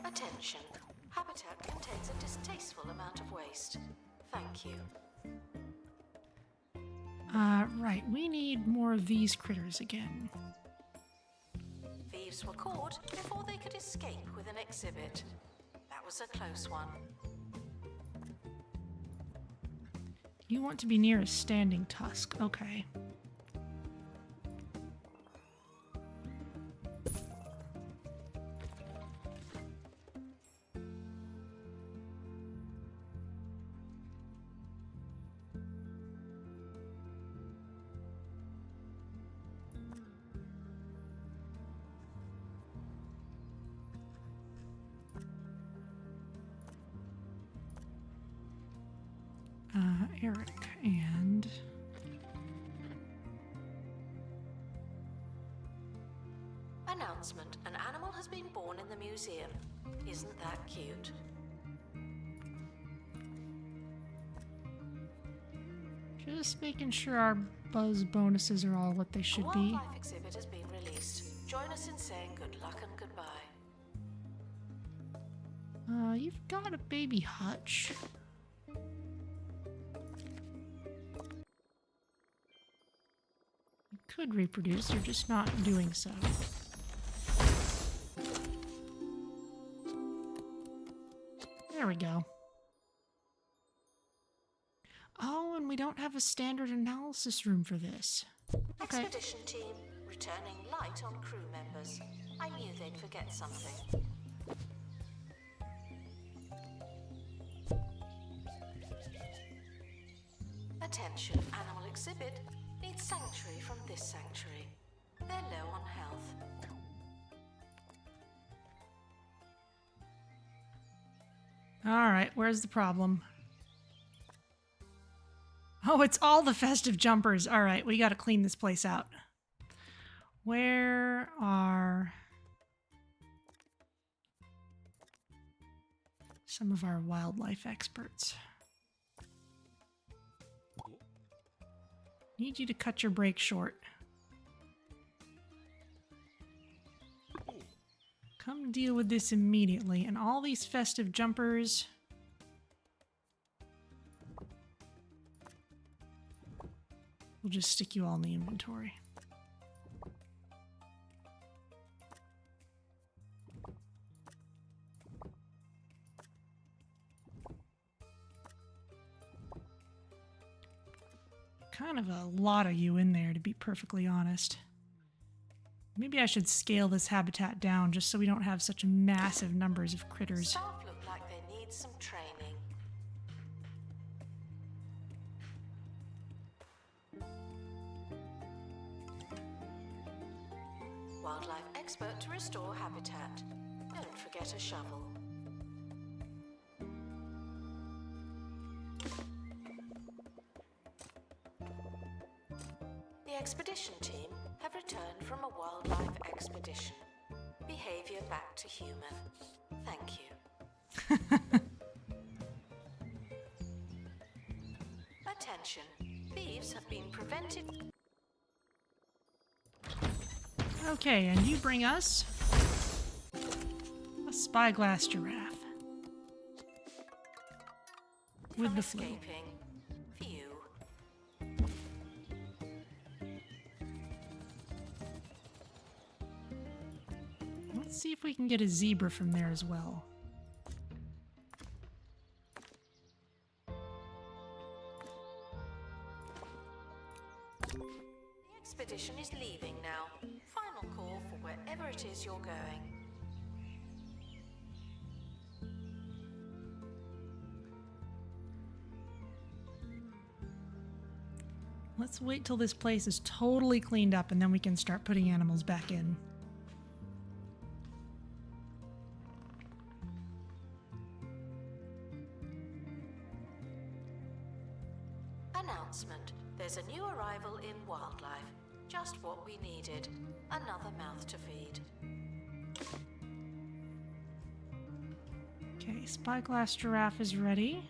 Attention. Habitat contains a distasteful amount of waste. Thank you. Right, we need more of these critters again. Thieves were caught before they could escape with an exhibit. That was a close one. You want to be near a standing tusk. Okay. Eric and Announcement. An animal has been born in the museum. Isn't that cute? just making sure our buzz bonuses are all what they A should be. wildlife exhibit has been released. Join us in saying good luck and goodbye. You've got a baby hutch. You could reproduce, you're just not doing so. There we go. Oh, and we don't have a standard analysis room for this. Okay. Expedition team, returning light on crew members. I knew they'd forget something. Attention, animal exhibit needs sanctuary from this sanctuary. They're low on health. Alright, where's the problem? Oh, it's all the festive jumpers. Alright, we gotta clean this place out. Where are some of our wildlife experts? Need you to cut your break short. Come deal with this immediately. And all these festive jumpers. We'll just stick you all in the inventory. Kind of a lot of you in there, to be perfectly honest. Maybe I should scale this habitat down just so we don't have such massive numbers of critters. Staff look like they need some training. Wildlife expert to restore habitat. Don't forget a shovel. The expedition team have returned from a wildlife expedition. Behavior back to human. Thank you. Attention. Thieves have been prevented. Okay, and you bring us a spyglass giraffe. With From the flu. escaping. Few. Let's see if we can get a zebra from there as well. The expedition is leaving now. Final call for wherever it is you're going. Let's wait till this place is totally cleaned up and then we can start putting animals back in. Announcement. There's a new arrival in wildlife. Just what we needed. Another mouth to feed. Okay, spyglass giraffe is ready.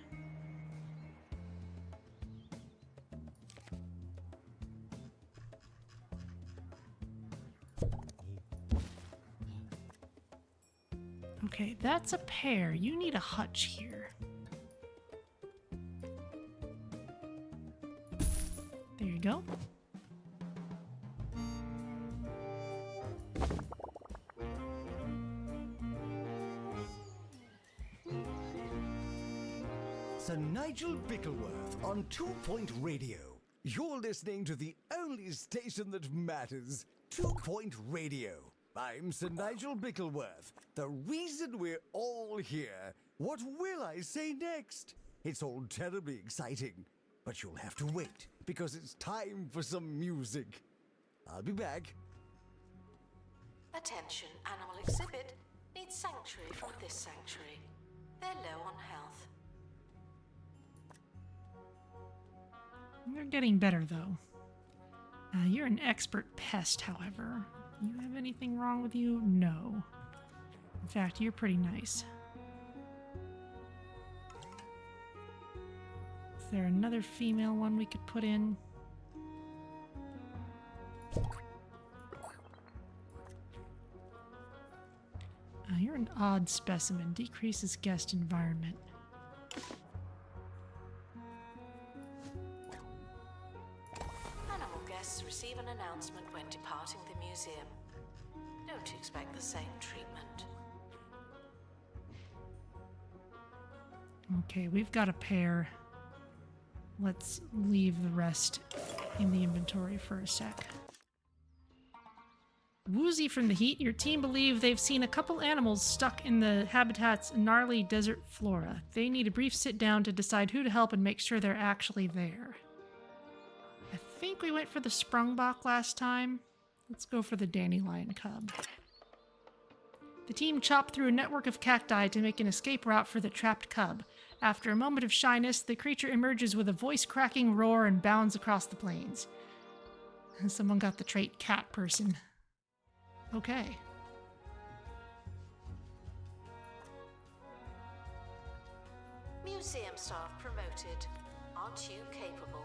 Okay, that's a pair. You need a hutch here. There you go. Sir Nigel Bickleworth on 2 Point Radio. You're listening to the only station that matters, 2 Point Radio. I'm Sir Nigel Bickleworth. The reason we're all here. What will I say next? It's all terribly exciting, but you'll have to wait because it's time for some music. I'll be back. Attention, animal exhibit needs sanctuary from this sanctuary. They're low on health. They're getting better, though. You're an expert pest, however. You have anything wrong with you? No. In fact, you're pretty nice. Is there another female one we could put in? You're an odd specimen. Decreases guest environment. Animal guests receive an announcement when departing the museum. Don't expect the same treatment. Okay, we've got a pair. Let's leave the rest in the inventory for a sec. Woozy from the heat, your team believe they've seen a couple animals stuck in the habitat's gnarly desert flora. They need a brief sit down to decide who to help and make sure they're actually there. I think we went for the Sprungbok last time. Let's go for the dandelion cub. The team chopped through a network of cacti to make an escape route for the trapped cub. After a moment of shyness, the creature emerges with a voice-cracking roar and bounds across the plains. Someone got the trait cat person. Okay. Museum staff promoted. Aren't you capable?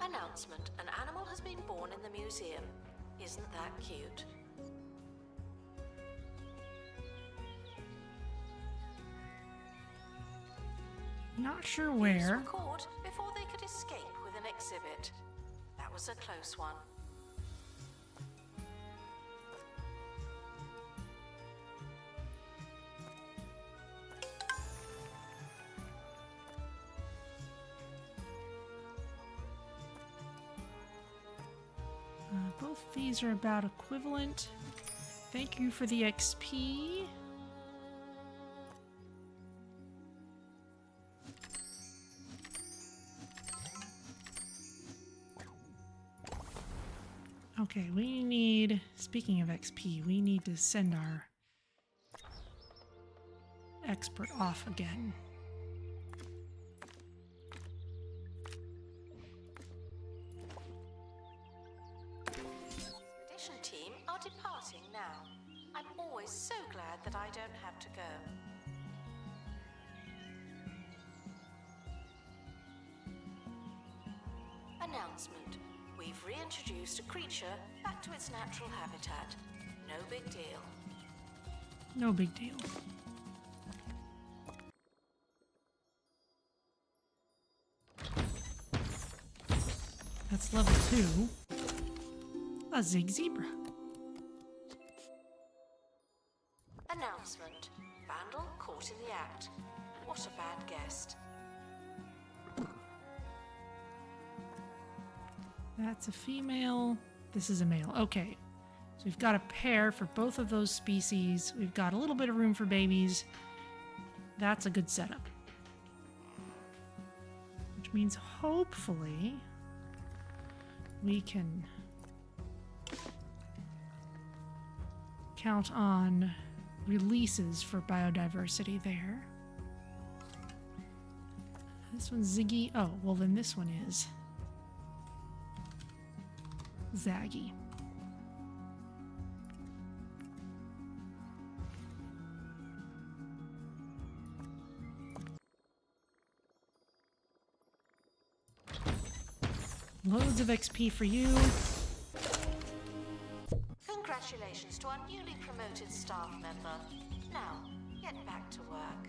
Announcement. An animal has been born in the museum. Isn't that cute? Not sure These where. were caught before they could escape with an exhibit. That was a close one. Both of these are about equivalent. Thank you for the XP. Okay, we need, speaking of XP, we need to send our expert off again. Expedition team are departing now. I'm always so glad that I don't have to go. Announcement. We've reintroduced a creature back to its natural habitat. No big deal. No big deal. That's level 2. A Zig Zebra. Announcement. Vandal caught in the act. What a bad guest. That's a female. This is a male. Okay. So we've got a pair for both of those species. We've got a little bit of room for babies. That's a good setup. Which means hopefully we can count on releases for biodiversity there. This one's Ziggy. Oh, well then this one is Zaggy. Loads of XP for you. Congratulations to our newly promoted staff member. Now, get back to work.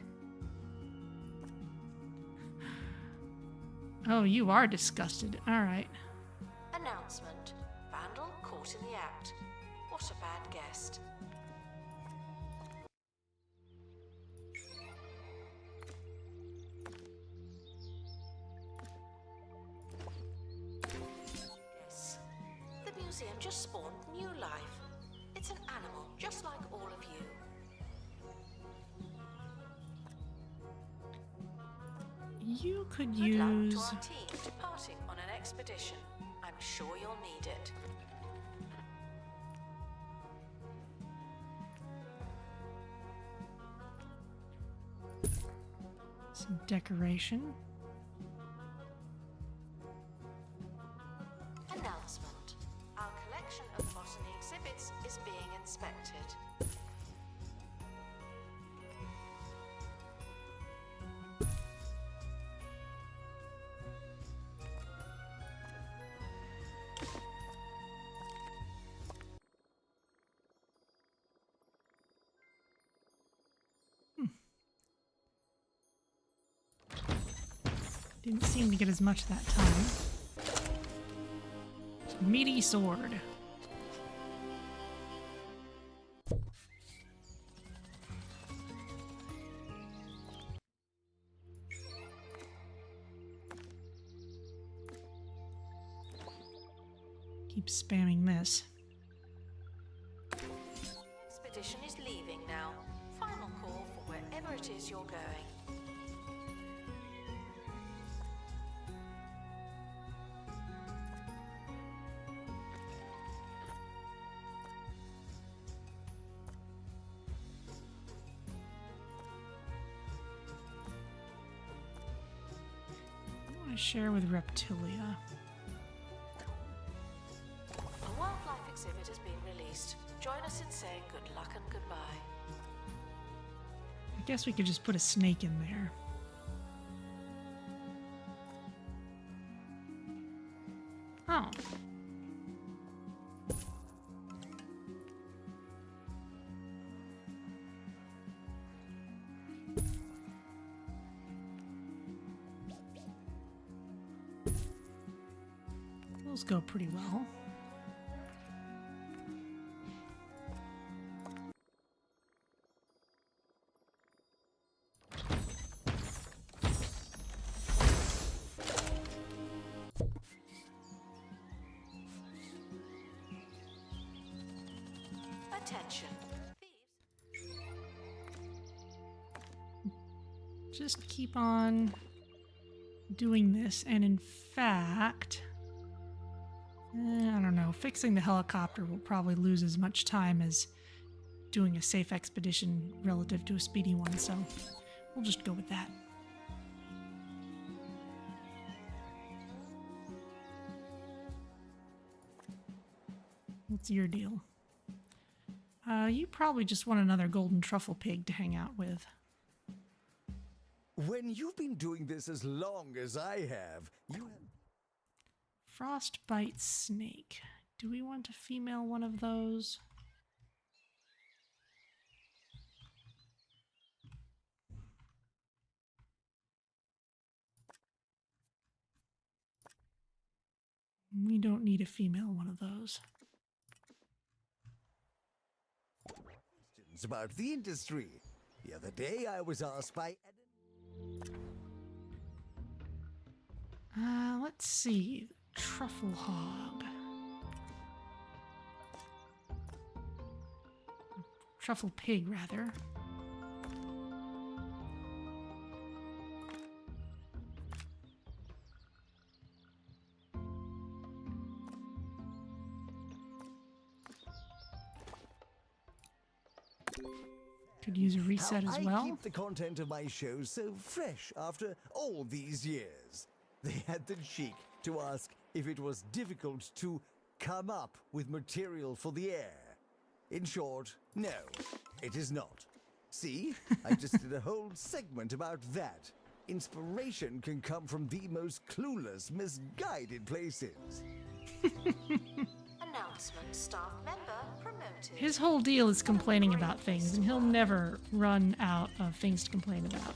Oh, you are disgusted. All right. Announcement. Vandal caught in the act. What a bad guest. Yes. The museum just spawned new life. It's an animal just like all of you. You could Good luck to use... our team departing on an expedition. I'm sure you'll need it. some decoration. Announcement. Our collection of botany exhibits is being inspected. Didn't seem to get as much that time. Meaty sword. Keep spamming this. Expedition is leaving now. Final call for wherever it is you're going. I want to share with Reptilia. A wildlife exhibit has been released. Join us in saying good luck and goodbye. I guess we could just put a snake in there. Oh. Those go pretty well. Attention. Just keep on doing this, and in fact, I don't know, fixing the helicopter will probably lose as much time as doing a safe expedition relative to a speedy one, so we'll just go with that. What's your deal? You probably just want another golden truffle pig to hang out with. When you've been doing this as long as I have, you have... Frostbite Snake. Do we want to female one of those? We don't need a female one of those. Questions about the industry. The other day I was asked by... Let's see. Truffle hog. Truffle pig, rather. Could use a reset as well. I keep the content of my show so fresh after all these years. They had the cheek to ask if it was difficult to come up with material for the air. In short, no, it is not. See, I just did a whole segment about that. Inspiration can come from the most clueless, misguided places. Announcement, staff member promoted. His whole deal is complaining about things, and he'll never run out of things to complain about.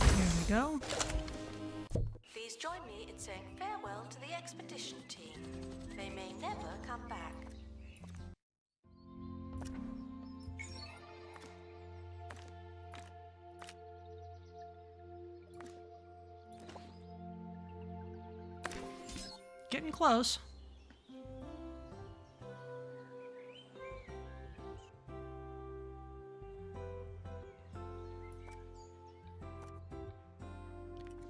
There we go. Please join me in saying farewell to the expedition team. They may never come back. Getting close.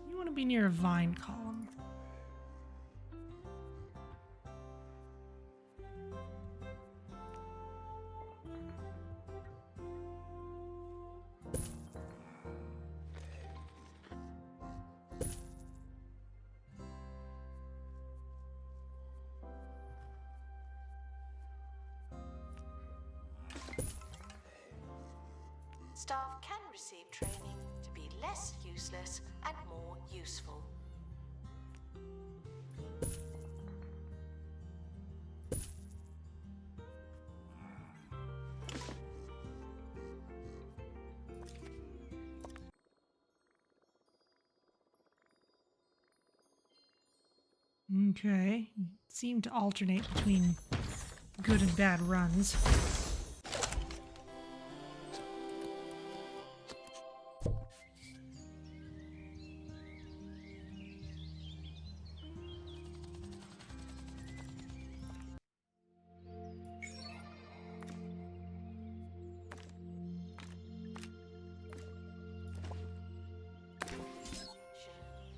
You want to be near a vine column. Staff can receive training to be less useless and more useful. Okay. Seem to alternate between good and bad runs.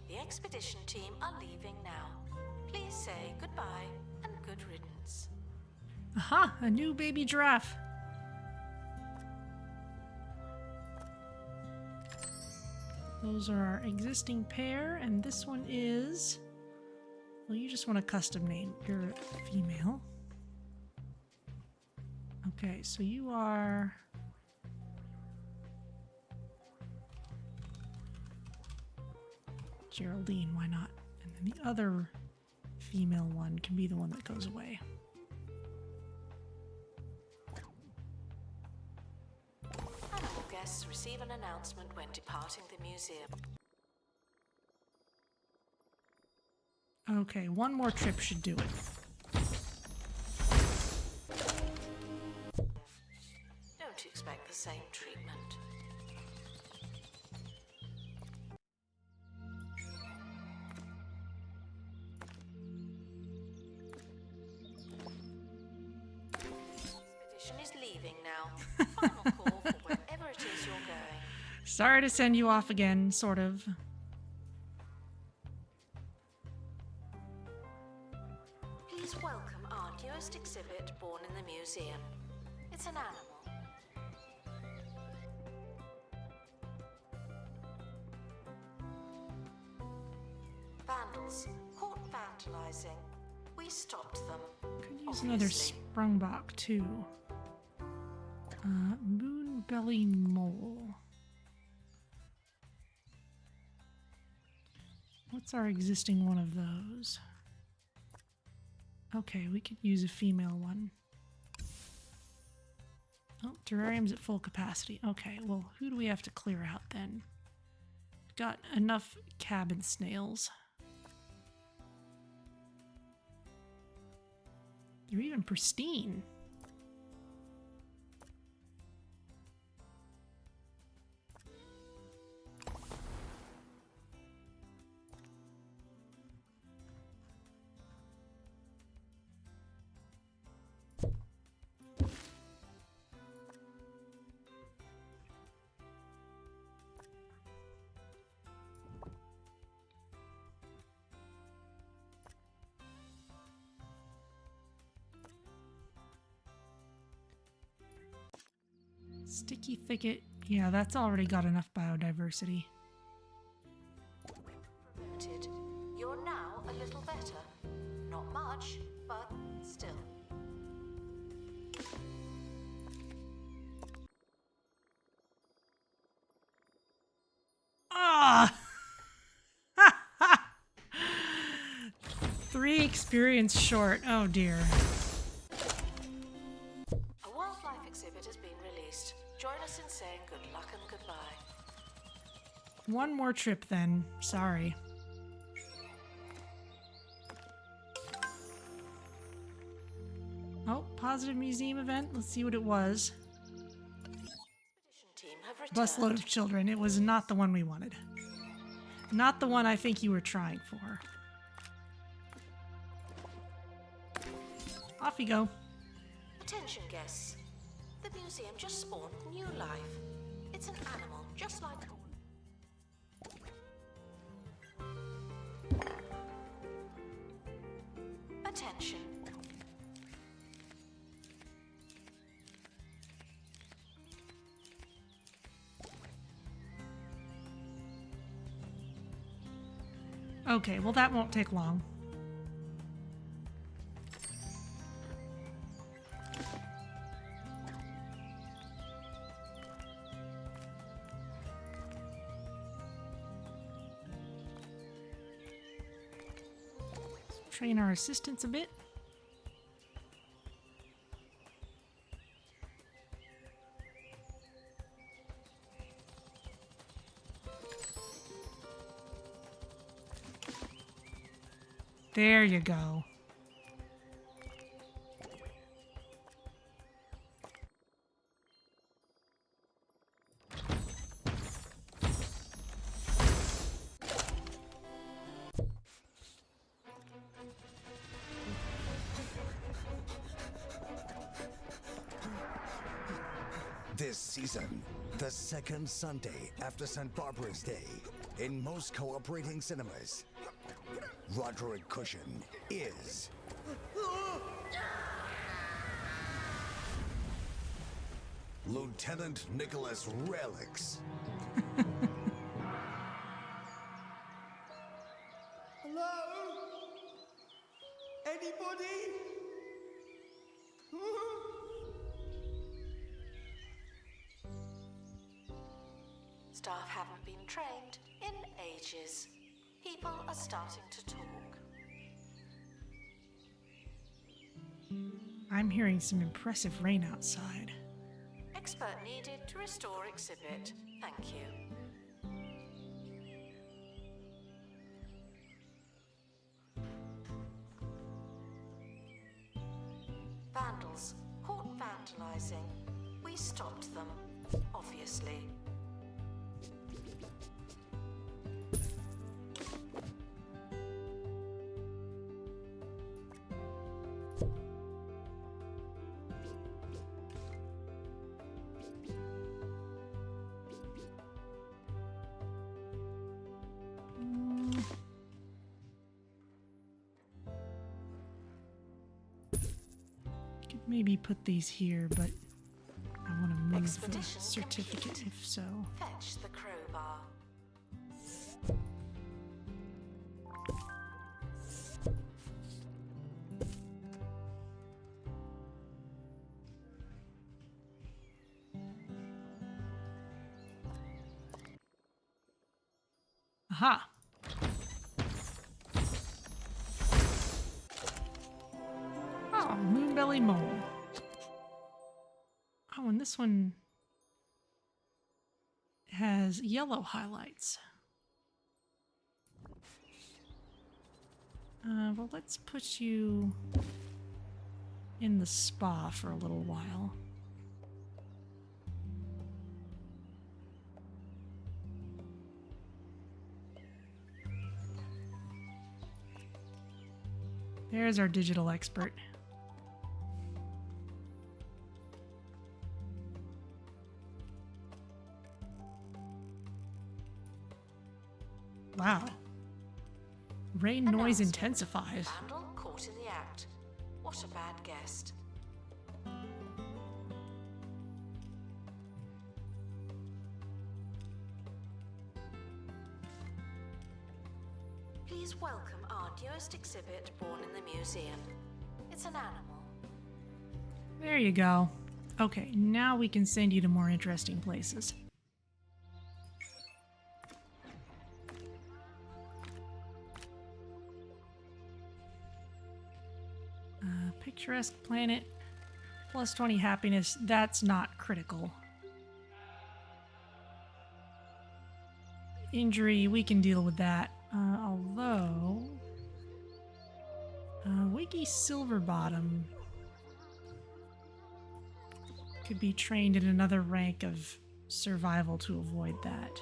The expedition team are leaving now. Please say goodbye and good riddance. Aha! A new baby giraffe. Those are our existing pair, and this one is... Well, you just want a custom name. You're a female. Okay, so you are... Geraldine, why not? And then the other female one can be the one that goes away. Animal guests receive an announcement when departing the museum. Okay, one more trip should do it. Don't expect the same treatment. Expedition is leaving now. Final call for wherever it is you're going. Sorry to send you off again, sort of. Please welcome our newest exhibit born in the museum. It's an animal. Vandals caught vandalizing. We stopped them. Could use another obviously. Sprungbok too. Moonbelly mole. What's our existing one of those? Okay, we could use a female one. Oh, terrarium's at full capacity. Okay, well, who do we have to clear out then? Got enough cabin snails. They're even pristine. Sticky thicket. Yeah, that's already got enough biodiversity. Prevented. You're now a little better. Not much, but still. Ah! 3 experience short. Oh dear. A wildlife exhibit has been released. Join us in saying good luck and goodbye. One more trip then. Sorry. Oh, positive museum event. Let's see what it was. Expedition team have returned. Busload of children. It was not the one we wanted. Not the one I think you were trying for. Off you go. Attention guests. The museum just spawned new life. It's an animal, just like attention. Okay, well that won't take long. Train our assistants a bit. There you go. This season, the second Sunday after St. Barbara's Day, in most cooperating cinemas, Roderick Cushion is Lieutenant Nicholas Relics. Hello? Anybody? Staff haven't been trained in ages. People are starting to talk. I'm hearing some impressive rain outside. Expert needed to restore exhibit. Thank you. Vandals caught vandalizing. We stopped them, obviously. Maybe put these here, but I want to move the Expedition certificate complete. if so. Fetch the crowbar. Aha! Oh, Moonbelly Mole. Oh, and this one has yellow highlights. Well, let's put you in the spa for a little while. There's our digital expert. Wow. Rain noise Announcement. intensifies. Vandal caught in the act. What a bad guest. Please welcome our newest exhibit born in the museum. It's an animal. There you go. Okay, now we can send you to more interesting places. Picturesque planet, plus 20 happiness. That's not critical. Injury, we can deal with that. Although, Wiggy Silverbottom could be trained in another rank of survival to avoid that.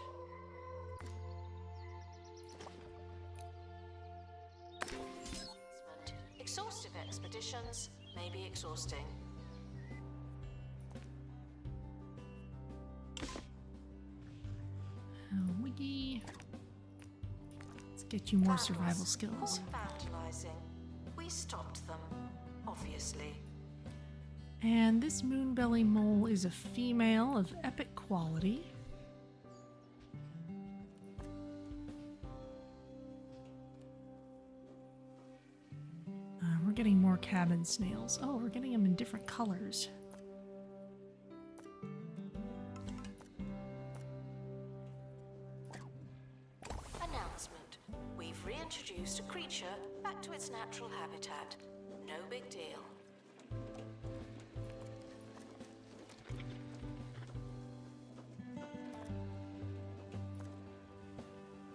Exhaustive expeditions may be exhausting. Wiggy. Let's get you more survival skills. Vandalizing. We stopped them, obviously. And this Moonbelly Mole is a female of epic quality. We're getting more cabin snails. Oh, we're getting them in different colors. Announcement. We've reintroduced a creature back to its natural habitat. No big deal.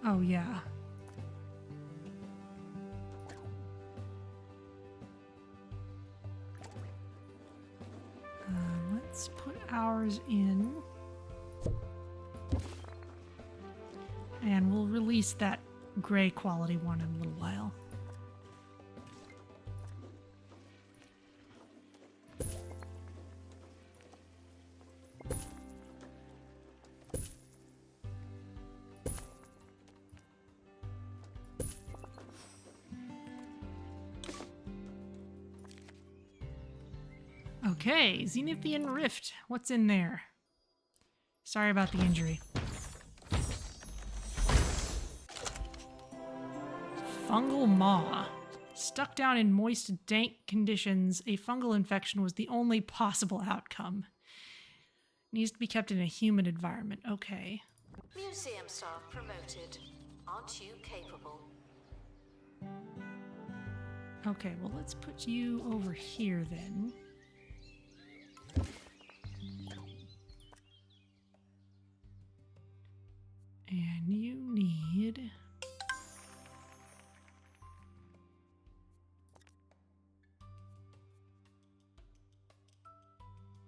Oh, yeah. let's put ours in. And we'll release that gray quality one in a little while. Okay, Zenithian Rift. What's in there? Sorry about the injury. Fungal Maw. Stuck down in moist, dank conditions, a fungal infection was the only possible outcome. Needs to be kept in a humid environment. Okay. Museum staff promoted. Aren't you capable? Okay, well, let's put you over here then. And you need...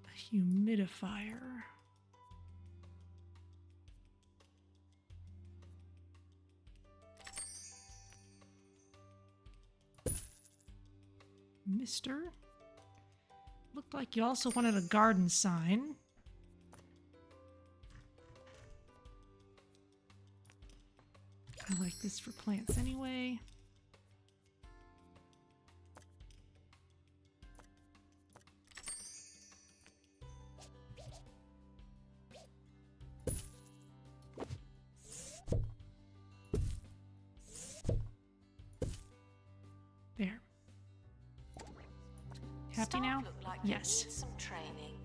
a humidifier. Mister? Looked like you also wanted a garden sign. I like this for plants anyway. There. Happy Staff now? look like they Yes. need some training.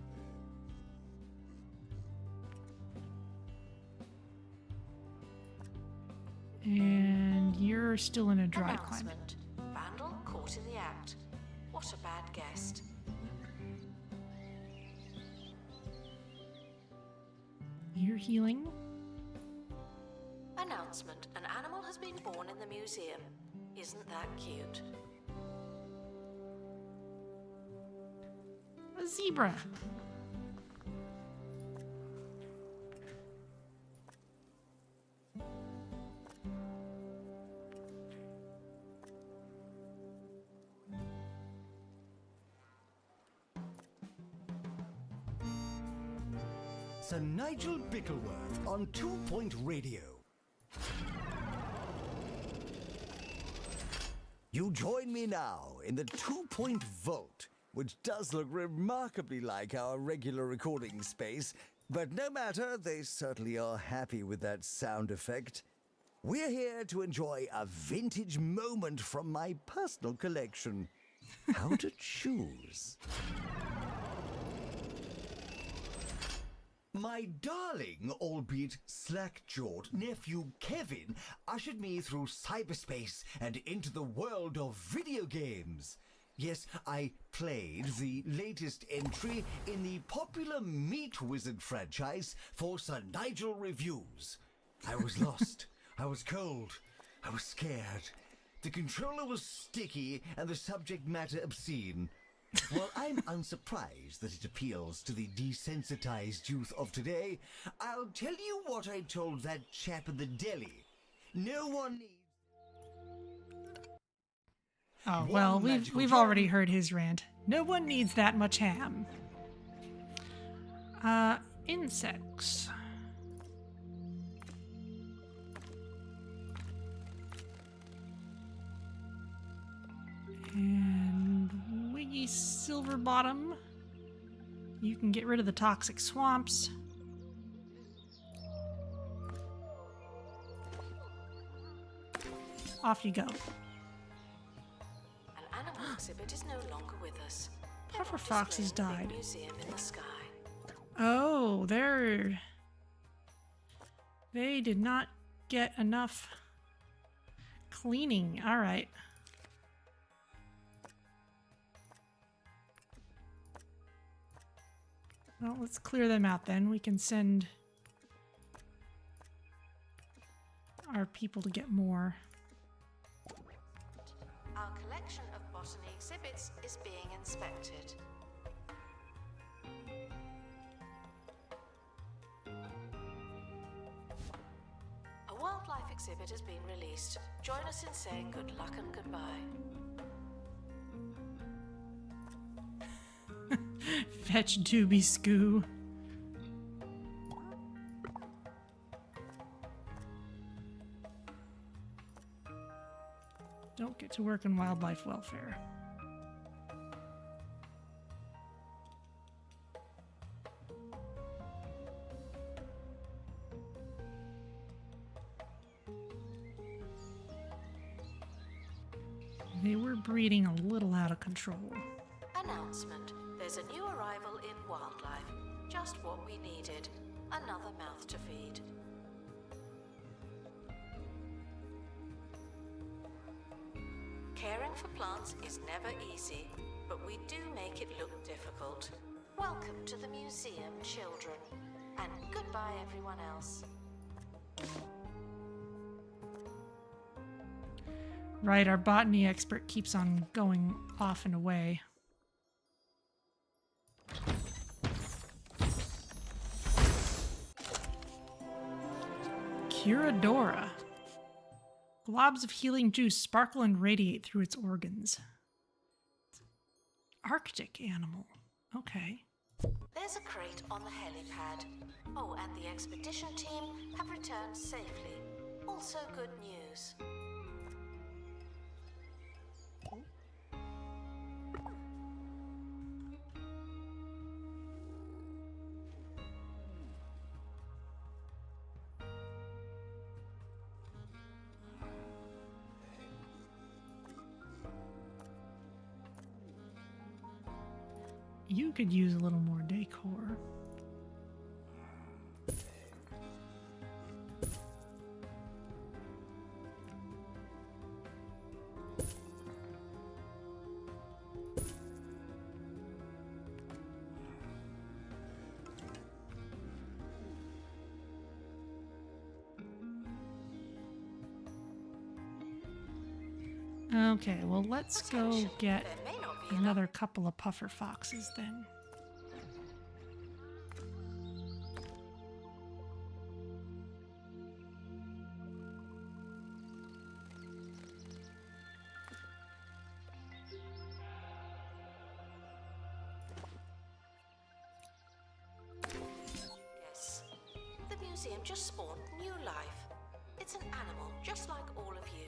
And you're still in a dry climate. Announcement. Vandal caught in the act. What a bad guest. You're healing. Announcement. An animal has been born in the museum. Isn't that cute? A zebra. Sir Nigel Bickleworth on 2 Point Radio. You join me now in the 2 Point Vault, which does look remarkably like our regular recording space, but no matter, they certainly are happy with that sound effect. We're here to enjoy a vintage moment from my personal collection. How to choose? My darling, albeit slack-jawed nephew Kevin ushered me through cyberspace and into the world of video games. Yes, I played the latest entry in the popular Meat Wizard franchise for Sir Nigel Reviews. I was lost, I was cold, I was scared. The controller was sticky and the subject matter obscene. While I'm unsurprised that it appeals to the desensitized youth of today, I'll tell you what I told that chap in the deli. No one needs... Oh, well, we've already heard his rant. No one needs that much ham. Insects. And Wiggy Silverbottom. You can get rid of the toxic swamps. Off you go. An animal exhibit is no longer with us. They're Puffer not foxes displaying the died. big museum in the sky. Oh, they did not get enough cleaning. All right. Well, let's clear them out then. We can send our people to get more. Our collection of botany exhibits is being inspected. exhibit has been released. Join us in saying good luck and goodbye. Fetch Doobie Scoo. Don't get to work in wildlife welfare. They were breeding a little out of control. Announcement. There's a new arrival in wildlife. Just what we needed. Another mouth to feed. Caring for plants is never easy, but we do make it look difficult. Welcome to the museum, children. And goodbye, everyone else. Right, our botany expert keeps on going off and away. Curadora. Globs of healing juice sparkle and radiate through its organs. Arctic animal. Okay. There's a crate on the helipad. Oh, and the expedition team have returned safely. Also good news. You could use a little more decor. Okay, well, let's go get another couple of puffer foxes then. Yes, the museum just spawned new life. It's an animal just like all of you.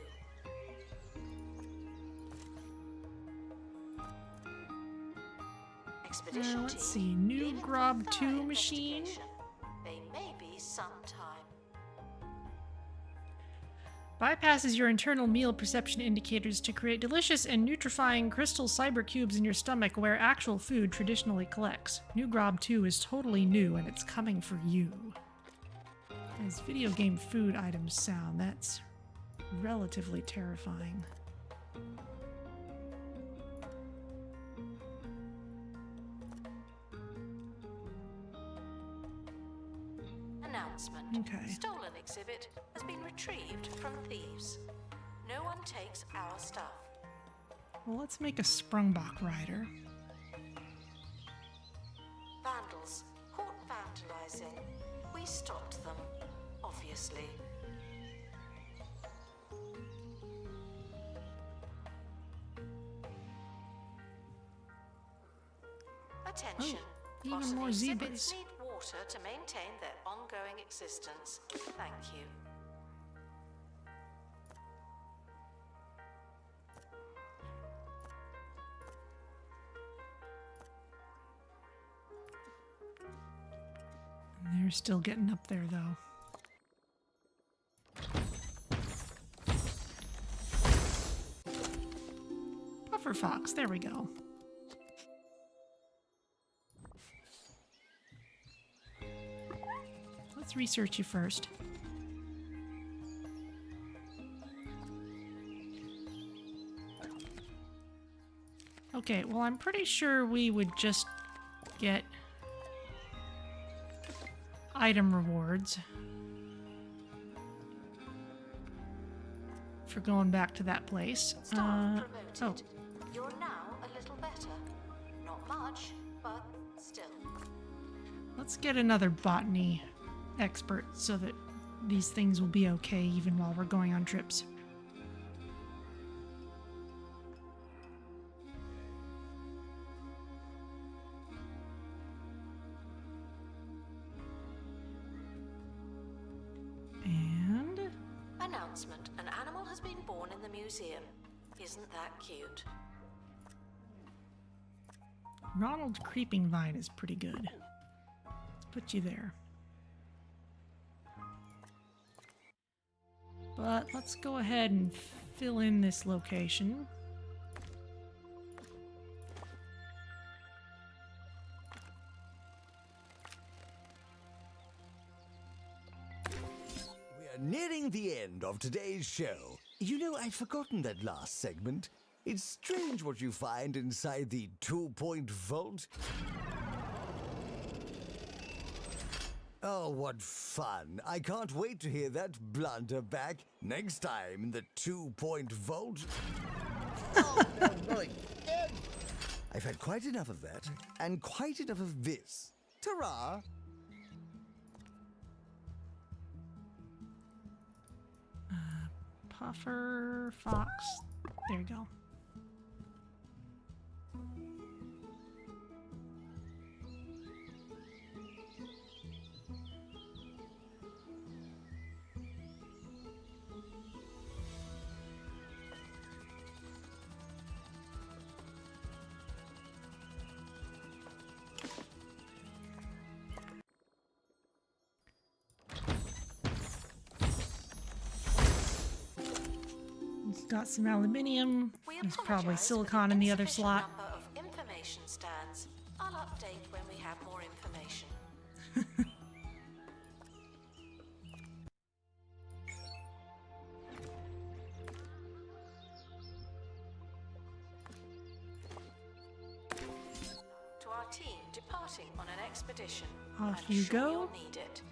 Expedition Let's team, see, new leaving for Grob thorough 2 machine. investigation. They may be sometime. Bypasses your internal meal perception indicators to create delicious and nutrifying crystal cyber cubes in your stomach where actual food traditionally collects. New Grob 2 is totally new and it's coming for you. As video game food items sound, that's relatively terrifying. Announcement. Okay. Stolen exhibit has been retrieved from thieves. No one takes our stuff. Well, let's make a Sprungbok rider. Vandals caught vandalizing. We stopped them, obviously. Attention. even Possible more exhibits zebras. need water to maintain their ongoing existence. Thank you. They're still getting up there, though. Puffer fox, there we go. Let's research you first. Okay, well, I'm pretty sure we would just get item rewards for going back to that place. Staff promoted. Oh, You're now a little better. Not much, but still. let's get another botany expert so that these things will be okay even while we're going on trips. And Announcement: an animal has been born in the museum. Isn't that cute? Ronald Creeping Vine is pretty good. Let's put you there. But let's go ahead and fill in this location. We're nearing the end of today's show. You know, I'd forgotten that last segment. It's strange what you find inside the 2-point vault. Oh, what fun. I can't wait to hear that blunder back next time in the 2-point vault. Oh, no, not again. I've had quite enough of that, and quite enough of this. Ta-ra! Puffer, Fox. There you go. It's got some aluminium. We There's probably apologise for silicon in the other insufficient slot. number of information stands. I'll update when we have more information. To our team departing on an expedition. Off I'm you sure go. You'll need it.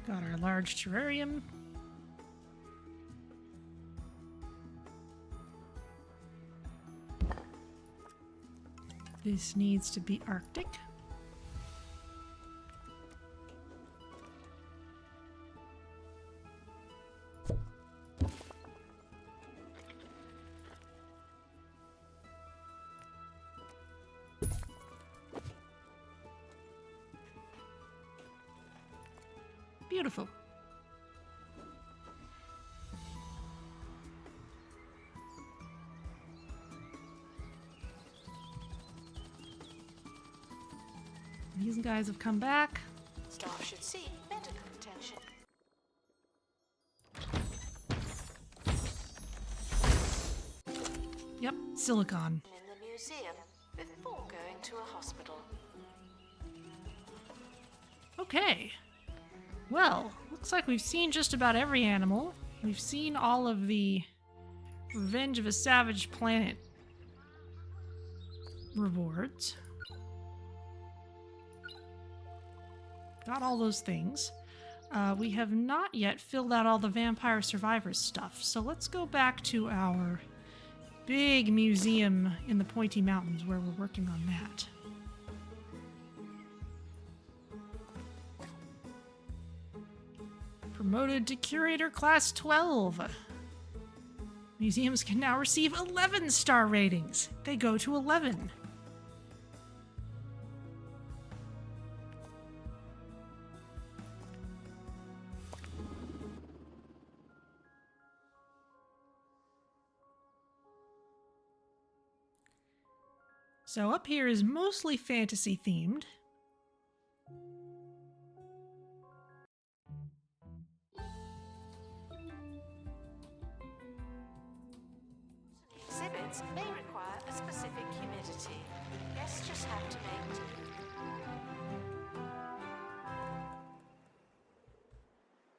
Got our large terrarium. This needs to be Arctic. Beautiful. These guys have come back. Staff should seek medical attention. Yep, silicon. In the museum before going to a hospital. Okay. Well, looks like we've seen just about every animal. We've seen all of the Revenge of a Savage Planet rewards. Got all those things. We have not yet filled out all the Vampire Survivors stuff, so let's go back to our big museum in the Pointy Mountains where we're working on that. Promoted to Curator Class 12. Museums can now receive 11-star ratings. They go to 11. So up here is mostly fantasy themed. Exhibits may require a specific humidity. Guests just have to make do.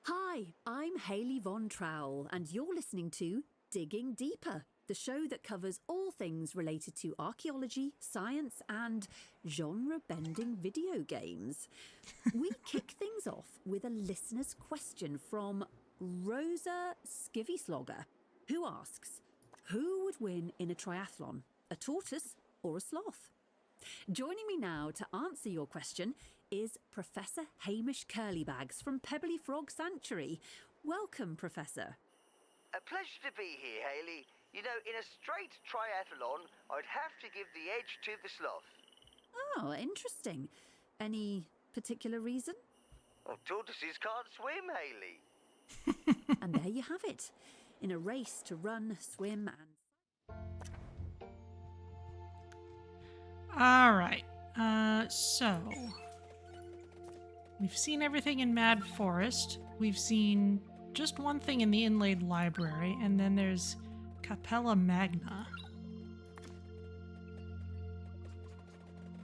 Hi, I'm Hayley Von Trowell, and you're listening to Digging Deeper, the show that covers all things related to archaeology, science, and genre-bending video games. We kick things off with a listener's question from Rosa Skivyslogger, who asks, who would win in a triathlon, a tortoise or a sloth? Joining me now to answer your question is Professor Hamish Curlybags from Pebbly Frog Sanctuary. Welcome, Professor. A pleasure to be here, Hayley. You know, in a straight triathlon, I'd have to give the edge to the sloth. Oh, interesting. Any particular reason? Well, tortoises can't swim, Hayley. And there you have it. In a race to run, swim and... All right. So we've seen everything in Mad Forest. We've seen just one thing in the Inlaid Library, and then there's Capella Magna.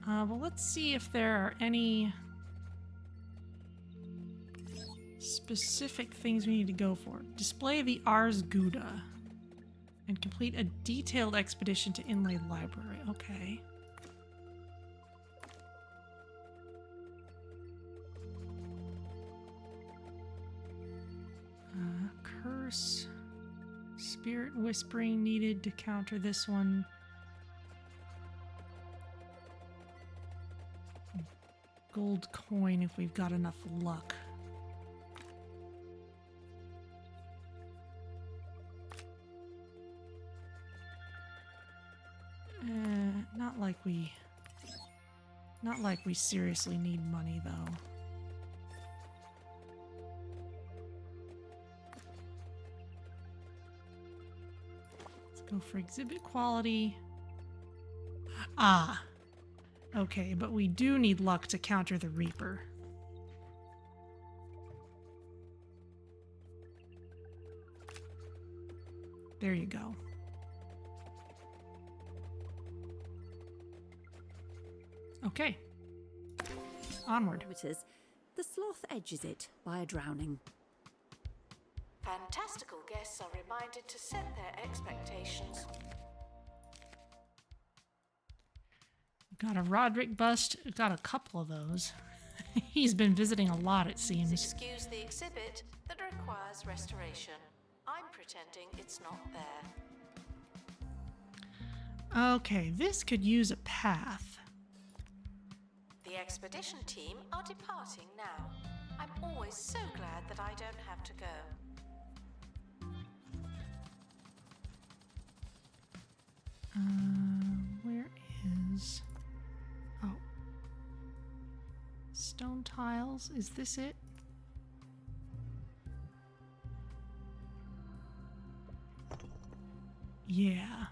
Well, let's see if there are any specific things we need to go for. Display the Ars Gouda and complete a detailed expedition to Inlaid Library. Okay. Curse. Spirit Whispering needed to counter this one. Gold coin if we've got enough luck. Not like we seriously need money though. Let's go for exhibit quality. Ah. Okay, but we do need luck to counter the Reaper. There you go. Okay. Onward. The sloth edges it by a drowning. Fantastical guests are reminded to set their expectations. Got a Roderick bust. Got a couple of those. He's been visiting a lot, it seems. Excuse the exhibit that requires restoration. I'm pretending it's not there. Okay, this could use a path. The expedition team are departing now. I'm always so glad that I don't have to go. Where is... Oh. Stone tiles, is this it? Yeah.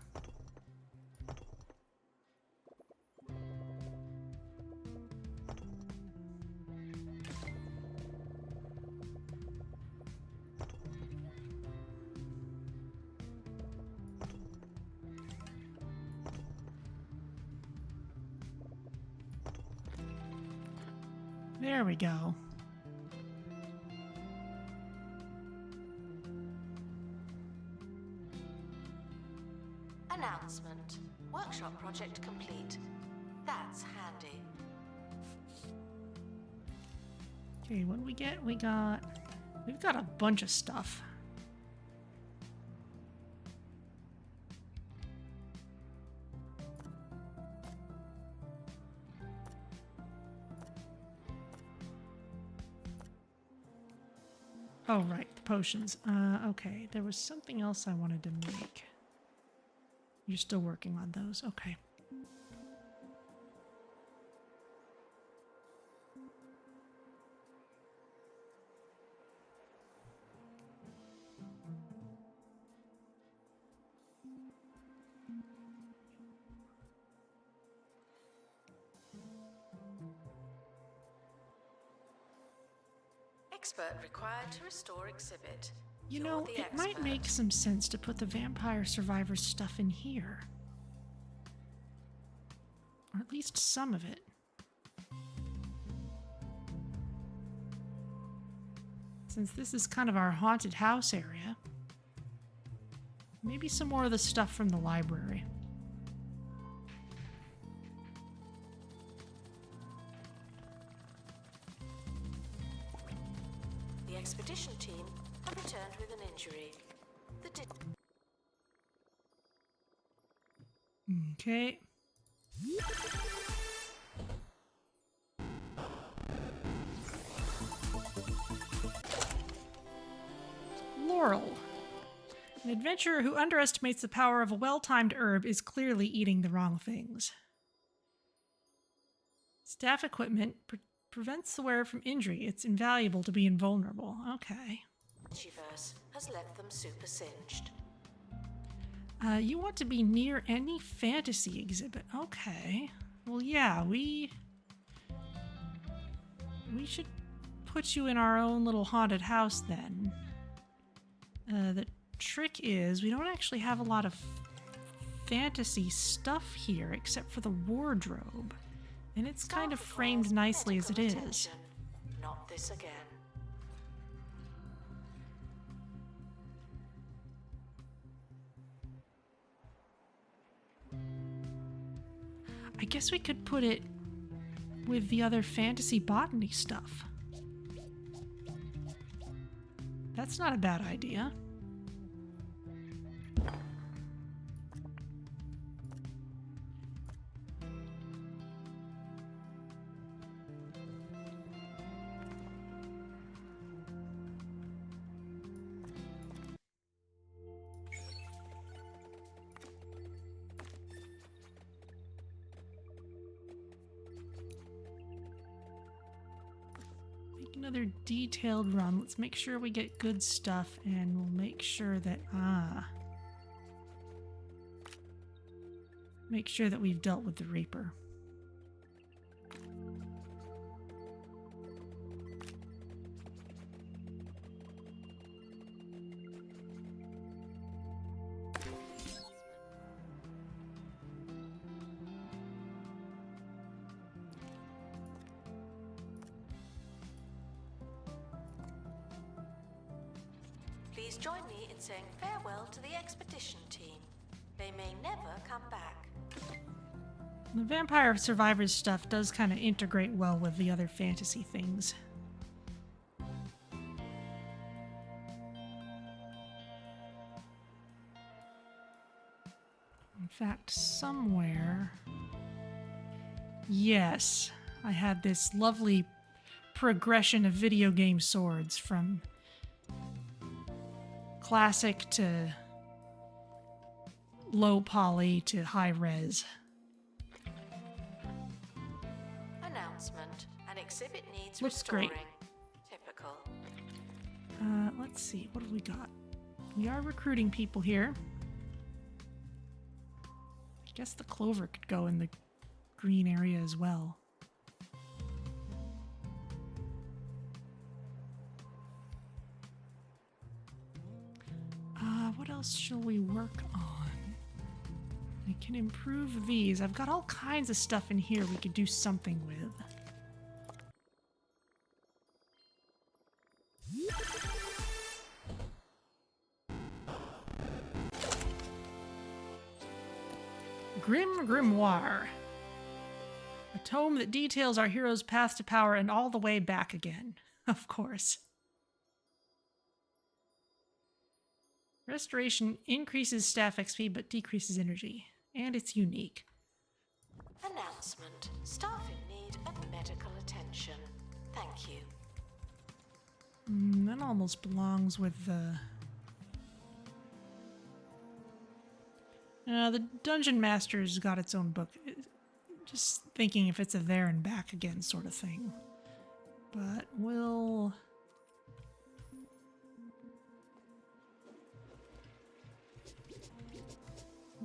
There we go. Announcement. Workshop project complete. That's handy. Okay, what do we get? We've got a bunch of stuff. Oh, right, the potions. Okay, there was something else I wanted to make. You're still working on those, okay. Expert required to restore exhibit. You You're know, the it might expert. make some sense to put the vampire survivors stuff in here. Or at least some of it. Since this is kind of our haunted house area. Maybe some more of the stuff from the library. The expedition team have returned with an injury. Okay. Laurel. An adventurer who underestimates the power of a well-timed herb is clearly eating the wrong things. Staff equipment prevents the wearer from injury. It's invaluable to be invulnerable. Okay. Digiverse has left them super singed. You want to be near any fantasy exhibit. Okay. Well, yeah, we should put you in our own little haunted house then. The trick is we don't actually have a lot of fantasy stuff here except for the wardrobe. And it's kind of framed nicely as it is. Not this again. I guess we could put it with the other fantasy botany stuff. That's not a bad idea. Another detailed run. Let's make sure we get good stuff, and we'll make sure that make sure that we've dealt with the Reaper. Please join me in saying farewell to the expedition team. They may never come back. The Vampire Survivors stuff does kind of integrate well with the other fantasy things. In fact, somewhere... Yes, I had this lovely progression of video game swords from classic to low poly to high res. Announcement. An exhibit needs Looks restoring. great. Typical. Let's see, what have we got? We are recruiting people here. I guess the clover could go in the green area as well. What else shall we work on? We can improve these. I've got all kinds of stuff in here we could do something with. Grimoire. A tome that details our hero's path to power and all the way back again. Of course. Restoration increases staff XP but decreases energy. And it's unique. Announcement. Staff in need of medical attention. Thank you. That almost belongs with the... the Dungeon Master's got its own book. Just thinking if it's a there and back again sort of thing. But we'll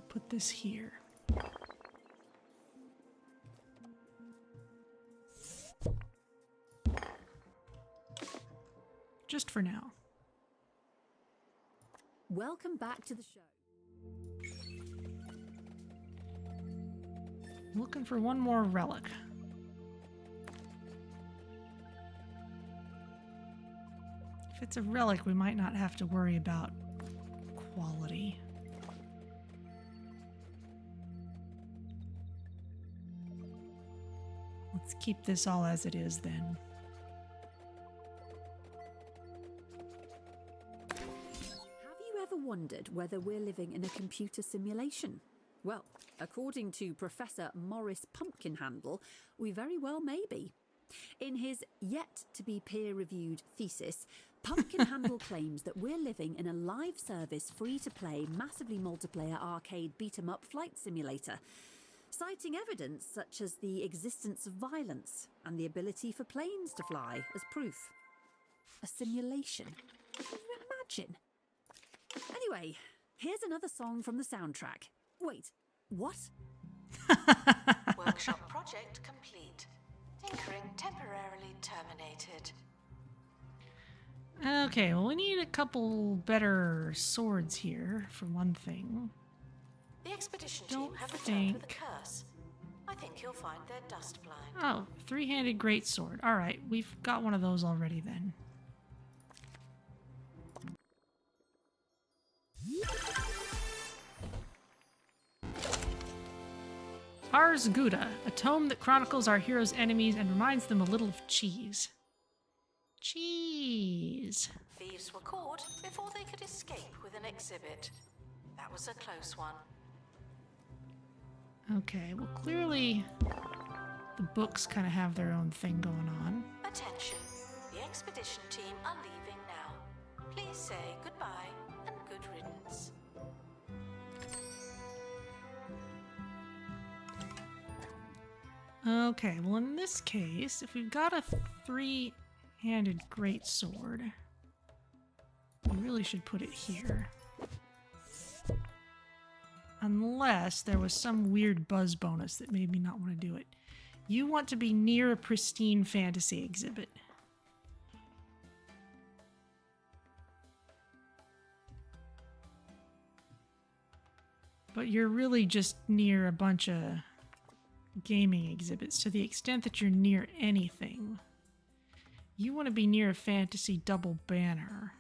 put this here. Just for now. Welcome back to the show. Looking for one more relic. If it's a relic, we might not have to worry about quality. Let's keep this all as it is then. Have you ever wondered whether we're living in a computer simulation? Well, according to Professor Morris Pumpkinhandle, we very well may be. In his yet-to-be peer-reviewed thesis, Pumpkin Handle claims that we're living in a live service, free-to-play, massively multiplayer arcade beat-em-up flight simulator, citing evidence such as the existence of violence and the ability for planes to fly as proof. A simulation. Can you imagine? Anyway, here's another song from the soundtrack. Wait, what? Workshop project complete. Tinkering temporarily terminated. Okay, well, we need a couple better swords here, for one thing. The expedition team Don't have returned with a think- curse. I think you'll find they're dust blind. Oh, three-handed greatsword. All right, we've got one of those already then. Ars Gouda, a tome that chronicles our heroes' enemies and reminds them a little of cheese. Cheese. Thieves were caught before they could escape with an exhibit. That was a close one. Okay, well, clearly the books kind of have their own thing going on. Attention, the expedition team are leaving now. Please say goodbye and good riddance. Okay, well, in this case, if we've got a three-handed greatsword, we really should put it here. Unless there was some weird buzz bonus that made me not want to do it. You want to be near a pristine fantasy exhibit. But you're really just near a bunch of gaming exhibits to the extent that you're near anything. You want to be near a fantasy double banner.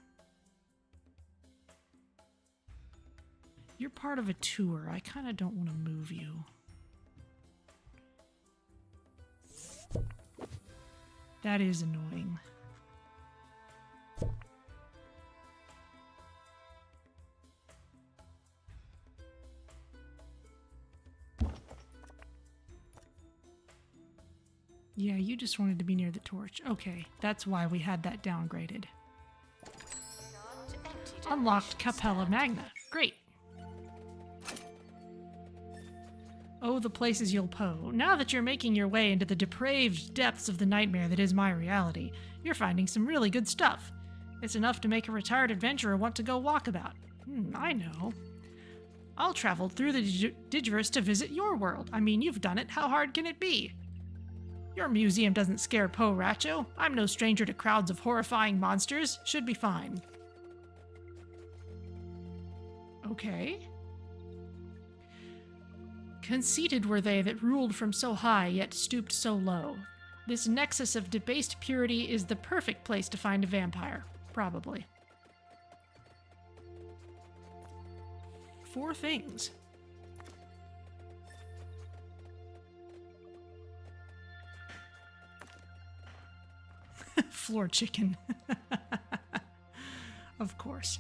You're part of a tour. I kind of don't want to move you. That is annoying. Yeah, you just wanted to be near the torch. Okay, that's why we had that downgraded. Unlocked Capella Magna. Great. Oh, the places you'll po. Now that you're making your way into the depraved depths of the nightmare that is my reality, you're finding some really good stuff. It's enough to make a retired adventurer want to go walkabout. I know. I'll travel through the Digiverse to visit your world. I mean, you've done it. How hard can it be? Your museum doesn't scare Po Racho. I'm no stranger to crowds of horrifying monsters. Should be fine. Okay. Conceited were they that ruled from so high, yet stooped so low. This nexus of debased purity is the perfect place to find a vampire. Probably. 4 things. Floor chicken. Of course.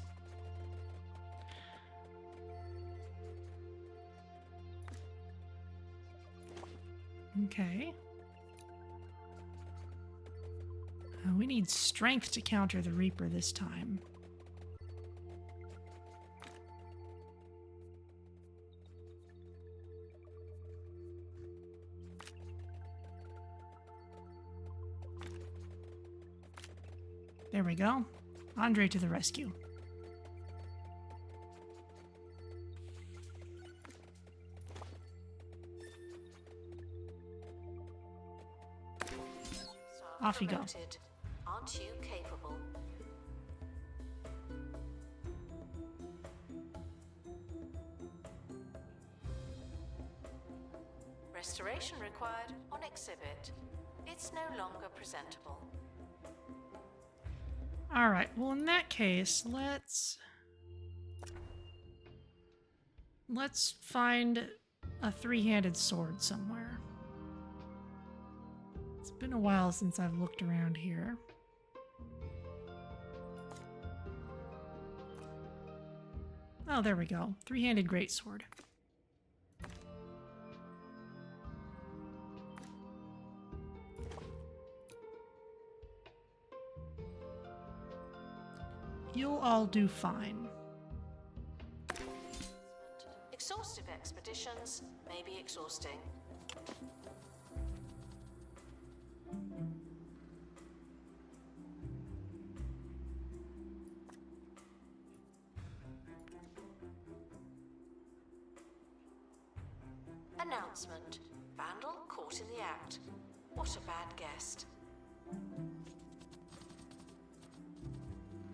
Okay. We need strength to counter the Reaper this time. There we go. Andre to the rescue. Off you go. Promoted. Aren't you capable? Restoration required on exhibit. It's no longer presentable. All right. Well, in that case, let's find a 3-handed sword somewhere. It's been a while since I've looked around here. Oh, there we go. 3-handed greatsword. You'll all do fine. Exhaustive expeditions may be exhausting. Announcement. Vandal caught in the act. What a bad guest.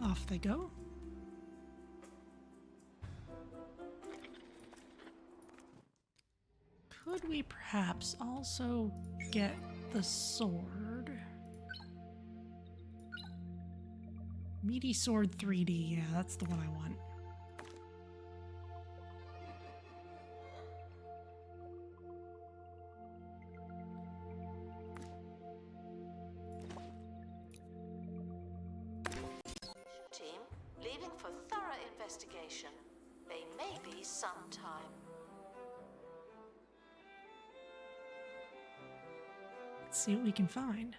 Off they go. Could we perhaps also get the sword? Meaty sword 3D, yeah, that's the one I want. Team, leaving for thorough investigation. They may be some time. Let's see what we can find.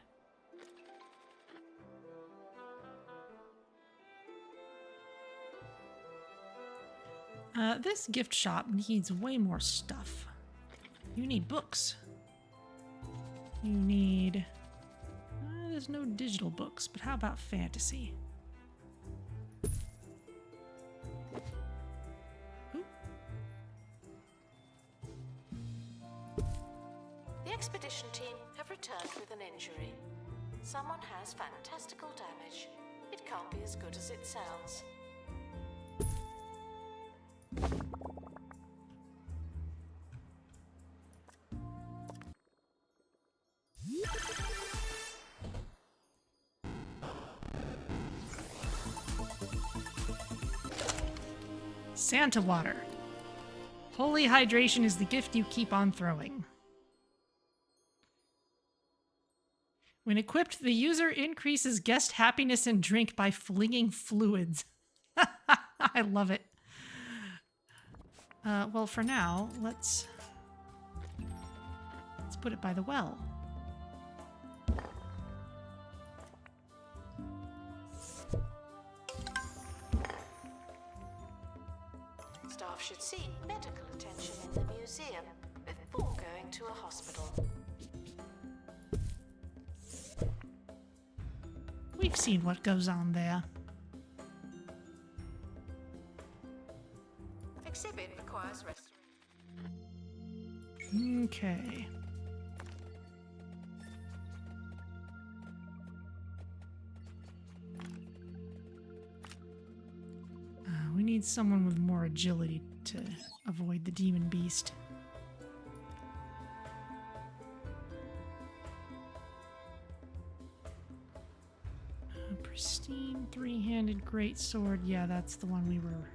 This gift shop needs way more stuff. You need books. You need... there's no digital books, but how about fantasy? Ooh. The expedition team have returned with an injury. Someone has fantastical damage. It can't be as good as it sounds. Santa water. Holy hydration is the gift you keep on throwing. When equipped, the user increases guest happiness and drink by flinging fluids. I love it. Well, for now, let's put it by the well. Staff should seek medical attention in the museum before going to a hospital. We've seen what goes on there. Exhibit requires restoration. Okay. We need someone with more agility to avoid the demon beast. Pristine three-handed greatsword. Yeah, that's the one we were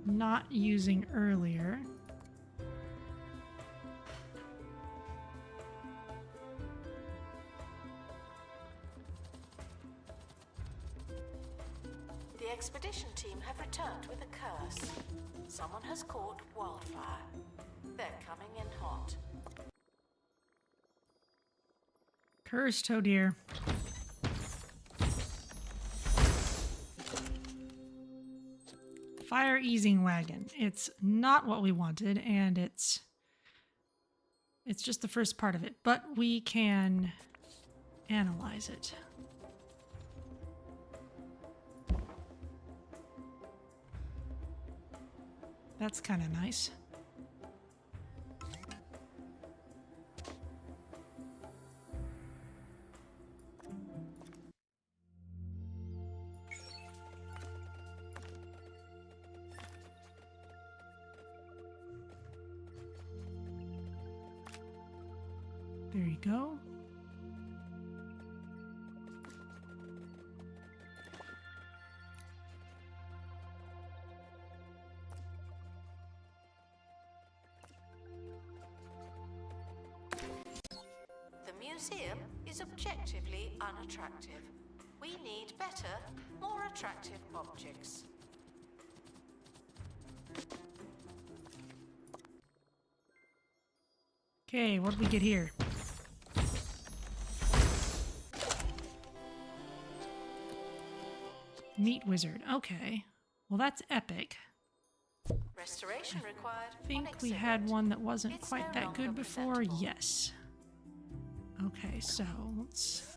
not using earlier. The expedition team have returned with a curse. Someone has caught wildfire. They're coming in hot. Cursed, oh dear. Fire easing wagon. It's not what we wanted, and it's just the first part of it, but we can analyze it. That's kind of nice. There you go. The museum is objectively unattractive. We need better, more attractive objects. Okay, what did we get here? Meat Wizard. Okay. Well, that's epic. Restoration required. I think we had one that wasn't quite that good before. Yes. Okay, so let's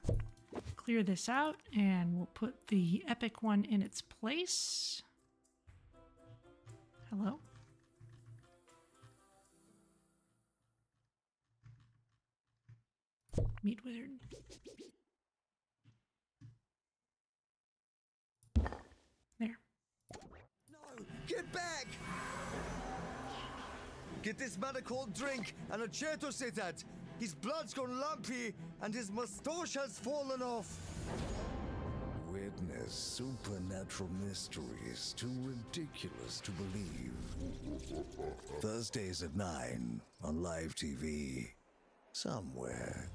clear this out and we'll put the epic one in its place. Hello? Meat Wizard. There. No! Get back! Get this man a cold drink and a chair to sit at. His blood's gone lumpy and his moustache has fallen off. Witness supernatural mysteries too ridiculous to believe. Thursdays at 9 on live TV. Somewhere.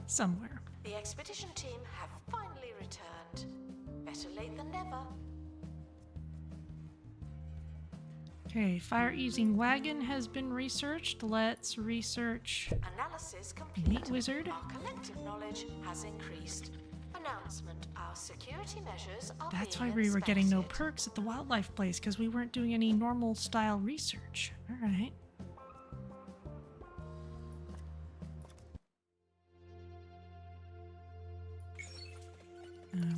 Somewhere. The expedition team have finally returned. Better late than never. Okay, fire-easing wagon has been researched. Let's research Analysis complete. Meat Wizard. Our collective knowledge has increased. Announcement: our security measures are That's why being we were getting no inspected. perks at the wildlife place, because we weren't doing any normal style research. Alright.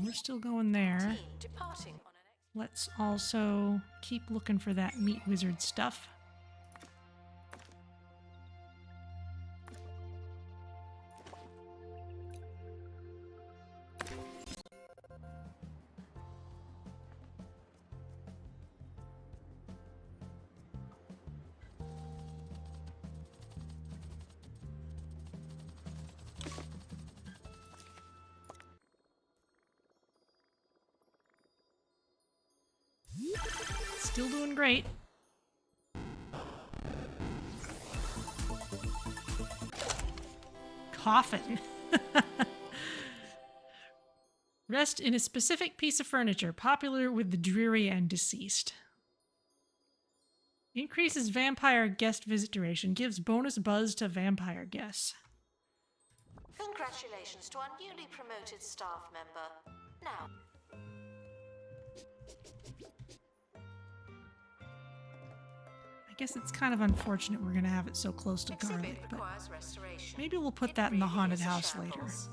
We're still going there. Team departing on an Let's also keep looking for that Meat Wizard stuff. Still doing great. Coffin. Rest in a specific piece of furniture, popular with the dreary and deceased. Increases vampire guest visit duration, gives bonus buzz to vampire guests. Congratulations to our newly promoted staff member. Now, I guess it's kind of unfortunate we're gonna have it so close to exhibit garlic, but requires restoration. maybe we'll put It that in the really haunted is a house later. shambles.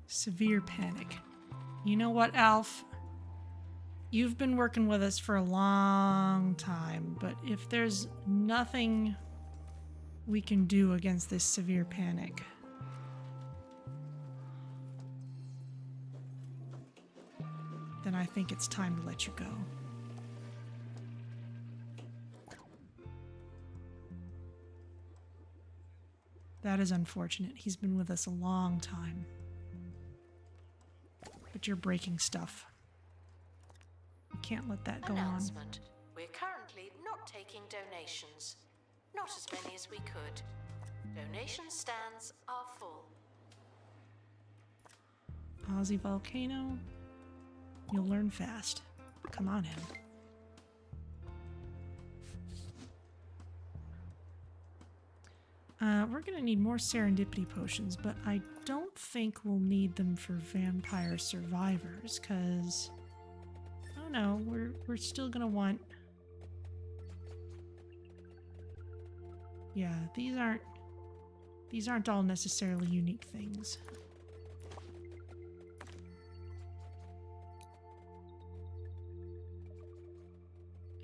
Severe panic. You know what, Alf? You've been working with us for a long time, but if there's nothing we can do against this severe panic, then I think it's time to let you go. That is unfortunate. He's been with us a long time. But you're breaking stuff. We can't let that go on. Announcement: we're currently not taking donations. Not as many as we could. Donation stands are full. Aussie Volcano. You'll learn fast. Come on in. We're gonna need more serendipity potions, but I don't think we'll need them for vampire survivors, because I don't know, we're still gonna want. Yeah, these aren't all necessarily unique things.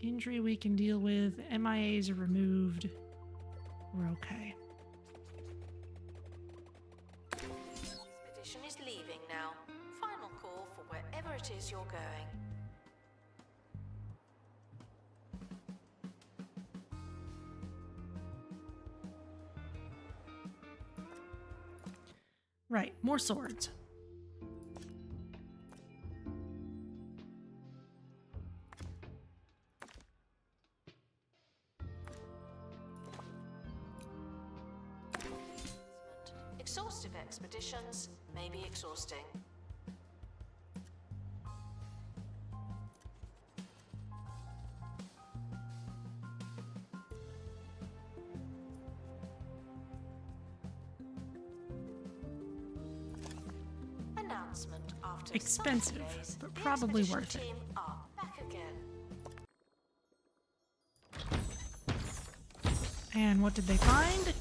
Injury we can deal with. MIAs are removed. We're okay. Expedition is leaving now. Final call for wherever it is you're going. Right, more swords. Exhaustive expeditions may be exhausting. announcement after Expensive, some delays, but the probably expedition worth it. team are back again. And what did they find?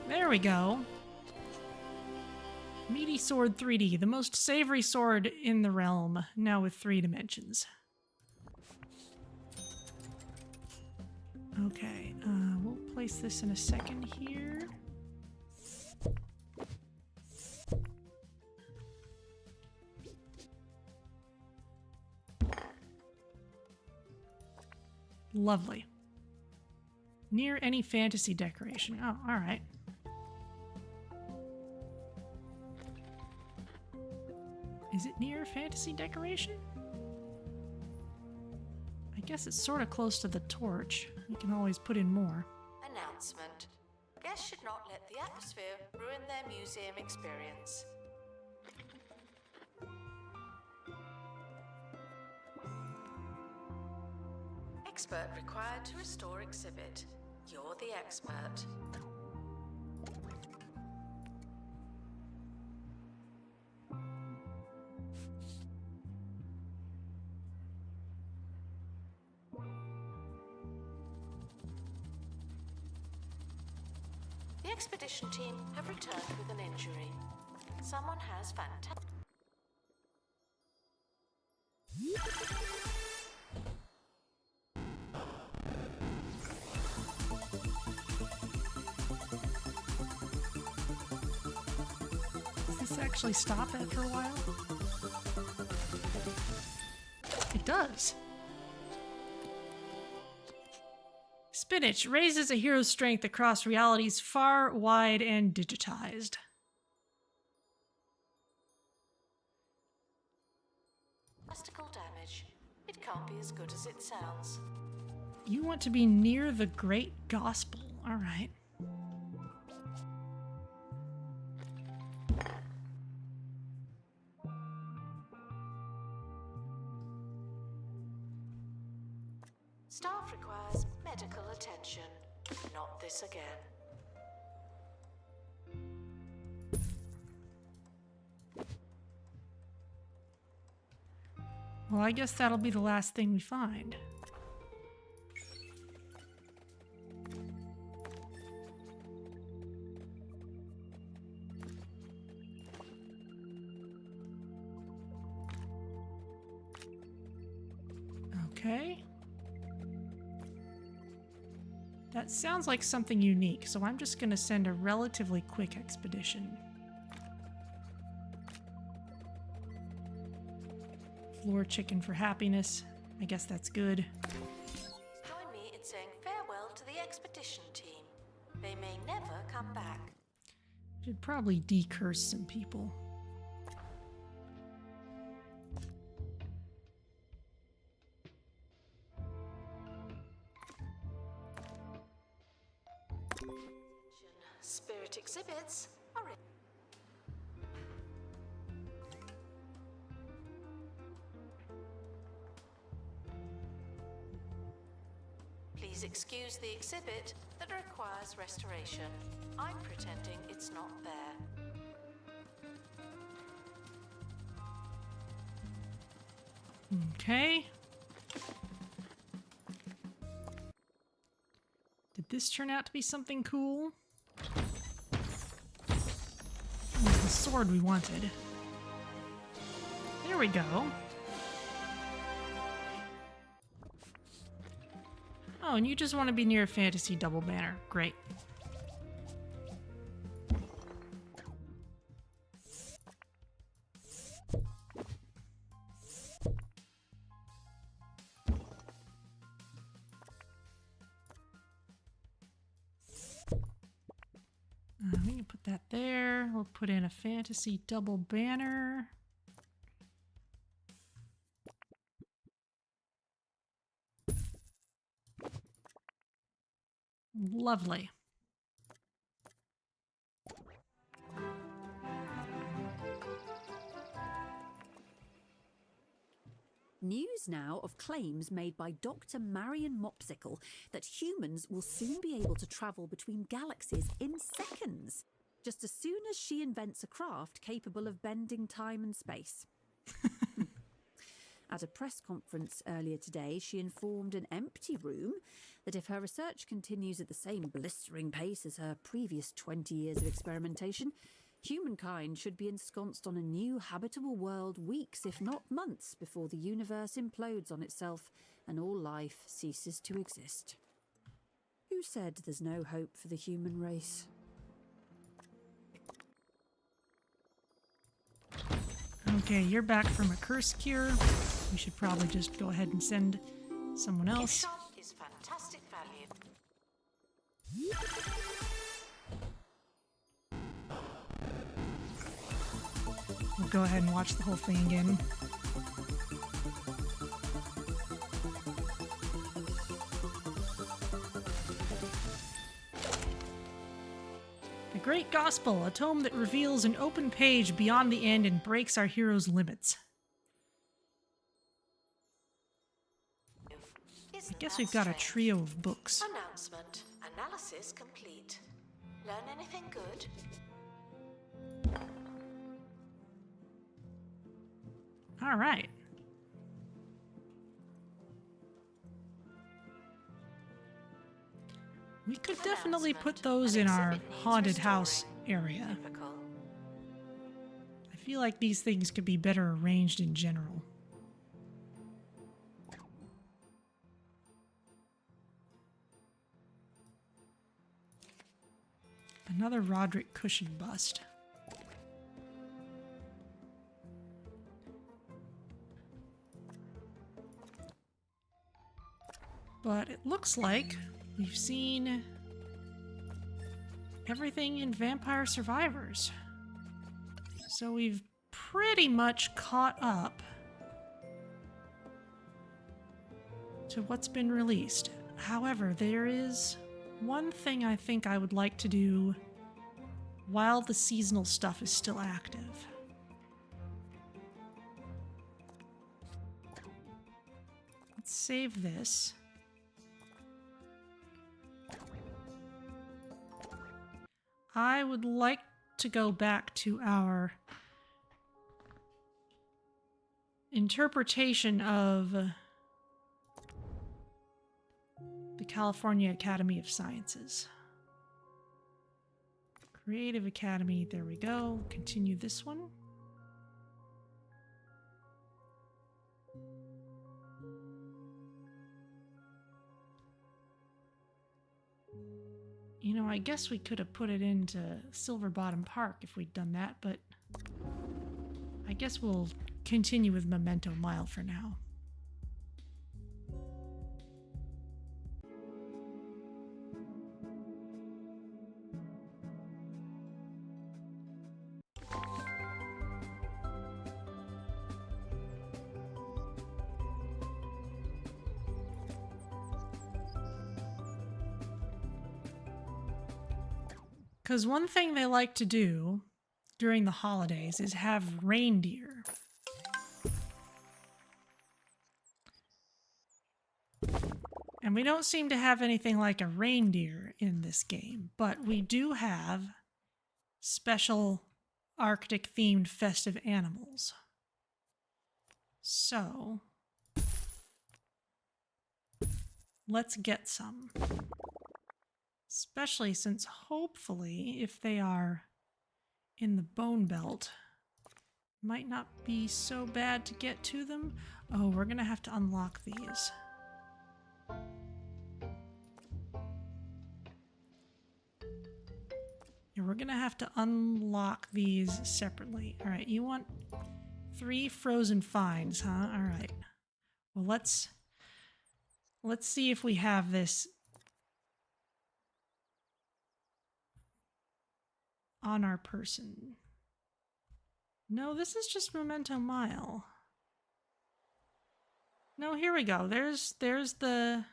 There we go. Meaty Sword 3D, the most savory sword in the realm, now with 3 dimensions. Okay, we'll place this in a second here. Lovely. Near any fantasy decoration. Oh, alright. Is it near a fantasy decoration? I guess it's sort of close to the torch. We can always put in more. Announcement. Guests should not let the atmosphere ruin their museum experience. Expert required to restore exhibit. You're the expert. The expedition team have returned with an injury. Someone has fantastic. Does this actually stop after a while? It does. Spinach raises a hero's strength across realities far, wide, and digitized. Plastical damage. It can't be as good as it sounds. You want to be near the great gospel. All right. Staff requires medical attention. Not this again. Well, I guess that'll be the last thing we find. Okay. That sounds like something unique, so I'm just going to send a relatively quick expedition. Floor chicken for happiness. I guess that's good. Join me in saying farewell to the expedition team. They may never come back. Should probably decurse some people. Spirit exhibits are in. Please excuse the exhibit that requires restoration. I'm pretending it's not there. Okay. Did this turn out to be something cool? It was the sword we wanted. There we go. Oh, and you just want to be near a fantasy double banner. Great. We can put that there. We'll put in a fantasy double banner. Lovely. News now of claims made by Dr. Marion Mopsicle that humans will soon be able to travel between galaxies in seconds. just as soon as she invents a craft capable of bending time and space. At a press conference earlier today, she informed an empty room that if her research continues at the same blistering pace as her previous 20 years of experimentation, humankind should be ensconced on a new habitable world weeks, if not months, before the universe implodes on itself and all life ceases to exist. Who said there's no hope for the human race? Okay, you're back from a curse cure. We should probably just go ahead and send someone Gift else. shop is fantastic value. We'll go ahead and watch the whole thing again. The Great Gospel, a tome that reveals an open page beyond the end and breaks our hero's limits. I guess we've got a trio of books. Announcement. Analysis complete. Learn anything good? All right. We could definitely put those in our haunted house area. Typical. I feel like these things could be better arranged in general. Another Roderick Cushion bust. But it looks like we've seen everything in Vampire Survivors. So we've pretty much caught up to what's been released. However, there is one thing I think I would like to do while the seasonal stuff is still active. Let's save this. I would like to go back to our interpretation of the California Academy of Sciences. Creative Academy, there we go. Continue this one. You know, I guess we could have put it into Silverbottom Park if we'd done that, but I guess we'll continue with Memento Mile for now. Because one thing they like to do during the holidays is have reindeer. And we don't seem to have anything like a reindeer in this game, but we do have special Arctic-themed festive animals. So, let's get some. Especially since hopefully, if they are in the bone belt, might not be so bad to get to them. Oh, we're gonna have to unlock these. Yeah, we're gonna have to unlock these separately. All right, you want 3 frozen finds, huh? All right. Well, let's see if we have this on our person. No, this is just Memento Mile. No, here we go. There's the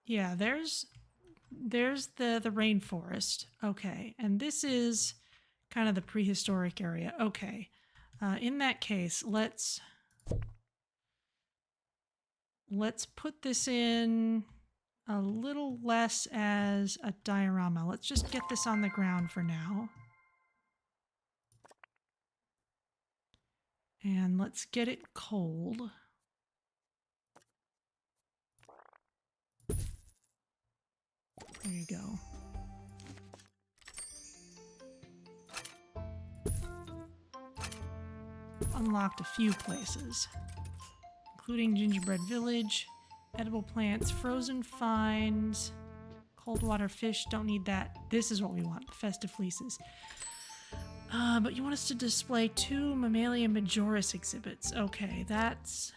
yeah, there's there's the rainforest. Okay, and this is kind of the prehistoric area. Okay, in that case, let's put this in a little less as a diorama. Let's just get this on the ground for now. And let's get it cold. There you go. Unlocked a few places, including Gingerbread Village, edible plants, frozen finds, cold water fish, don't need that. This is what we want, the festive fleeces. But you want us to display 2 Mammalia majoris exhibits. Okay, that's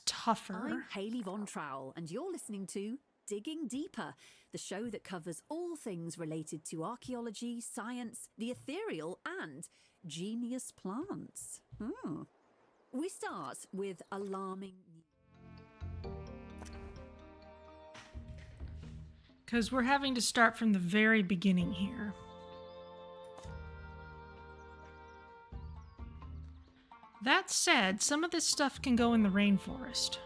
tougher. I'm Hayley Von Trowell, and you're listening to Digging Deeper, the show that covers all things related to archaeology, science, the ethereal, and genius plants. We start with alarming news. Because we're having to start from the very beginning here. That said, some of this stuff can go in the rainforest.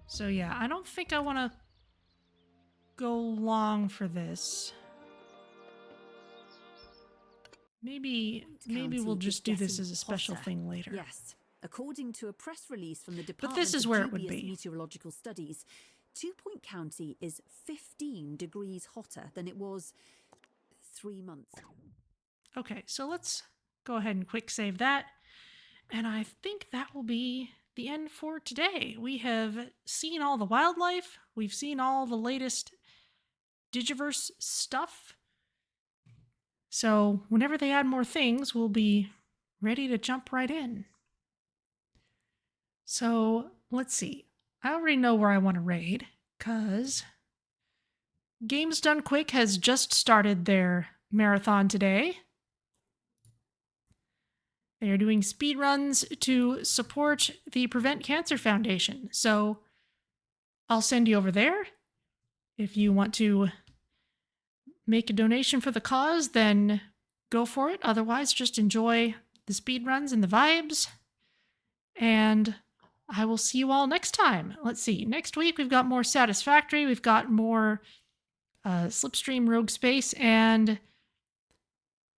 So yeah, I don't think I want to go long for this. Maybe we'll just do this as a special thing later. Yes. According to a press release from the Department this is of where it would Dubious be. Meteorological Studies, 2 Point County is 15 degrees hotter than it was 3 months ago. Okay, so let's go ahead and quick save that. And I think that will be the end for today. We have seen all the wildlife. We've seen all the latest Digiverse stuff. So whenever they add more things, we'll be ready to jump right in. So let's see. I already know where I want to raid, because Games Done Quick has just started their marathon today. They are doing speed runs to support the Prevent Cancer Foundation. So I'll send you over there. If you want to make a donation for the cause, then go for it. Otherwise, just enjoy the speed runs and the vibes. And I will see you all next time. Let's see. Next week, we've got more Satisfactory. We've got more Slipstream Rogue Space. And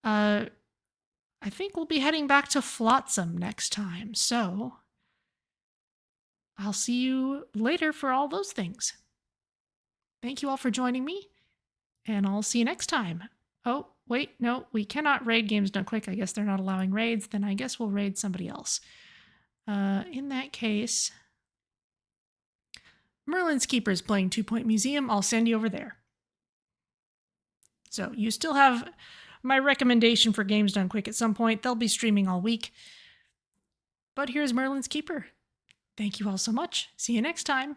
I think we'll be heading back to Flotsam next time. So I'll see you later for all those things. Thank you all for joining me. And I'll see you next time. Oh, wait, no, we cannot raid Games Done Quick. I guess they're not allowing raids. Then I guess we'll raid somebody else. In that case, Merlin's Keeper is playing 2 Point Museum. I'll send you over there. So you still have my recommendation for Games Done Quick at some point. They'll be streaming all week. But here's Merlin's Keeper. Thank you all so much. See you next time.